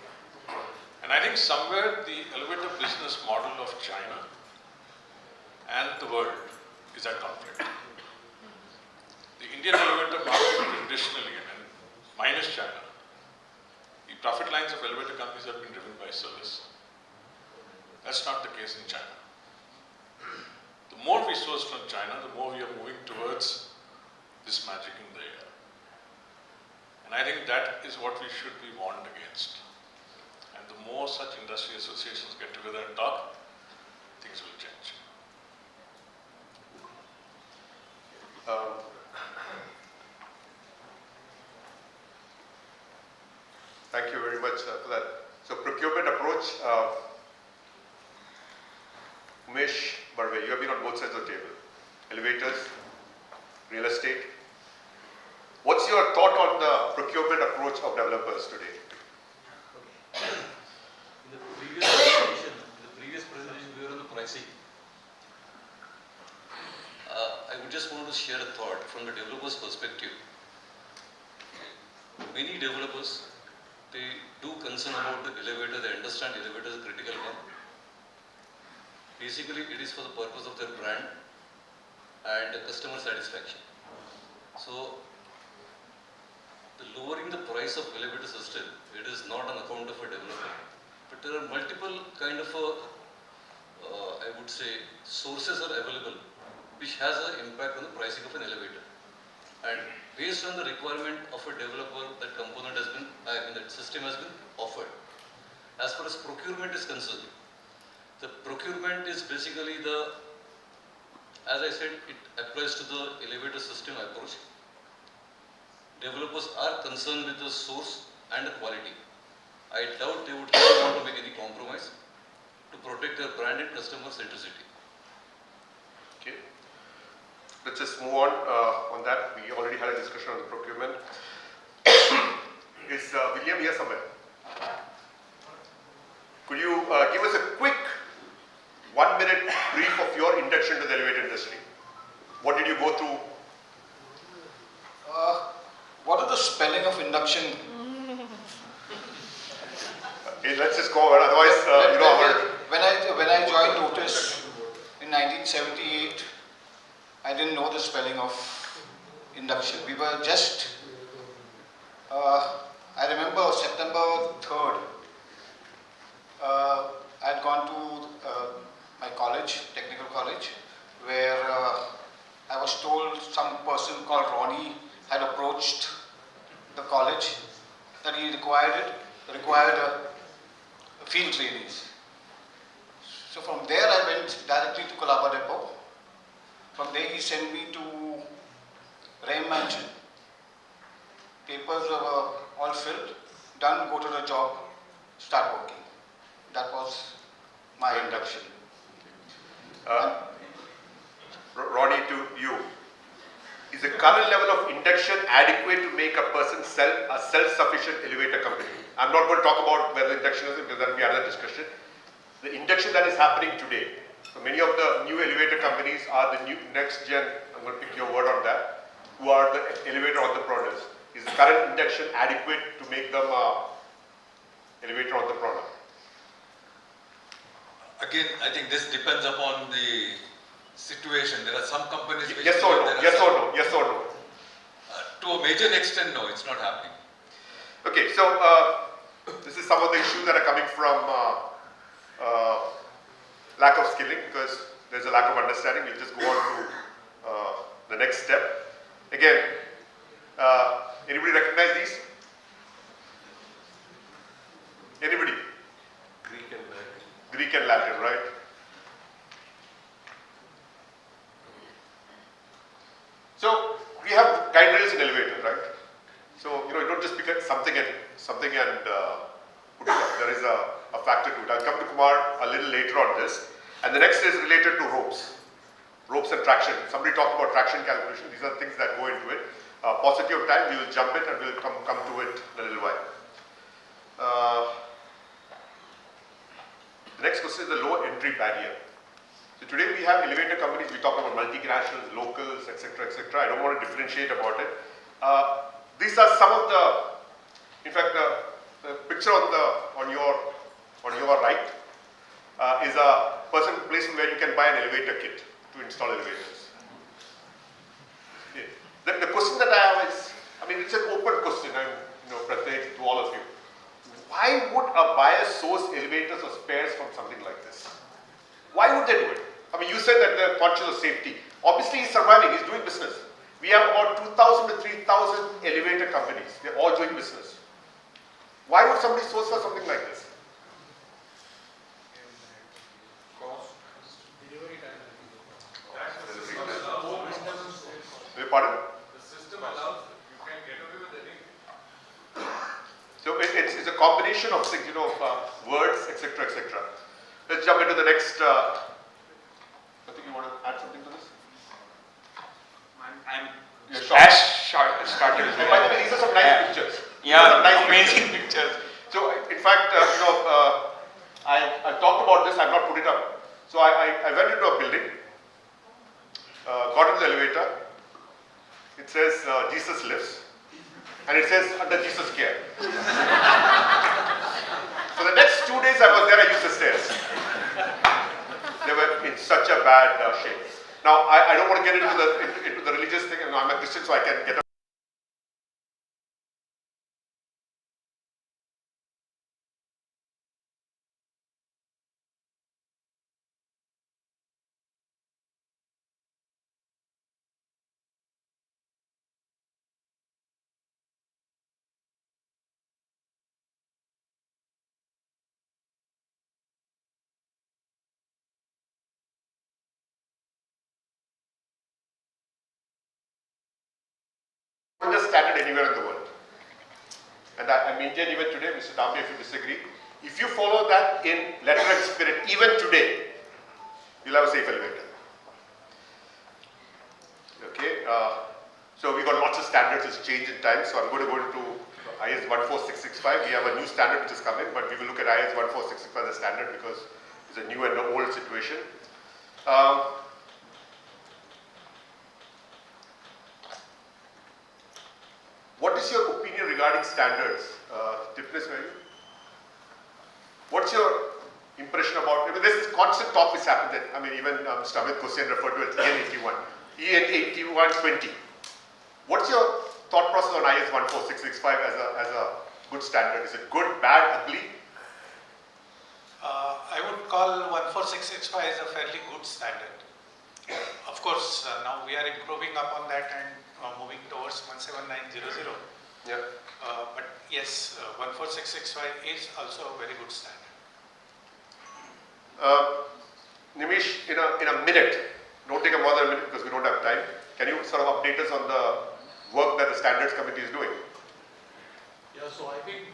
And I think somewhere the elevator business model of China and the world is at conflict. The Indian elevator market traditionally, and minus China, the profit lines of elevator companies have been driven by service. That's not the case in China. The more we source from China, the more we are moving towards this magic in the air. And I think that is what we should be warned against. And the more such industry associations get together and talk, things will change. Thank you very much for that. So procurement approach, Umesh Barve, you have been on both sides of the table. Elevators, real estate. What's your thought on the procurement approach of developers today? In the previous presentation, we were on the pricing. I would just want to share a thought from the developer's perspective. Many developers, they do concern about the elevator, they understand elevator is a critical one. Basically, it is for the purpose of their brand and customer satisfaction. So, the lowering the price of elevator system, it is not on account of a developer, but there are multiple kind of I would say, sources are available which has an impact on the pricing of an elevator. And based on the requirement of a developer, that component has been, that system has been offered. As far as procurement is concerned, the procurement is basically the, as I said, it applies to the elevator system approach. Developers are concerned with the source and the quality. I doubt they would not want to make any compromise to protect their brand and customer centricity. Okay. Let's just move on that. We already had a discussion on the procurement. Is William here somewhere? Could you give us a quick 1 minute brief of your induction to the elevator industry? What did you go through? What is the spelling of induction? Okay, let's just go on. Otherwise, when I joined Lotus in 1978, I didn't know the spelling of induction. We were just, I remember September 3rd, I had gone to my college, technical college, where I was told some person called Ronnie had approached the college that he required field trainees. So from there I went directly to Colaba Depot. From there he sent me to Raim Mansion. Papers were all filled, done, go to the job, start working. That was my induction. Ronnie, to you. Is the current level of induction adequate to make a person a self-sufficient elevator company? I'm not going to talk about whether induction is, because that will be another discussion. The induction that is happening today. So many of the new elevator companies are the new next gen, I'm going to pick your word on that, who are the elevator entrepreneurs. Is the current induction adequate to make them elevator entrepreneur? Again, I think this depends upon the situation. There are some companies which... Yes or no? Yes or no? Yes or no? To a major extent, no, it's not happening. Okay, so this is some of the issues that are coming from lack of skilling, because there's a lack of understanding. We'll just go on to the next step. Again, anybody recognize these? Anybody? Greek and Latin, right? So we have guide rails in elevators, right? So you don't just pick up something and put it up. There is a factor to it. I'll come to Kumar a little later on this. And the next is related to ropes and traction. Somebody talked about traction calculation. These are things that go into it. Paucity of time, we will jump it and we'll come to it in a little while. this is the low entry barrier. So today we have elevator companies, we talk about multinationals, locals, etc., etc. I don't want to differentiate about it. These are some of the, in fact, the picture on your right is a place where you can buy an elevator kit to install elevators. Okay. The question that I have is, I mean, it's an open question, and Pratik, to all of you. Why would a buyer source elevators or spares from something like this? Why would they do it? I mean, you said that they're conscious of safety. Obviously, he's surviving, he's doing business. We have about 2,000 to 3,000 elevator companies. They're all doing business. Why would somebody source for something like this? Pardon? The system allows it. You can get away with anything. So it's a combination of things, words, etc., etc. Let's jump into the next. I think you want to add something to this? Started. By the way, these are some nice pictures. Yeah, nice amazing pictures. So, in fact, I talked about this. I've not put it up. So I went into a building, got into the elevator. It says Jesus lives, and it says under Jesus care. For the next 2 days I was there, I used the stairs. They were in such a bad shape. Now I don't want to get into the religious thing. I'm a Christian, so I can get. Just standard anywhere in the world. And I maintain even today, Mr. Dambi, if you disagree, if you follow that in letter and spirit, even today, you'll have a safe elevator. Okay, so we got lots of standards, it's changed in time, so I'm going to go into IS 14665. We have a new standard which has come in, but we will look at IS 14665 as a standard because it's a new and an old situation. What is your opinion regarding standards? Tipness, what's your impression about, there's this constant talk which happened that, even Mr. Amit Hussain referred to it as EN81, EN8120. What's your thought process on IS 14665 as a good standard? Is it good, bad, ugly? I would call 14665 as a fairly good standard. Of course, now we are improving upon that and moving towards 17900. Yeah. But yes, 14665 is also a very good standard. Nimish, in a minute, don't take a more than a minute because we don't have time. Can you sort of update us on the work that the standards committee is doing? Yeah, so I think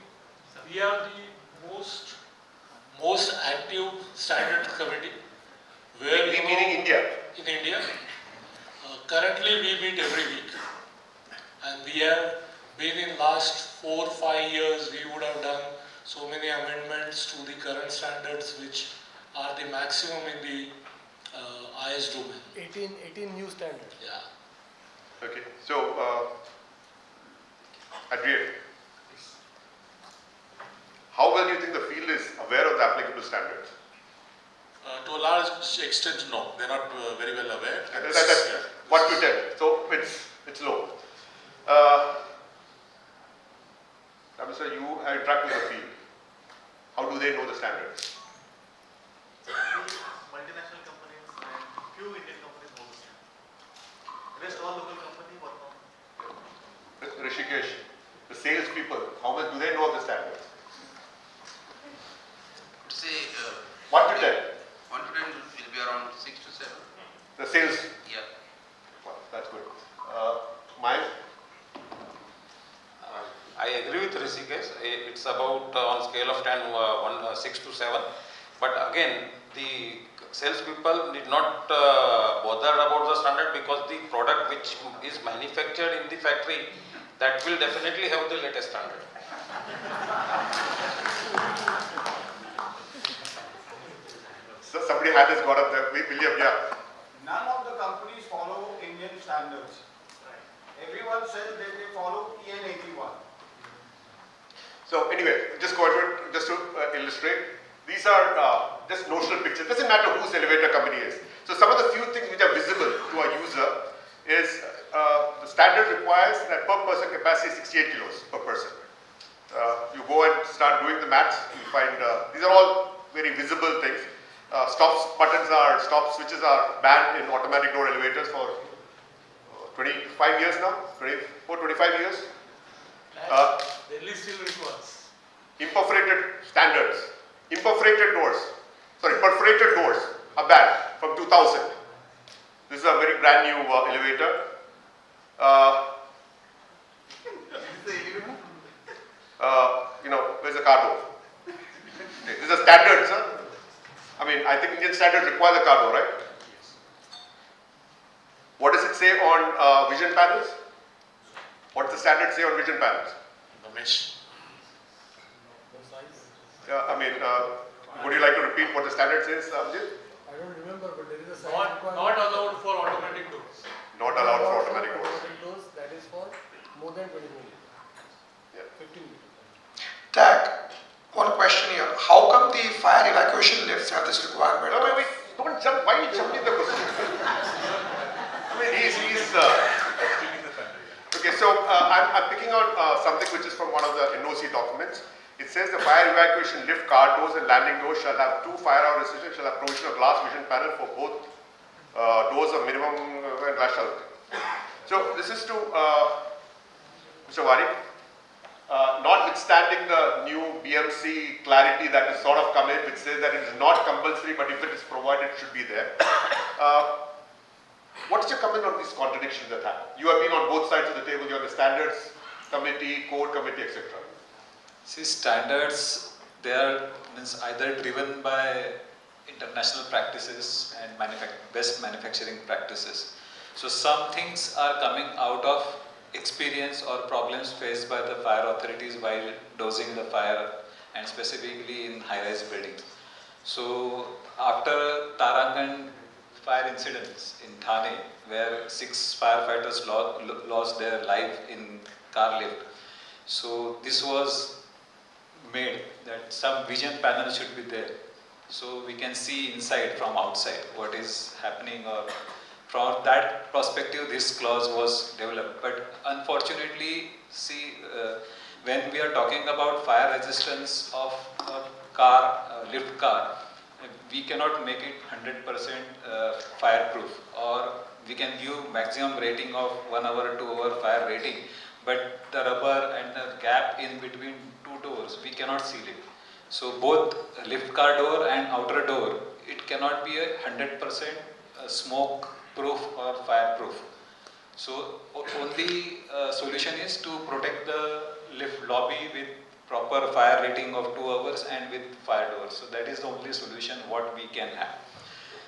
we are the most active standards committee. Where meaning India? In India. Currently we meet every week, and we have been in last 4 or 5 years, we would have done so many amendments to the current standards which are the maximum in the IS domain. 18 new standards. Yeah. Okay, so Adrian, how well do you think the field is aware of the applicable standards? To a large extent, no. They're not very well aware. That's 1 to 10. So it's low. Sir, you interact with the field. How do they know the standards? Multinational companies and few Indian companies know the standard. Rest all local companies work on. Rishikesh, the sales people, how much do they know of the standards? Say 1 to 10. 1 to 10 will be around 6 to 7. The sales? Yeah. Wow, that's good. Mine? I agree with Rishikesh. It's about on scale of 10, 6 to 7. But again, the salespeople need not bother about the standard because the product which is manufactured in the factory, that will definitely have the latest standard. somebody had this got up there. William, yeah. None of the companies follow Indian standards. Everyone says that they follow EN 81. So anyway, just go to it, just to illustrate. These are just notional pictures. Doesn't matter whose elevator company is. So some of the few things which are visible to a user is the standard requires that per person capacity is 68 kilos per person. You go and start doing the maths, you find these are all very visible things. Stop switches are banned in automatic door elevators for 25 years now, 24, 25 years. Delhi still requires. Imperforated standards, perforated doors are banned from 2000. This is a very brand new elevator. Where's the car door? Okay, these are standards, huh? I mean, I think Indian standards require the car door, right? What does it say on vision panels? What does the standard say on vision panels? The mesh. Would you like to repeat what the standard says, Abhijit? I don't remember, but there is a sign. Not allowed for automatic doors. Not allowed for automatic doors. Automatic doors, that is for more than 20 meters. Yeah. 15 meters. Tag, one question here. How come the fire evacuation lifts have this requirement? No, wait, don't jump. Why are you jumping the question? I mean, he's okay, so I'm picking out something which is from one of the NOC documents. It says the fire evacuation lift, car doors and landing doors shall have 2 fire hour restrictions, shall have provision of glass vision panel for both doors of minimum and rational. So this is to Mr. Wari. Notwithstanding the new BMC clarity that has sort of come in, which says that it is not compulsory, but if it is provided, it should be there. What's your comment on these contradictions that happen? You have been on both sides of the table. You're on the standards committee, core committee, etc. See, standards, they are either driven by international practices and best manufacturing practices. So some things are coming out of experience or problems faced by the fire authorities while dosing the fire, and specifically in high-rise buildings. So after Tarangan fire incidents in Thane, where 6 firefighters lost their life in car lift, so this was made that some vision panel should be there, so we can see inside from outside what is happening, or from that perspective this clause was developed. But unfortunately, see, when we are talking about fire resistance of a car, lift car, we cannot make it 100% fireproof, or we can give maximum rating of 1 hour, 2 hour fire rating, but the rubber and the gap in between 2 doors, we cannot seal it. So both lift car door and outer door, it cannot be a 100% smoke proof or fireproof. So only solution is to protect the lift lobby with proper fire rating of 2 hours and with fire doors. So that is the only solution what we can have.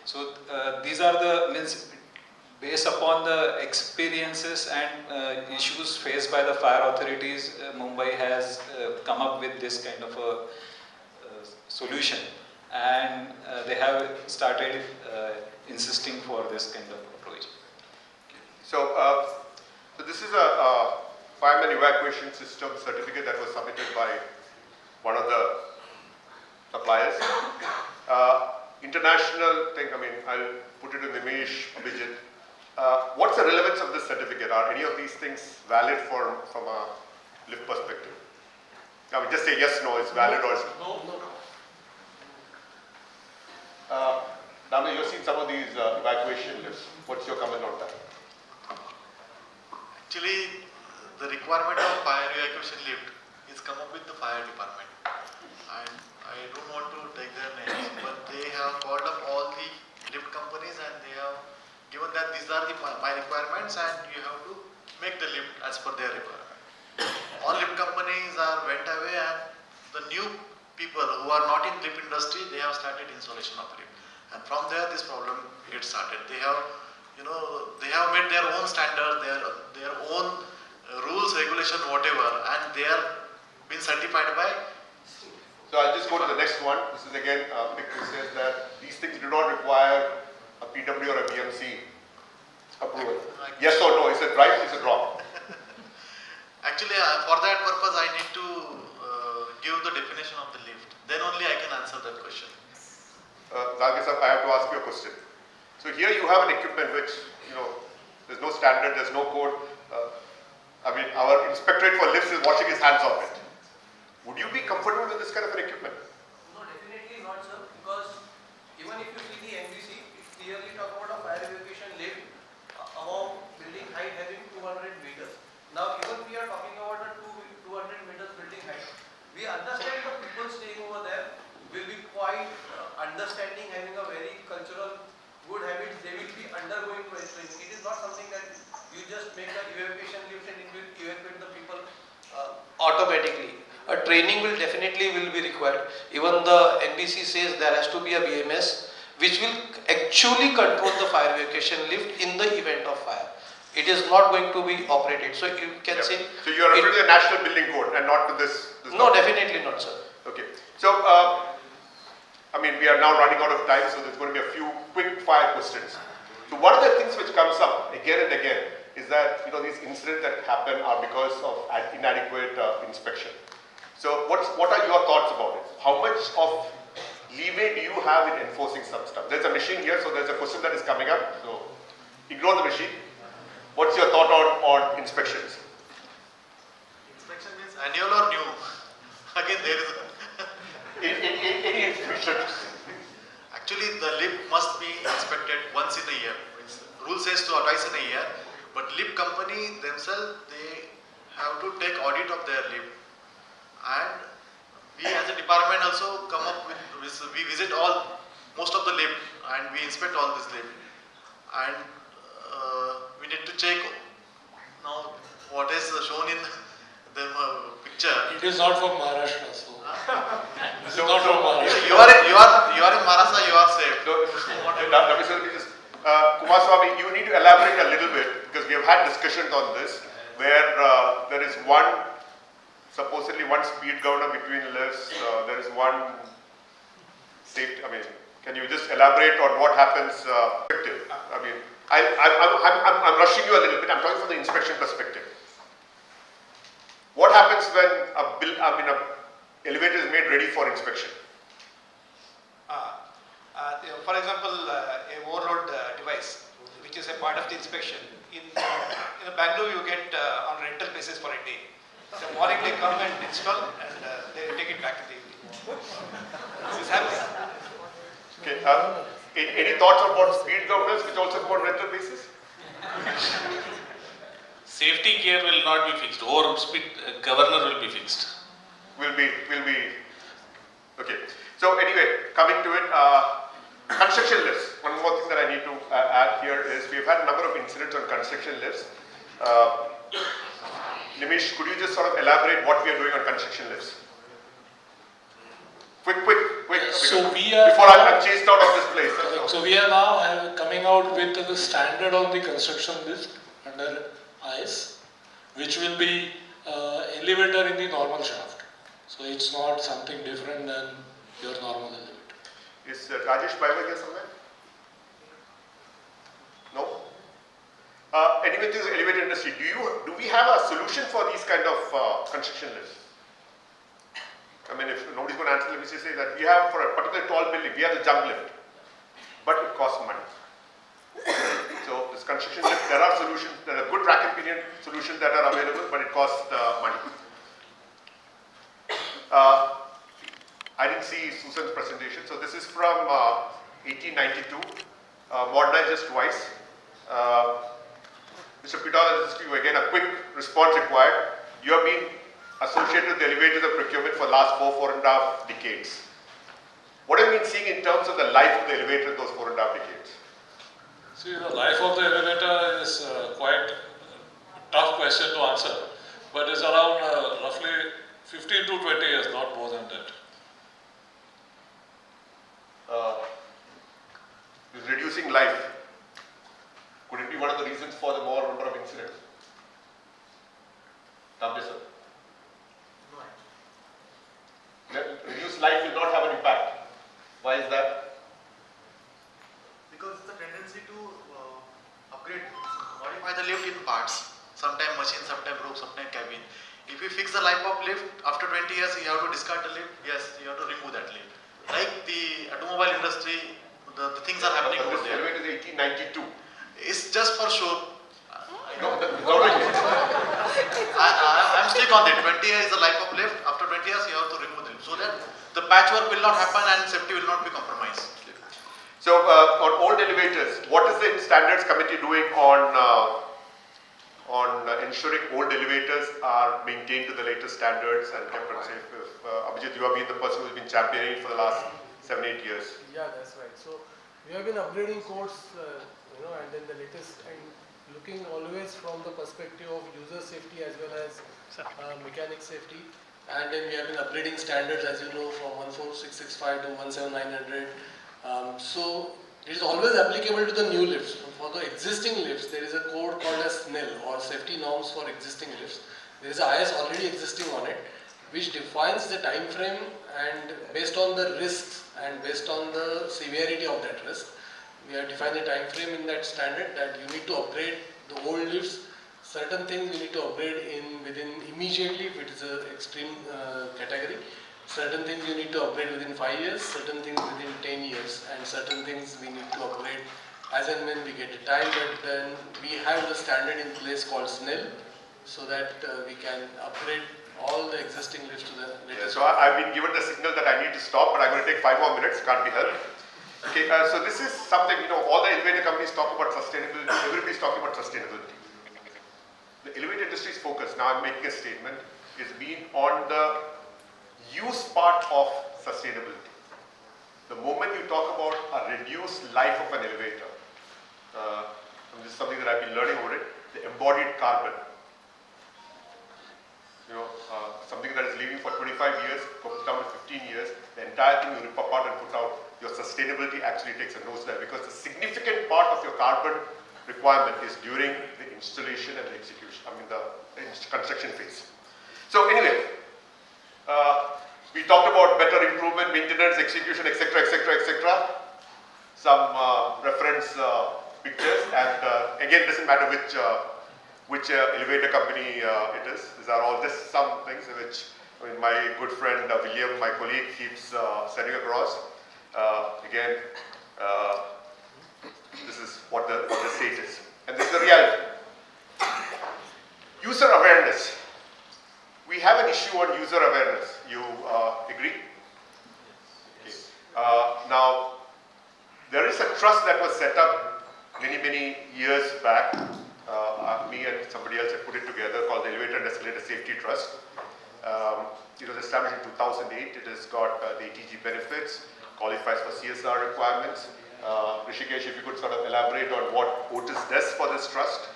So these are the based upon the experiences and issues faced by the fire authorities, Mumbai has come up with this kind of a solution, and they have started insisting for this kind of approach. So this is a fireman evacuation system certificate that was submitted by one of the suppliers. International thing, I'll put it in Nimish, Abhijit. What's the relevance of this certificate? Are any of these things valid from a lift perspective? Just say yes, no, it's valid or it's no. Dami, you've seen some of these evacuation lifts. What's your comment on that? Actually, the requirement of fire evacuation lift is come up with the fire department, and I don't want to take their names, but they have called up all the lift companies and they have given that these are my requirements and you have to make the lift as per their requirement. All lift companies went away, and the new people who are not in lift industry, they have started installation of lift, and from there this problem gets started. They have, they have made their own standards, their own rules, regulation, whatever, and they are been certified by So I'll just go to the next one. This is again, Mick says that these things do not require a PW or a BMC approval. Yes or no? Is it right? Is it wrong? Actually, for that purpose, I need to give the definition of the lift. Then only I can answer that question. Nagesh, I have to ask you a question. So here you have an equipment which, there's no standard, there's no code. Our inspectorate for lifts is washing his hands of it. Would you be comfortable with this kind of an equipment? No, definitely not, sir, because even if you see the NBC, it clearly talks about a fire evacuation lift above building height having 200 meters. Now, even we are talking about a 200 meters building height, we understand the people staying over there will be quite understanding, having a very cultural good habits. They will be undergoing training. It is not something that you just make an evacuation lift and it will evacuate the people automatically. A training will definitely be required. Even the NBC says there has to be a BMS which will actually control the fire evacuation lift in the event of fire. It is not going to be operated. So you can say. So you are referring to the National Building Code and not to this no, definitely not, sir. Okay. So, we are now running out of time, so there's going to be a few quick fire questions. So one of the things which comes up again and again is that, these incidents that happen are because of inadequate inspection. So what are your thoughts about it? How much of leeway do you have in enforcing some stuff? There's a machine here, so there's a question that is coming up. So ignore the machine. What's your thought on inspections? Inspection means annual or new? Again, there is any inspection. Actually, the lift must be inspected once in a year. Rule says twice in a year, but lift company themselves, they have to take audit of their lift. And we as a department also come up with, we visit most of the lift and we inspect all this lift. And we need to check now what is shown in the picture. It is not from Maharashtra, so. This is not from Maharashtra. You are in Maharashtra, you are safe. Kumaraswamy, you need to elaborate a little bit because we have had discussions on this where there is supposedly one speed governor between lifts, there is one safety, can you just elaborate on what happens effective? I'm rushing you a little bit, I'm talking from the inspection perspective. What happens when a elevator is made ready for inspection? For example, a overload device, which is a part of the inspection. In Bangalore, you get on rental basis for a day. So morning they come and install and they take it back in the evening. This is happening. Okay. Any thoughts about speed governors which also go on rental basis? Safety gear will not be fixed. Over speed governor will be fixed. Will be. Okay. So anyway, coming to it, construction lifts. One more thing that I need to add here is we've had a number of incidents on construction lifts. Nimish, could you just sort of elaborate what we are doing on construction lifts? Quick. So we are before I'm chased out of this place. So we are now coming out with the standard on the construction lift under IS, which will be elevator in the normal shaft. So it's not something different than your normal elevator. Is Rajesh Baiwal here somewhere? No? Anyway, to the elevator industry, do we have a solution for these kind of construction lifts? If nobody's going to answer, let me just say that we have, for a particular tall building, we have the jump lift, but it costs money. So this construction lift, there are solutions, there are good rack and pinion solutions that are available, but it costs money. I didn't see Susan's presentation, so this is from 1892, modernized just twice. Mr. Pitala, just to you again, a quick response required. You have been associated with the elevators of procurement for the last 4.5 decades. What have you been seeing in terms of the life of the elevator in those 4.5 decades? See, the life of the elevator is quite a tough question to answer, but it's around roughly 15 to 20 years, not more than that. Is reducing life. Could it be one of the reasons for the more number of incidents? Tambe sir. Reduce life will not have an impact. Why is that? Because the tendency to upgrade, modify the lift in parts. Sometimes machine, sometimes rope, sometimes cabin. If you fix the life of lift, after 20 years you have to discard the lift, yes, you have to remove that lift. Like the automobile industry, the things are happening over This there. elevator is 1892. It's just for show. No, the government. I'm stick on it. 20 years is the life of lift. After 20 years, you have to remove them so that the patchwork will not happen and safety will not be compromised. So on old elevators, what is the standards committee doing on ensuring old elevators are maintained to the latest standards and kept unsafe? Abhijit, you have been the person who has been championing for the last 7-8 years. Yeah, that's right. So we have been upgrading codes, and then the latest, and looking always from the perspective of user safety as well as mechanic safety. And then we have been upgrading standards, as you know, from 14665 to 17900. So it is always applicable to the new lifts. For the existing lifts, there is a code called as SNEL, or Safety Norms for Existing Lifts. There is a IS already existing on it, which defines the time frame, and based on the risks and based on the severity of that risk, we have defined a time frame in that standard that you need to upgrade the old lifts. Certain things you need to upgrade within immediately if it is an extreme category. Certain things you need to upgrade within 5 years, certain things within 10 years, and certain things we need to upgrade as and when we get the time. But then we have the standard in place called SNEL, so that we can upgrade all the existing lifts to the latest. So I've been given the signal that I need to stop, but I'm going to take 5 more minutes, can't be helped. Okay, so this is something, all the elevator companies talk about sustainability, everybody's talking about sustainability. The elevator industry's focus, now I'm making a statement, is being on the use part of sustainability. The moment you talk about a reduced life of an elevator, and this is something that I've been learning over it, the embodied carbon. Something that is leaving for 25 years, comes down to 15 years, the entire thing you rip apart and put out, your sustainability actually takes a nosedive, because the significant part of your carbon requirement is during the installation and the execution, the construction phase. So anyway, we talked about better improvement, maintenance, execution, etc., etc., etc. Some reference pictures, and again, doesn't matter which elevator company it is. These are all just some things which my good friend William, my colleague, keeps sending across. Again, this is what the state is, and this is the reality. User awareness. We have an issue on user awareness. You agree? Okay. Now, there is a trust that was set up many years back. Me and somebody else had put it together, called the Elevator and Escalator Safety Trust. It was established in 2008. It has got the ATG benefits, qualifies for CSR requirements. Rishikesh, if you could sort of elaborate on what Otis does for this trust.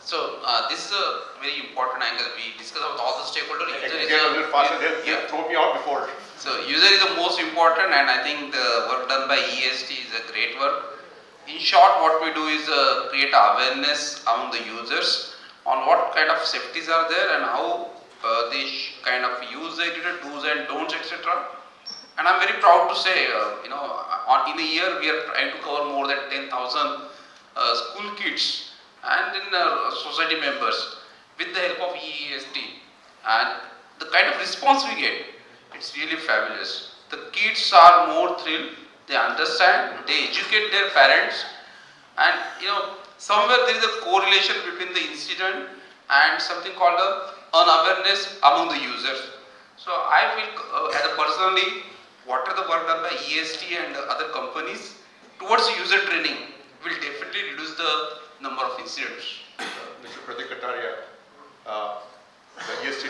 So this is a very important angle. We discuss about all the stakeholders. Get a little faster. They'll throw me out before. So user is the most important, and I think the work done by EST is a great work. In short, what we do is create awareness among the users on what kind of safeties are there and how they kind of use the do's and don'ts, etc. And I'm very proud to say, in a year we are trying to cover more than 10,000 school kids and in society members with the help of EEST, and the kind of response we get, it's really fabulous. The kids are more thrilled, they understand, they educate their parents, and somewhere there is a correlation between the incident and something called unawareness among the users. So I feel as a personally, what are the work done by EST and other companies towards user training will definitely reduce the number of incidents. Mr. Pratik Kataria, the EST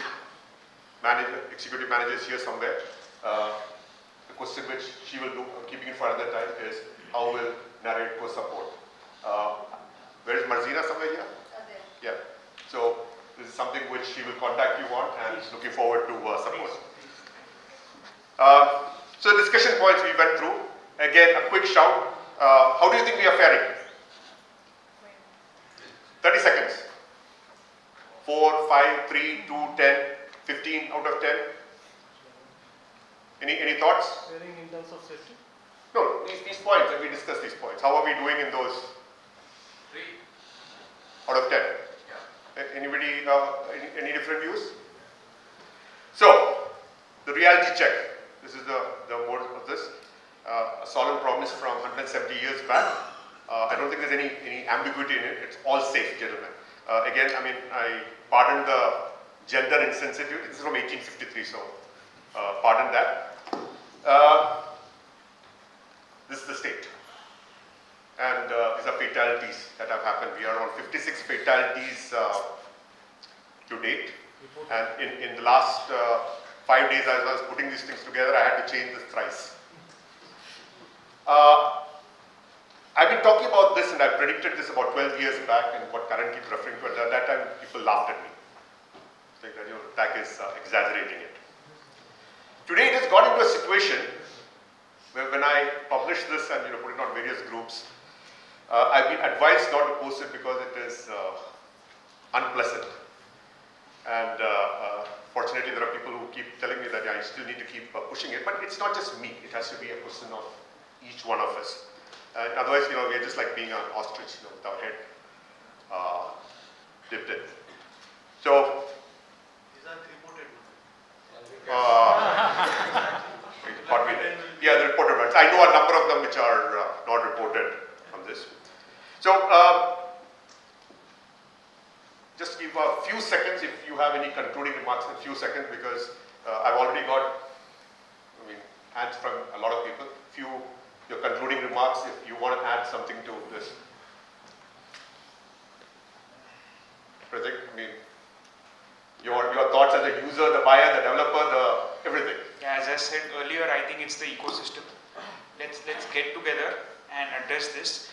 executive manager is here somewhere. The question which she will do, I'm keeping it for another time, is how will narrate co-support? Where is Marzina, somewhere here? Yeah. So this is something which she will contact you on, and is looking forward to support. So discussion points we went through. Again, a quick shout. How do you think we are faring? 30 seconds. 4, 5, 3, 2, 10, 15 out of 10. Any thoughts? Sharing in terms of safety? No, these points, and we discussed these points. How are we doing in those? 3 out of 10. Yeah. Anybody, any different views? So, the reality check. This is the mode of this. A solemn promise from 170 years back. I don't think there's any ambiguity in it. It's all safe, gentlemen. Again, I mean, I pardon the gender insensitivity. This is from 1853, so pardon that. This is the state. And these are fatalities that have happened. We are on 56 fatalities to date. And in the last 5 days, as I was putting these things together, I had to change this thrice. I've been talking about this, and I predicted this about 12 years back, and what Karan keeps referring to. At that time, people laughed at me, saying that TAC is exaggerating it. Today, it has got into a situation where, when I publish this and put it on various groups, I've been advised not to post it because it is unpleasant. And fortunately, there are people who keep telling me that I still need to keep pushing it. But it's not just me. It has to be a question of each one of us. Otherwise, we're just like being an ostrich, with our head dipped in. So, These are reported. got me there. Yeah, the reported ones. I know a number of them which are not reported on this. So, just give a few seconds if you have any concluding remarks in a few seconds, because I've already got hands from a lot of people. Your concluding remarks if you want to add something to this. Pratik, your thoughts as a user, the buyer, the developer, everything. Yeah, as I said earlier, I think it's the ecosystem. Let's get together and address this.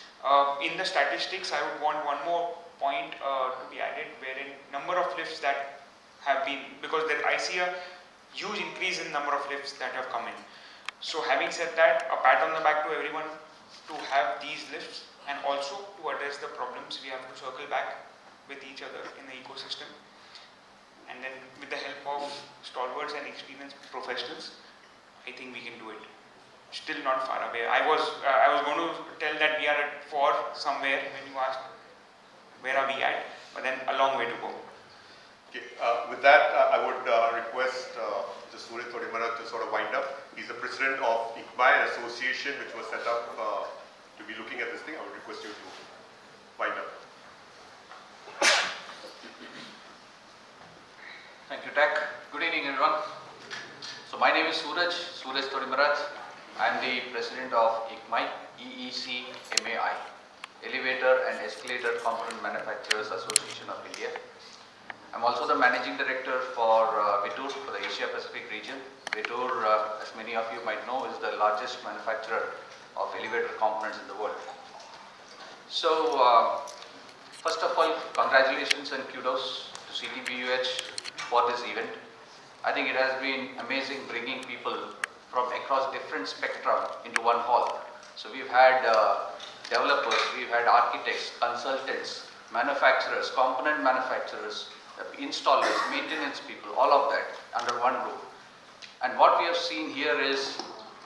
In the statistics, I would want one more point to be added, wherein number of lifts that have been, because I see a huge increase in number of lifts that have come in. So having said that, a pat on the back to everyone to have these lifts, and also to address the problems. We have to circle back with each other in the ecosystem, and then with the help of stalwarts and experienced professionals, I think we can do it. Still not far away. I was going to tell that we are at 4 somewhere when you asked where are we at, but then a long way to go. Okay. With that, I would request Mr. Suraj Todimara to sort of wind up. He's the president of ICMAI, an association which was set up to be looking at this thing. I would request you to wind up. Thank you, TAC. Good evening, everyone. So my name is Suraj Todimara. I am the president of ICMAI, EECMAI, Elevator and Escalator Component Manufacturers Association of India. I'm also the managing director for Vittur for the Asia Pacific region. Vittur, as many of you might know, is the largest manufacturer of elevator components in the world. So, first of all, congratulations and kudos to CTBUH for this event. I think it has been amazing bringing people from across different spectrum into one hall. So we've had developers, we've had architects, consultants, manufacturers, component manufacturers, installers, maintenance people, all of that under one roof. And what we have seen here is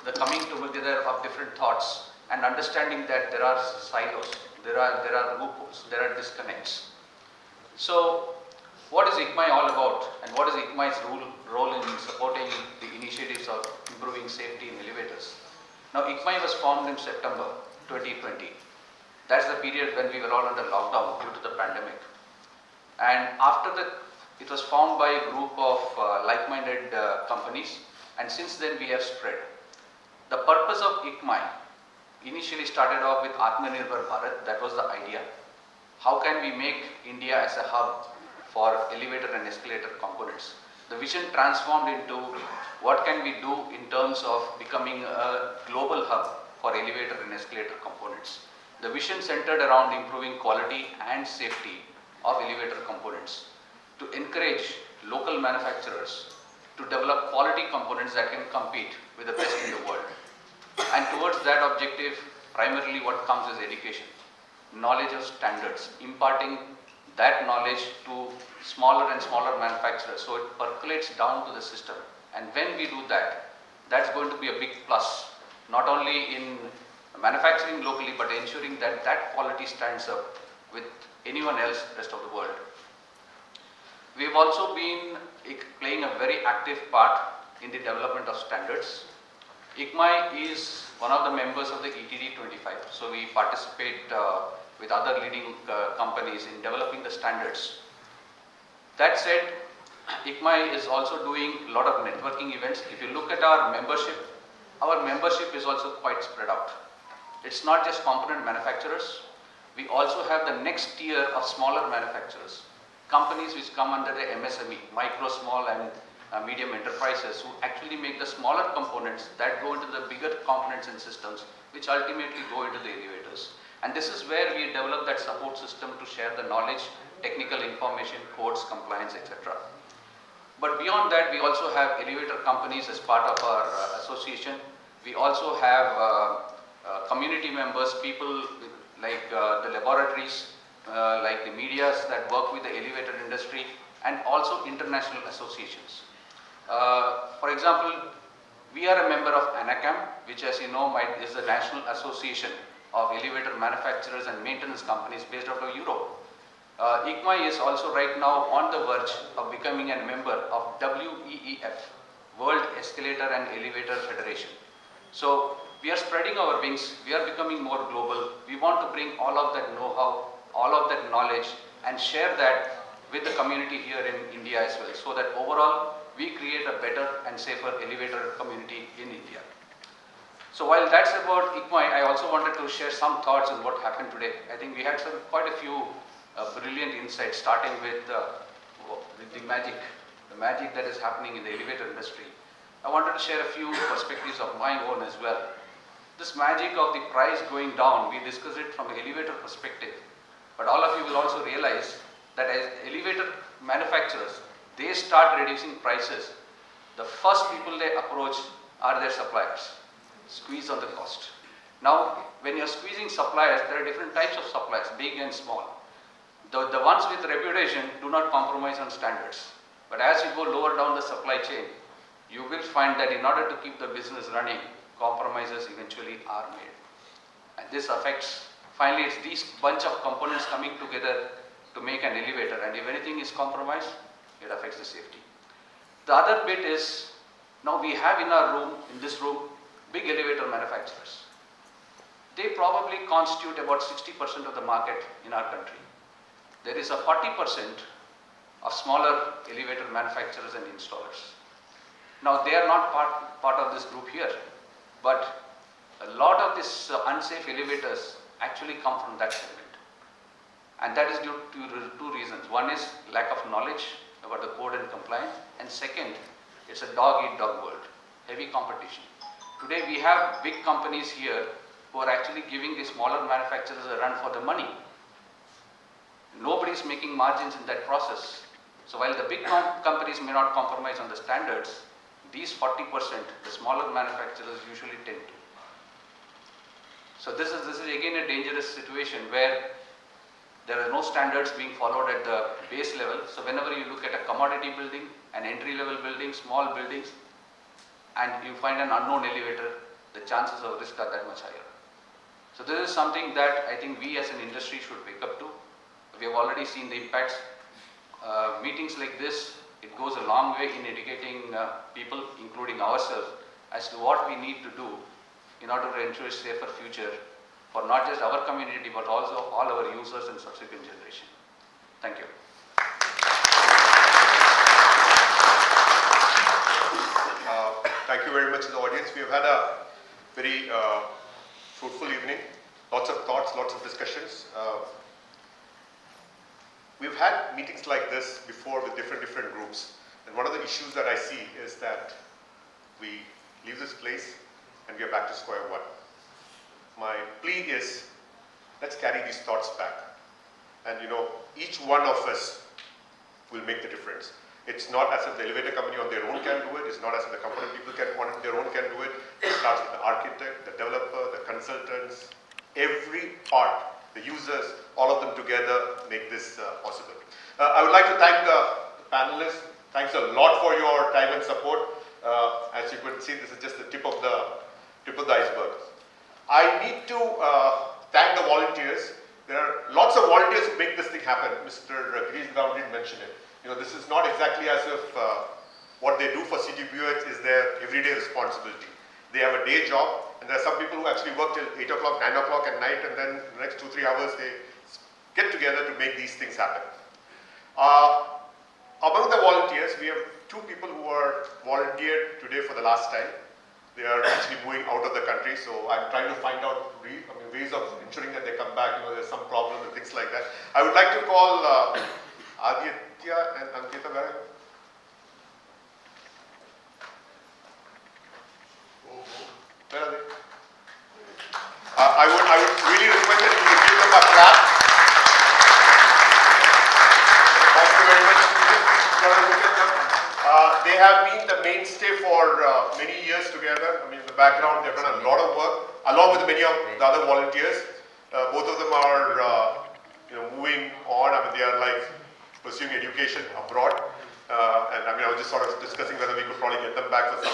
the coming together of different thoughts and understanding that there are silos, there are loopholes, there are disconnects. So what is ICMAI all about, and what is ICMAI's role in supporting the initiatives of improving safety in elevators? Now, ICMAI was formed in September 2020. That's the period when we were all under lockdown due to the pandemic. And after that, it was formed by a group of like-minded companies, and since then we have spread. The purpose of ICMAI initially started off with Atmanirbhar Bharat. That was the idea. How can we make India as a hub for elevator and escalator components? The vision transformed into what can we do in terms of becoming a global hub for elevator and escalator components. The vision centered around improving quality and safety of elevator components, to encourage local manufacturers to develop quality components that can compete with the best in the world. And towards that objective, primarily what comes is education, knowledge of standards, imparting that knowledge to smaller and smaller manufacturers so it percolates down to the system. And when we do that, that's going to be a big plus, not only in manufacturing locally, but ensuring that that quality stands up with anyone else rest of the world. We've also been playing a very active part in the development of standards. ICMAI is one of the members of the ETD 25, so we participate with other leading companies in developing the standards. That said, ICMAI is also doing a lot of networking events. If you look at our membership is also quite spread out. It's not just component manufacturers. We also have the next tier of smaller manufacturers, companies which come under the MSME, micro, small and medium enterprises, who actually make the smaller components that go into the bigger components and systems, which ultimately go into the elevators. And this is where we develop that support system to share the knowledge, technical information, codes, compliance, etc. But beyond that, we also have elevator companies as part of our association. We also have community members, people like the laboratories, like the medias that work with the elevator industry, and also international associations. For example, we are a member of ANACAM, which, as you know, is the National Association of Elevator Manufacturers and Maintenance Companies based out of Europe. ICMAI is also right now on the verge of becoming a member of WEEF, World Escalator and Elevator Federation. So we are spreading our wings, we are becoming more global. We want to bring all of that know-how, all of that knowledge, and share that with the community here in India as well, so that overall we create a better and safer elevator community in India. So while that's about ICMAI, I also wanted to share some thoughts on what happened today. I think we had quite a few brilliant insights, starting with the magic that is happening in the elevator industry. I wanted to share a few perspectives of my own as well. This magic of the price going down, we discuss it from an elevator perspective, but all of you will also realize that as elevator manufacturers, they start reducing prices. The first people they approach are their suppliers, squeeze on the cost. Now, when you're squeezing suppliers, there are different types of suppliers, big and small. The ones with reputation do not compromise on standards. But as you go lower down the supply chain, you will find that in order to keep the business running, compromises eventually are made. And this affects, finally it's these bunch of components coming together to make an elevator, and if anything is compromised, it affects the safety. The other bit is, now we have in this room, big elevator manufacturers. They probably constitute about 60% of the market in our country. There is a 40% of smaller elevator manufacturers and installers. Now they are not part of this group here, but a lot of these unsafe elevators actually come from that segment. And that is due to two reasons. One is lack of knowledge about the code and compliance, and second, it's a dog-eat-dog world, heavy competition. Today we have big companies here who are actually giving the smaller manufacturers a run for the money. Nobody is making margins in that process. So while the big companies may not compromise on the standards, these 40%, the smaller manufacturers usually tend to. So this is again a dangerous situation where there are no standards being followed at the base level. So whenever you look at a commodity building, an entry-level building, small buildings, and you find an unknown elevator, the chances of risk are that much higher. So this is something that I think we as an industry should wake up to. We have already seen the impacts. Meetings like this, it goes a long way in educating people, including ourselves, as to what we need to do in order to ensure a safer future for not just our community, but also all our users and subsequent generation. Thank you. Thank you very much to the audience. We have had a very fruitful evening. Lots of thoughts, lots of discussions. We've had meetings like this before with different groups. And one of the issues that I see is that we leave this place and we are back to square one. My plea is, let's carry these thoughts back. And each one of us will make the difference. It's not as if the elevator company on their own can do it. It's not as if the component people on their own can do it. It starts with the architect, the developer, the consultants, every part, the users, all of them together make this possible. I would like to thank the panelists. Thanks a lot for your time and support. As as you could see, this is just the tip of the iceberg. I need to thank the volunteers. There are lots of volunteers who make this thing happen. Mr. Girish Gaur did mention it. This is not exactly as if what they do for CTBUH is their everyday responsibility. They have a day job, and there are some people who actually work till 8 o'clock, 9 o'clock at night, and then the next 2-3 hours they get together to make these things happen. Among the volunteers, we have 2 people who are volunteered today for the last time. They are actually moving out of the country, so I'm trying to find out ways of ensuring that they come back. There's some problem and things like that. I would like to call Aditya and Ankita. Where are they? I would really request that you give them a clap. Thank you very much. They have been the mainstay for many years together. In the background, they've done a lot of work, along with many of the other volunteers. Both of them are, moving on. They are like pursuing education abroad. And I was just sort of discussing whether we could probably get them back for some,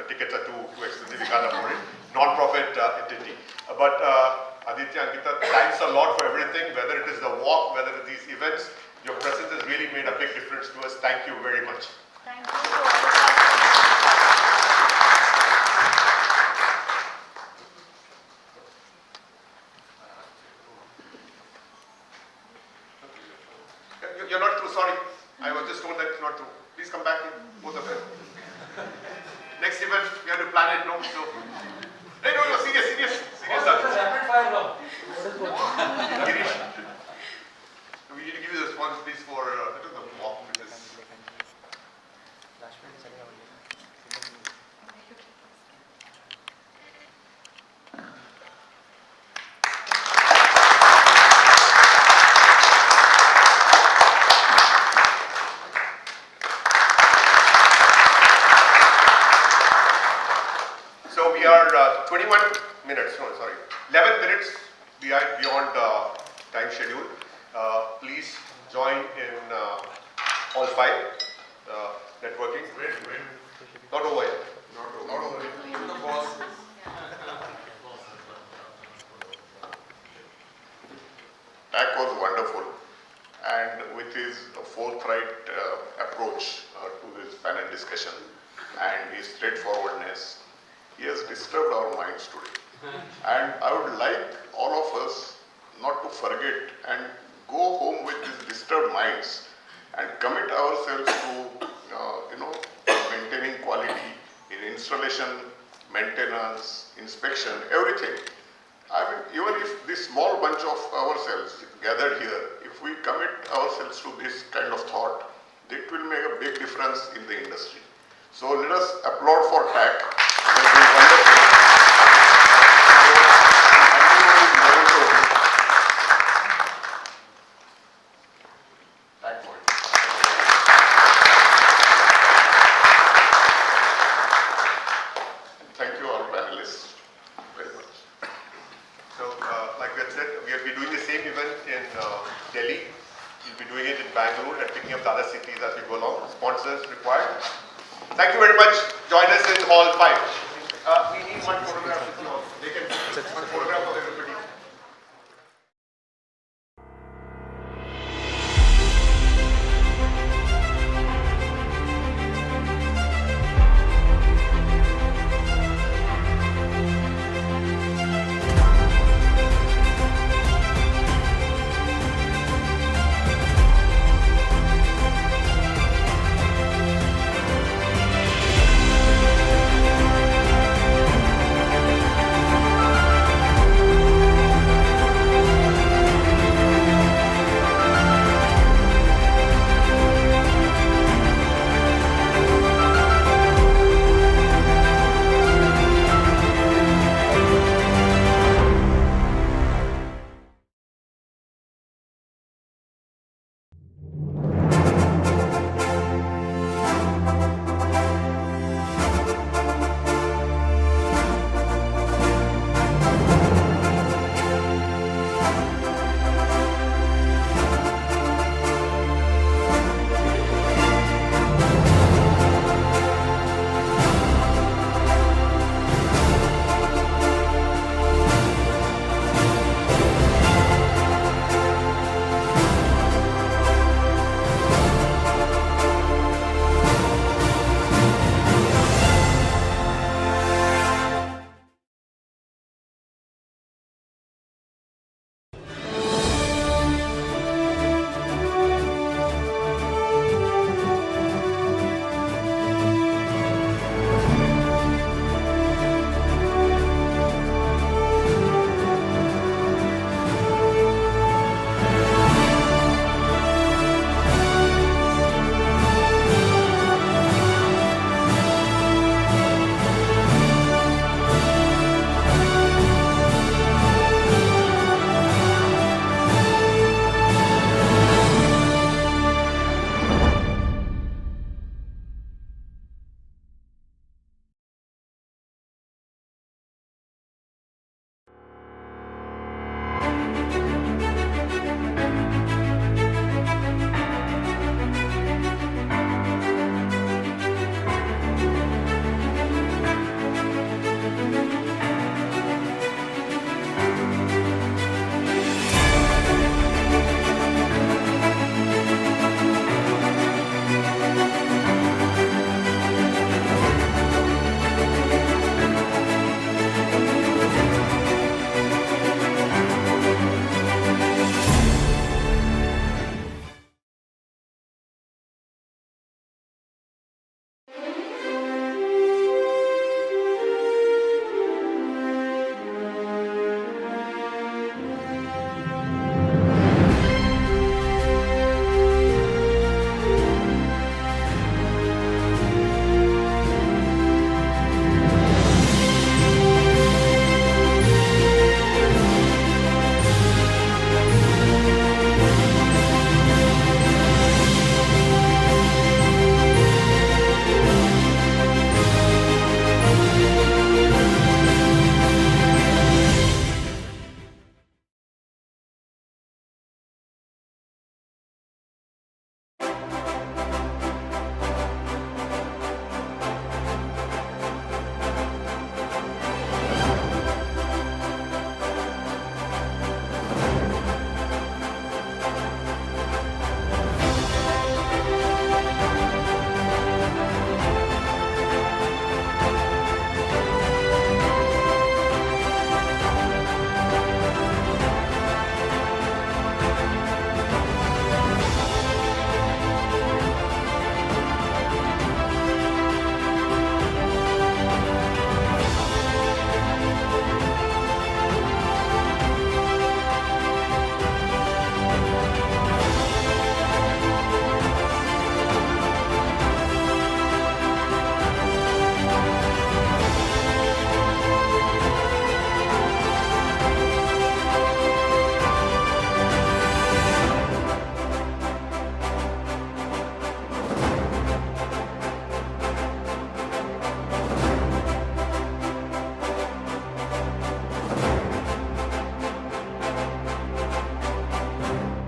tickets are too expensive, we can't afford it. Non-profit entity. But Aditya, Ankita, thanks a lot for everything, whether it is the walk, whether it is these events. Your presence has really made a big difference to us. Thank you very much. Thank you to all of us. You're not through, sorry. I was just told that it's not true. Please come back, both of them. Next event, we have to plan it, no? So, hey, no, serious. Rapid fire round. Girish, we need to give you the response, please, for the walk. So we are 11 minutes beyond time schedule. Please join in all 5 networking. Not over yet. Not over yet. Even the boss. TAC was wonderful, and with his forthright approach to this panel discussion and his straightforwardness, he has disturbed our minds today. And I would like all of us not to forget and go home with these disturbed minds and commit ourselves to maintaining quality in installation, maintenance, inspection, everything. Even if this small bunch of ourselves gathered here, if we commit ourselves to this kind of thought, it will make a big difference in the industry. So let us applaud for TAC. Thank you all panelists very much. So, like I said, we will be doing the same event in Delhi. We'll be doing it in Bangalore and picking up the other cities as we go along. Sponsors required. Thank you very much. Join us in Hall 5.